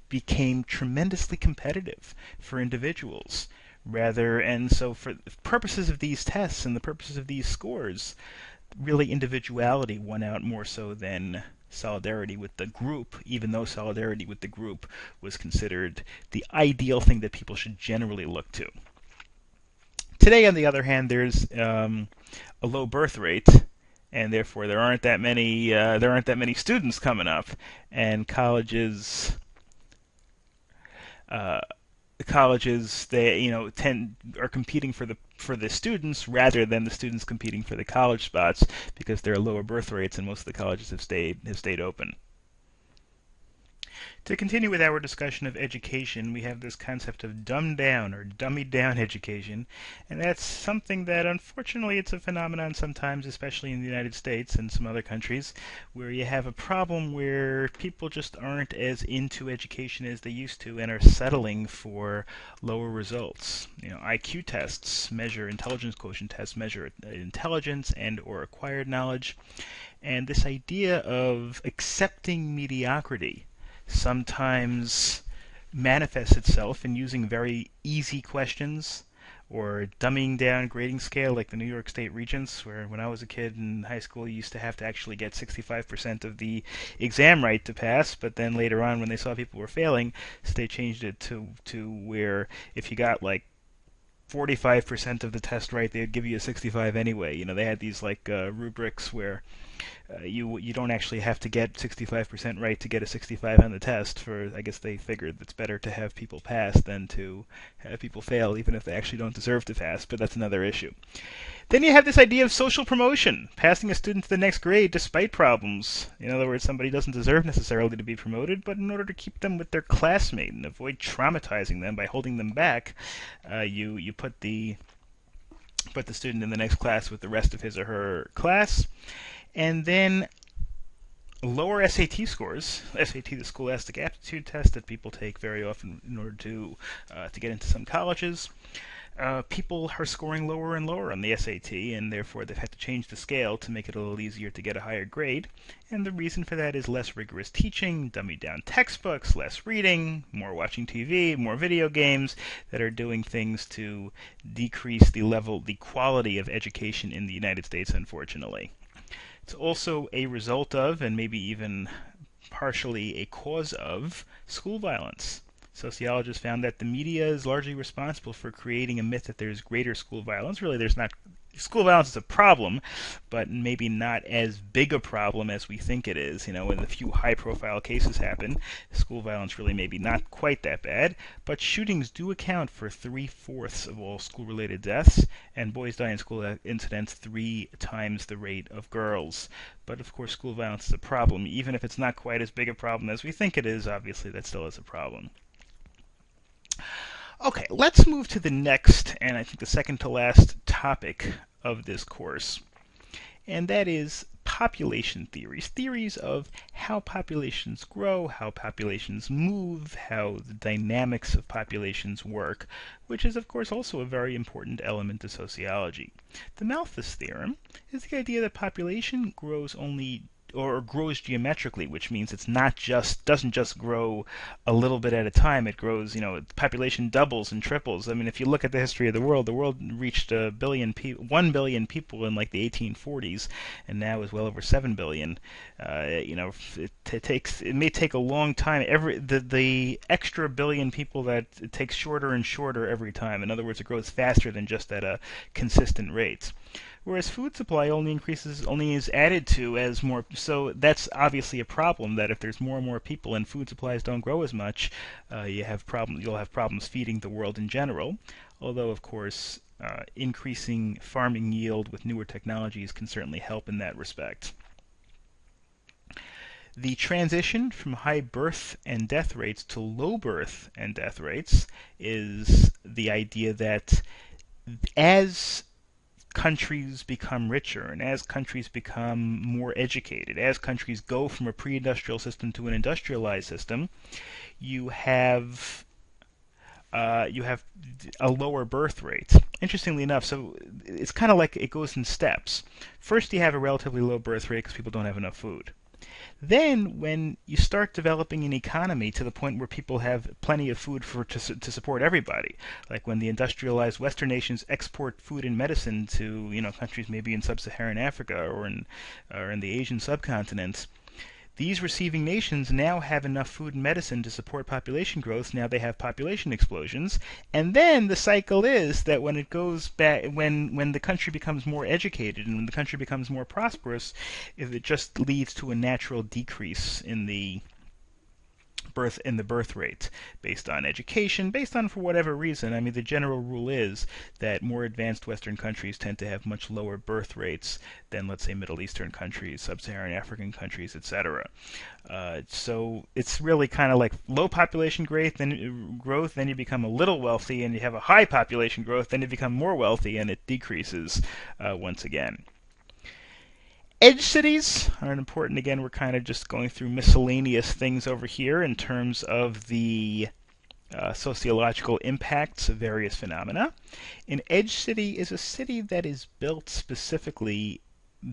became tremendously competitive for individuals. And so for the purposes of these tests and the purposes of these scores, really individuality won out more so than solidarity with the group, even though solidarity with the group was considered the ideal thing that people should generally look to. Today, on the other hand, there's a low birth rate, and therefore there aren't that many students coming up, and colleges they are competing for the students rather than the students competing for the college spots, because there are lower birth rates and most of the colleges have stayed open. To continue with our discussion of education, we have this concept of dumbed down or dummied down education, and that's something that unfortunately it's a phenomenon sometimes, especially in the United States and some other countries, where you have a problem where people just aren't as into education as they used to and are settling for lower results. IQ tests measure intelligence quotient tests measure intelligence and or acquired knowledge, and this idea of accepting mediocrity sometimes manifests itself in using very easy questions or dumbing down grading scale like the New York State Regents, where when I was a kid in high school you used to have to actually get 65% of the exam right to pass, but then later on when they saw people were failing, so they changed it to where if you got like 45% of the test right, they'd give you a 65 anyway. They had these rubrics where you don't actually have to get 65% right to get a 65 on the test. I guess they figured it's better to have people pass than to have people fail, even if they actually don't deserve to pass, but that's another issue. Then you have this idea of social promotion, passing a student to the next grade despite problems. In other words, somebody doesn't deserve necessarily to be promoted, but in order to keep them with their classmate and avoid traumatizing them by holding them back, you put the student in the next class with the rest of his or her class. And then lower SAT scores, SAT, the Scholastic Aptitude Test that people take very often in order to get into some colleges. People are scoring lower and lower on the SAT, and therefore they've had to change the scale to make it a little easier to get a higher grade. And the reason for that is less rigorous teaching, dummied down textbooks, less reading, more watching TV, more video games that are doing things to decrease the quality of education in the United States, unfortunately. It's also a result of, and maybe even partially a cause of, school violence. Sociologists found that the media is largely responsible for creating a myth that there's greater school violence. Really, there's not school violence is a problem, but maybe not as big a problem as we think it is. When a few high-profile cases happen, school violence really maybe not quite that bad. But shootings do account for 3/4 of all school-related deaths, and boys die in school incidents 3 times the rate of girls. But of course, school violence is a problem. Even if it's not quite as big a problem as we think it is, obviously that still is a problem. Okay, let's move to the next, and I think the second to last topic of this course, and that is population theories. Theories of how populations grow, how populations move, how the dynamics of populations work, which is, of course, also a very important element of sociology. The Malthus theorem is the idea that population grows only or grows geometrically, which means it's not just doesn't just grow a little bit at a time. It grows, population doubles and triples. I mean, if you look at the history of the world reached 1 billion people in like the 1840s, and now is well over 7 billion. It may take a long time. The extra billion people that it takes shorter and shorter every time. In other words, it grows faster than just at a consistent rate. Whereas food supply only is added to as more. So that's obviously a problem. That if there's more and more people and food supplies don't grow as much, you'll have problems feeding the world in general. Although, of course, increasing farming yield with newer technologies can certainly help in that respect. The transition from high birth and death rates to low birth and death rates is the idea that as countries become richer and as countries become more educated, as countries go from a pre-industrial system to an industrialized system, you have a lower birth rate. Interestingly enough, so it's kind of like it goes in steps. First, you have a relatively low birth rate because people don't have enough food. Then, when you start developing an economy to the point where people have plenty of food to support everybody, like when the industrialized Western nations export food and medicine to countries maybe in sub-Saharan Africa or in the Asian subcontinent, these receiving nations now have enough food and medicine to support population growth. Now they have population explosions, and then the cycle is that when it goes back, when the country becomes more educated and when the country becomes more prosperous, it just leads to a natural decrease in the birth rate based on education, based on for whatever reason. I mean, the general rule is that more advanced Western countries tend to have much lower birth rates than, let's say, Middle Eastern countries, Sub-Saharan African countries, etc. So it's really kind of like low population growth, then you become a little wealthy, and you have a high population growth, then you become more wealthy, and it decreases once again. Edge cities are important. Again, we're kind of just going through miscellaneous things over here in terms of the sociological impacts of various phenomena. An edge city is a city that is built specifically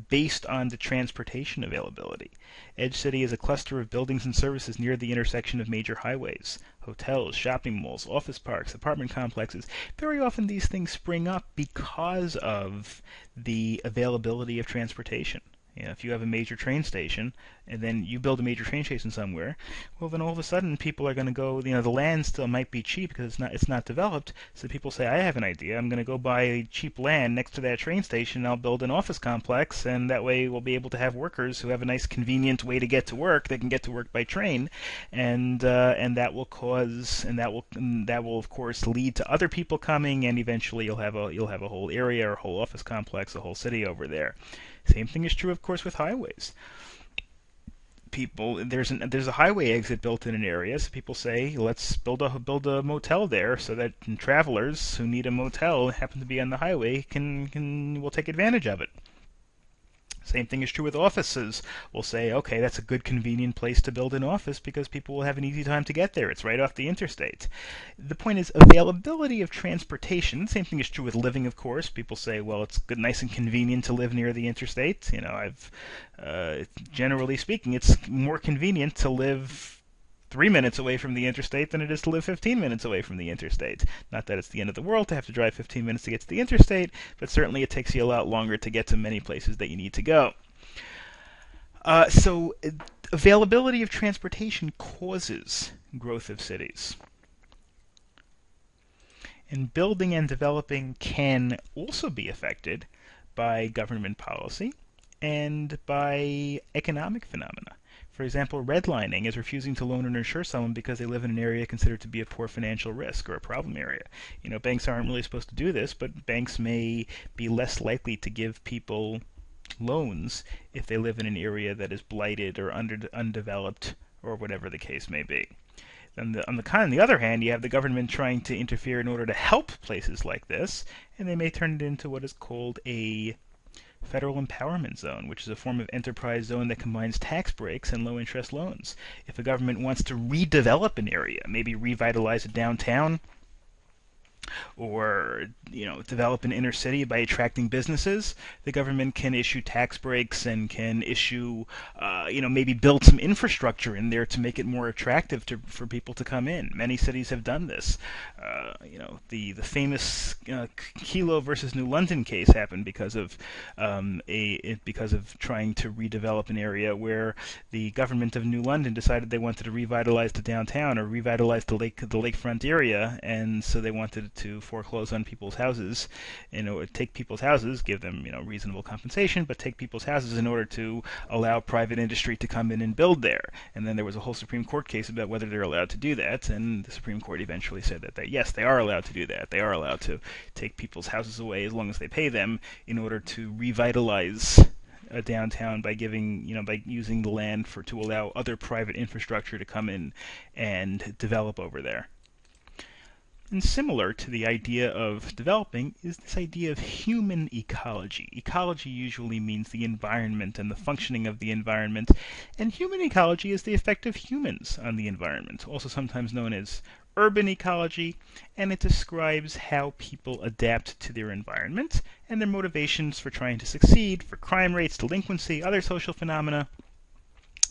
based on the transportation availability. Edge city is a cluster of buildings and services near the intersection of major highways, hotels, shopping malls, office parks, apartment complexes. Very often these things spring up because of the availability of transportation. If you have a major train station and then you build a major train station somewhere, well, then all of a sudden people are going to go. The land still might be cheap because it's not developed. So people say, I have an idea. I'm going to go buy cheap land next to that train station. And I'll build an office complex, and that way we'll be able to have workers who have a nice, convenient way to get to work. They can get to work by train, and that will of course lead to other people coming, and eventually you'll have a whole area or a whole office complex, a whole city over there. Same thing is true, of course, with highways. There's a highway exit built in an area, so people say, let's build a motel there, so that travelers who need a motel and happen to be on the highway will take advantage of it. Same thing is true with offices. We'll say, okay, that's a good, convenient place to build an office because people will have an easy time to get there. It's right off the interstate. The point is availability of transportation. Same thing is true with living, of course. People say, well, it's good, nice and convenient to live near the interstate. Generally speaking, it's more convenient to live 3 minutes away from the interstate than it is to live 15 minutes away from the interstate. Not that it's the end of the world to have to drive 15 minutes to get to the interstate, but certainly it takes you a lot longer to get to many places that you need to go. So availability of transportation causes growth of cities. And building and developing can also be affected by government policy and by economic phenomena. For example, redlining is refusing to loan or insure someone because they live in an area considered to be a poor financial risk or a problem area. Banks aren't really supposed to do this, but banks may be less likely to give people loans if they live in an area that is blighted or undeveloped or whatever the case may be. On the other hand, you have the government trying to interfere in order to help places like this, and they may turn it into what is called a federal empowerment zone, which is a form of enterprise zone that combines tax breaks and low-interest loans. If a government wants to redevelop an area, maybe revitalize a downtown, or develop an inner city by attracting businesses, the government can issue tax breaks and can issue maybe build some infrastructure in there to make it more attractive for people to come in. Many cities have done this. The famous Kilo versus New London case happened because of trying to redevelop an area where the government of New London decided they wanted to revitalize the downtown or revitalize the lakefront area, and so they wanted to foreclose on people's houses, take people's houses, give them reasonable compensation, but take people's houses in order to allow private industry to come in and build there. And then there was a whole Supreme Court case about whether they're allowed to do that, and the Supreme Court eventually said that yes, they are allowed to do that. They are allowed to take people's houses away as long as they pay them in order to revitalize a downtown by using the land to allow other private infrastructure to come in and develop over there. And similar to the idea of developing is this idea of human ecology. Ecology usually means the environment and the functioning of the environment, and human ecology is the effect of humans on the environment, also sometimes known as urban ecology, and it describes how people adapt to their environment and their motivations for trying to succeed, for crime rates, delinquency, other social phenomena.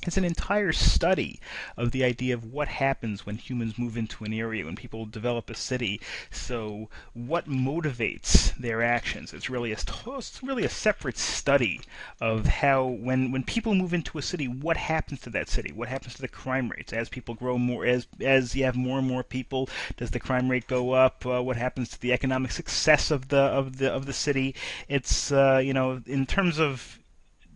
It's an entire study of the idea of what happens when humans move into an area, when people develop a city. So what motivates their actions? It's really a separate study of how when people move into a city, what happens to that city? What happens to the crime rates? As people grow more, as you have more and more people, does the crime rate go up? What happens to the economic success of the city? It's in terms of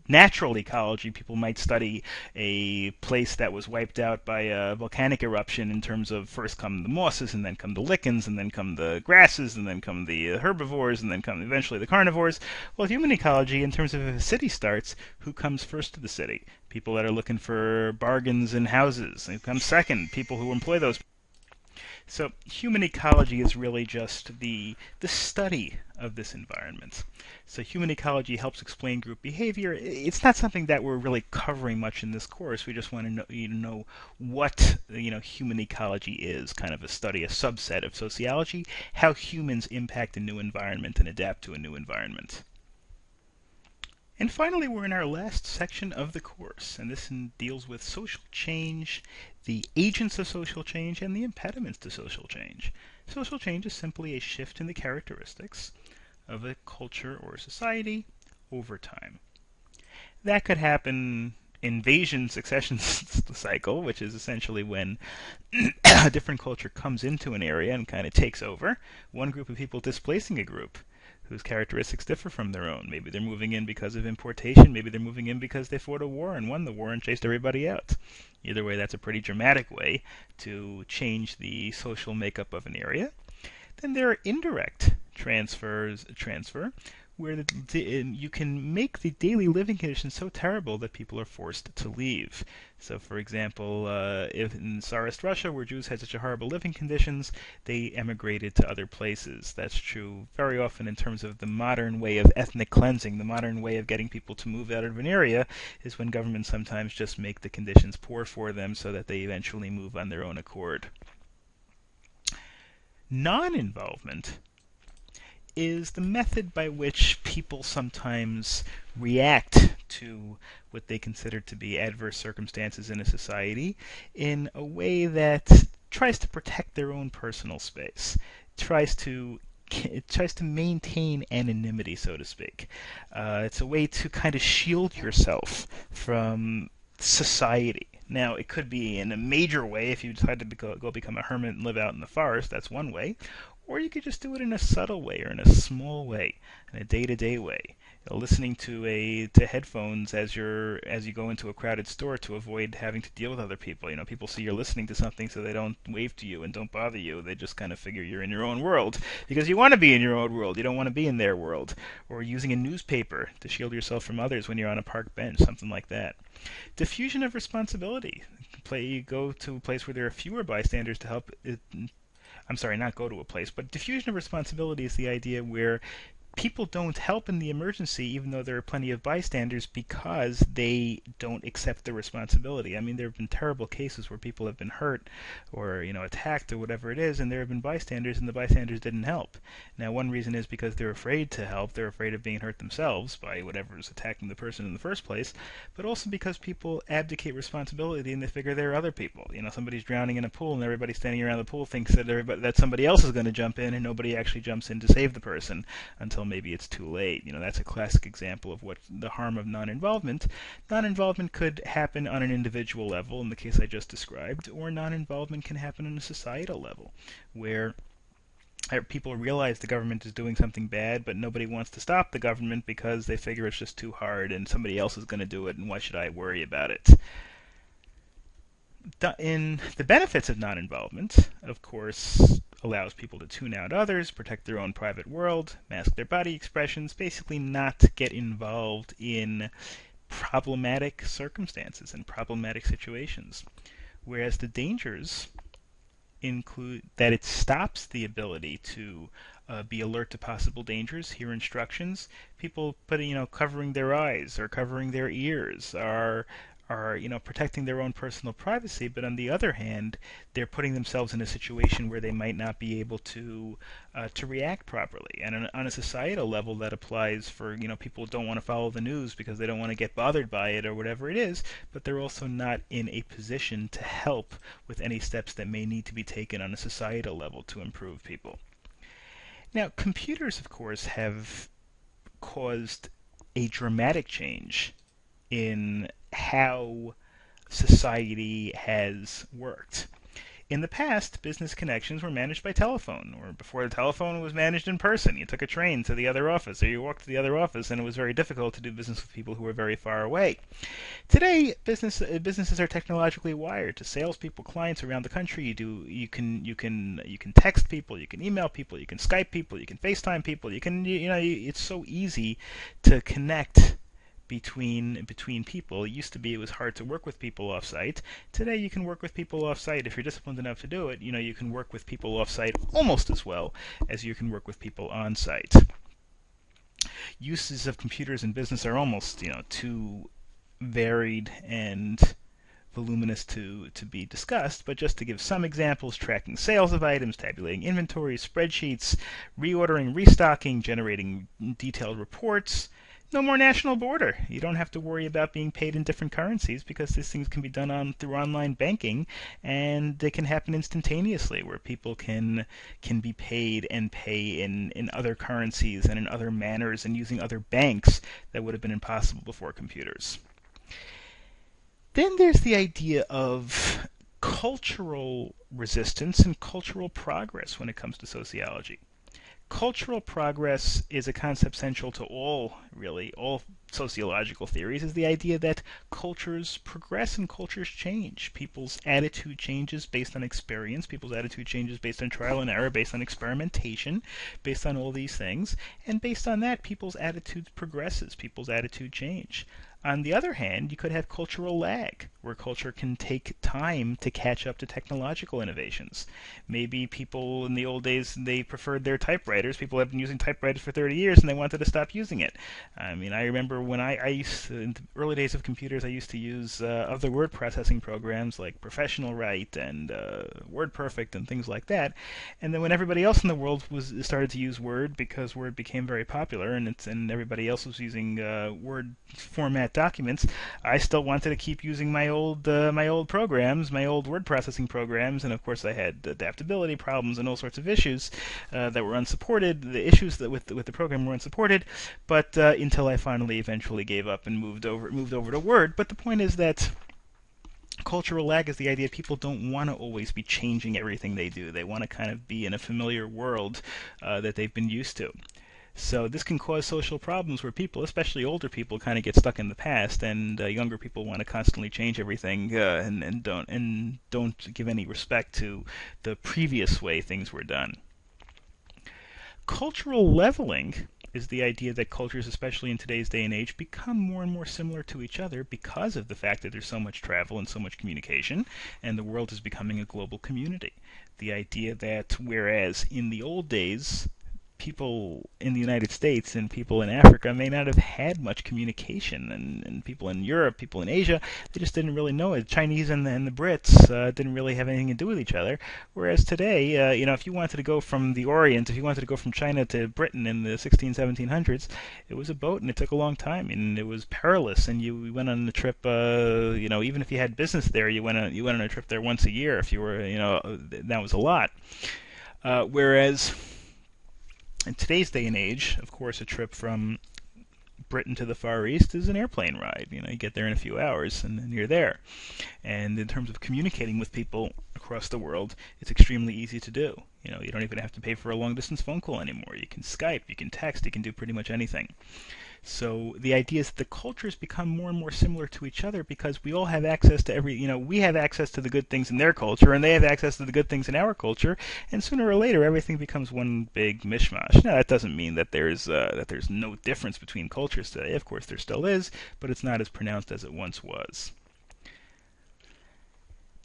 natural ecology, people might study a place that was wiped out by a volcanic eruption in terms of first come the mosses, and then come the lichens, and then come the grasses, and then come the herbivores, and then come eventually the carnivores. Well, human ecology, in terms of if a city starts, who comes first to the city? People that are looking for bargains in houses. Who comes second? People who employ those. So human ecology is really just the study of this environment. So human ecology helps explain group behavior. It's not something that we're really covering much in this course. We just want to know what human ecology is, kind of a study, a subset of sociology, how humans impact a new environment and adapt to a new environment. And finally, we're in our last section of the course, and this deals with social change, the agents of social change, and the impediments to social change. Social change is simply a shift in the characteristics of a culture or society over time. That could happen invasion succession cycle, which is essentially when a different culture comes into an area and kind of takes over, one group of people displacing a group whose characteristics differ from their own. Maybe they're moving in because of importation, maybe they're moving in because they fought a war and won the war and chased everybody out. Either way, that's a pretty dramatic way to change the social makeup of an area. Then there are indirect transfer, where you can make the daily living conditions so terrible that people are forced to leave. So, for example, if in Tsarist Russia, where Jews had such horrible living conditions, they emigrated to other places. That's true very often in terms of the modern way of ethnic cleansing. The modern way of getting people to move out of an area is when governments sometimes just make the conditions poor for them so that they eventually move on their own accord. Non-involvement is the method by which people sometimes react to what they consider to be adverse circumstances in a society in a way that tries to protect their own personal space, tries to maintain anonymity, so to speak. It's a way to kind of shield yourself from society. Now, it could be in a major way if you decide to go become a hermit and live out in the forest. That's one way. Or you could just do it in a subtle way or in a small way, in a day-to-day way. Listening to headphones as you go into a crowded store to avoid having to deal with other people. People see you're listening to something, so they don't wave to you and don't bother you. They just kind of figure you're in your own world because you want to be in your own world. You don't want to be in their world. Or using a newspaper to shield yourself from others when you're on a park bench, something like that. Diffusion of responsibility. Go to a place where there are fewer bystanders to help. I'm sorry, not go to a place, but diffusion of responsibility is the idea where people don't help in the emergency, even though there are plenty of bystanders, because they don't accept the responsibility. I mean, there have been terrible cases where people have been hurt or, attacked or whatever it is, and there have been bystanders, and the bystanders didn't help. Now, one reason is because they're afraid to help. They're afraid of being hurt themselves by whatever's attacking the person in the first place, but also because people abdicate responsibility and they figure there are other people. Somebody's drowning in a pool, and everybody standing around the pool thinks that somebody else is going to jump in, and nobody actually jumps in to save the person until maybe it's too late. That's a classic example of what the harm of non-involvement. Non-involvement could happen on an individual level, in the case I just described, or non-involvement can happen on a societal level, where people realize the government is doing something bad, but nobody wants to stop the government because they figure it's just too hard and somebody else is going to do it, and why should I worry about it? In the benefits of non-involvement, of course, allows people to tune out others, protect their own private world, mask their body expressions, basically not get involved in problematic circumstances and problematic situations. Whereas the dangers include that it stops the ability to be alert to possible dangers, hear instructions. People covering their eyes or covering their ears are protecting their own personal privacy, but on the other hand, they're putting themselves in a situation where they might not be able to react properly. And on a societal level, that applies for people who don't want to follow the news because they don't want to get bothered by it or whatever it is, but they're also not in a position to help with any steps that may need to be taken on a societal level to improve people. Now, computers, of course, have caused a dramatic change in how society has worked. In the past, business connections were managed by telephone, or before the telephone was managed in person. You took a train to the other office, or you walked to the other office, and it was very difficult to do business with people who were very far away. Today, businesses are technologically wired to salespeople, clients around the country. You can text people, you can email people, you can Skype people, you can FaceTime people. It's so easy to connect between people. It used to be it was hard to work with people off-site. Today you can work with people off-site. If you're disciplined enough to do it, you can work with people off-site almost as well as you can work with people on-site. Uses of computers in business are almost, too varied and voluminous to be discussed, but just to give some examples: tracking sales of items, tabulating inventories, spreadsheets, reordering, restocking, generating detailed reports. No more national border. You don't have to worry about being paid in different currencies because these things can be done through online banking, and they can happen instantaneously, where people can be paid and pay in other currencies and in other manners and using other banks that would have been impossible before computers. Then there's the idea of cultural resistance and cultural progress when it comes to sociology. Cultural progress is a concept central to all sociological theories, is the idea that cultures progress and cultures change. People's attitude changes based on experience. People's attitude changes based on trial and error, based on experimentation, based on all these things. And based on that, people's attitude progresses. People's attitude change. On the other hand, you could have cultural lag, where culture can take time to catch up to technological innovations. Maybe people in the old days, they preferred their typewriters. People have been using typewriters for 30 years, and they wanted to stop using it. I mean, I remember when I used to, in the early days of computers, I used to use other word processing programs like Professional Write and WordPerfect and things like that. And then when everybody else in the world started to use Word, because Word became very popular, and everybody else was using Word format documents, I still wanted to keep using my old programs, my old word processing programs, and of course I had adaptability problems and all sorts of issues that were unsupported. The issues that with the program were unsupported, but until I finally eventually gave up and moved over to Word. But the point is that Cultural lag is the idea people don't want to always be changing everything they do. They want to kind of be in a familiar world that they've been used to. So this can cause social problems where people, especially older people, kind of get stuck in the past, and younger people want to constantly change everything and don't give any respect to the previous way things were done. Cultural leveling is the idea that cultures, especially in today's day and age, become more and more similar to each other because of the fact that there's so much travel and so much communication, and the world is becoming a global community. The idea that whereas in the old days people in the United States and people in Africa may not have had much communication, and people in Europe, people in Asia, they just didn't really know it. Chinese and the Brits didn't really have anything to do with each other. Whereas today, if you wanted to go from the Orient, if you wanted to go from China to Britain in the 16, 1700s, it was a boat and it took a long time and it was perilous. And you went on the trip, even if you had business there, you went on a trip there once a year. If you were, that was a lot. Whereas in today's day and age, of course, a trip from Britain to the Far East is an airplane ride. You get there in a few hours and then you're there. And in terms of communicating with people across the world, it's extremely easy to do. You don't even have to pay for a long distance phone call anymore. You can Skype, you can text, you can do pretty much anything. So the idea is that the cultures become more and more similar to each other because we all have access to we have access to the good things in their culture and they have access to the good things in our culture, and sooner or later everything becomes one big mishmash. Now that doesn't mean that there's no difference between cultures today. Of course there still is, but it's not as pronounced as it once was.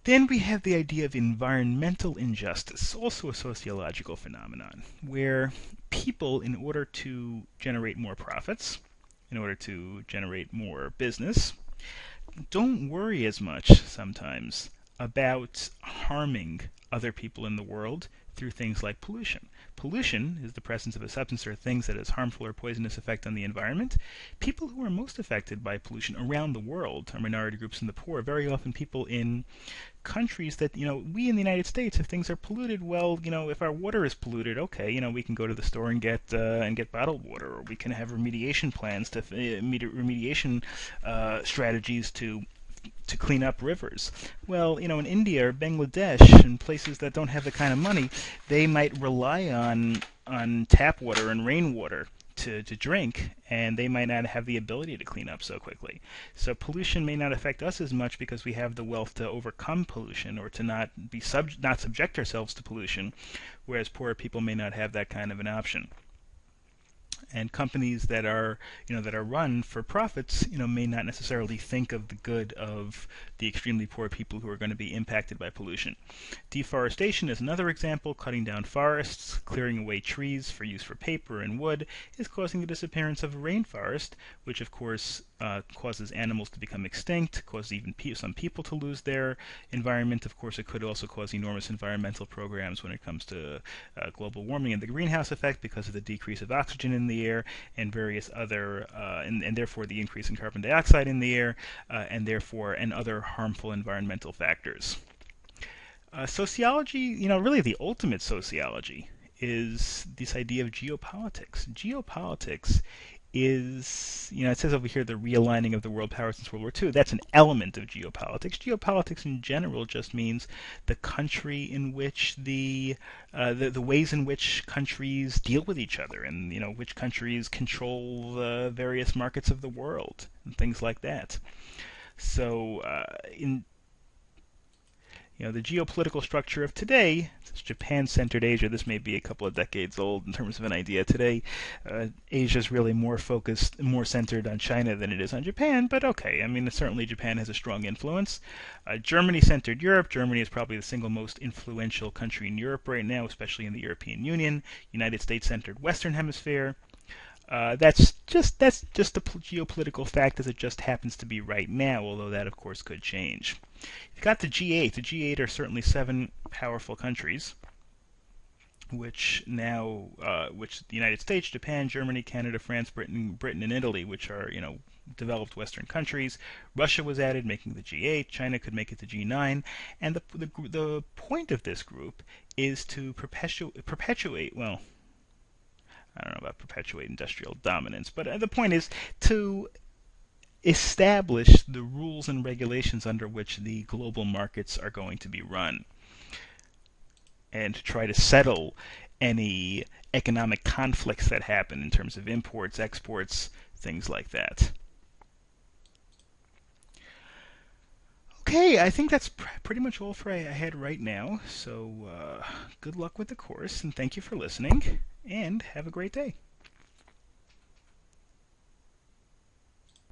Then we have the idea of environmental injustice, also a sociological phenomenon, where people, in order to generate more profits, in order to generate more business, don't worry as much sometimes about harming other people in the world through things like pollution. Pollution is the presence of a substance or things that has harmful or poisonous effect on the environment. People who are most affected by pollution around the world are minority groups and the poor, very often people in countries that, we in the United States, if things are polluted, well, if our water is polluted, okay, we can go to the store and get bottled water, or we can have remediation plans to remediation strategies to clean up rivers. Well, in India or Bangladesh and places that don't have the kind of money, they might rely on tap water and rainwater to drink, and they might not have the ability to clean up so quickly. So pollution may not affect us as much because we have the wealth to overcome pollution or to not subject ourselves to pollution, whereas poorer people may not have that kind of an option. And companies that are run for profits may not necessarily think of the good of the extremely poor people who are going to be impacted by pollution. Deforestation is another example. Cutting down forests, clearing away trees for use for paper and wood is causing the disappearance of a rainforest, which of course causes animals to become extinct, causes even some people to lose their environment. Of course, it could also cause enormous environmental programs when it comes to global warming and the greenhouse effect because of the decrease of oxygen in the air and various other, and therefore the increase in carbon dioxide in the air, and other harmful environmental factors. Sociology, really the ultimate sociology, is this idea of geopolitics. Geopolitics is, it says over here the realigning of the world power since World War II. That's an element of geopolitics. Geopolitics in general just means the country in which the ways in which countries deal with each other, and which countries control the various markets of the world and things like that. So in the geopolitical structure of today, it's Japan-centered Asia. This may be a couple of decades old in terms of an idea today. Asia is really more focused, more centered on China than it is on Japan, but okay. Certainly Japan has a strong influence. Germany-centered Europe. Germany is probably the single most influential country in Europe right now, especially in the European Union. United States-centered Western Hemisphere. That's just the geopolitical fact as it just happens to be right now, although that, of course, could change. You've got the G8. The G8 are certainly 7 powerful countries, which the United States, Japan, Germany, Canada, France, Britain, and Italy, which are, developed Western countries. Russia was added, making the G8. China could make it the G9. And the point of this group is to perpetuate, well, I don't know about perpetuate industrial dominance, but the point is to establish the rules and regulations under which the global markets are going to be run, and to try to settle any economic conflicts that happen in terms of imports, exports, things like that. Okay, I think that's pretty much all for I had right now. So good luck with the course, and thank you for listening, and have a great day.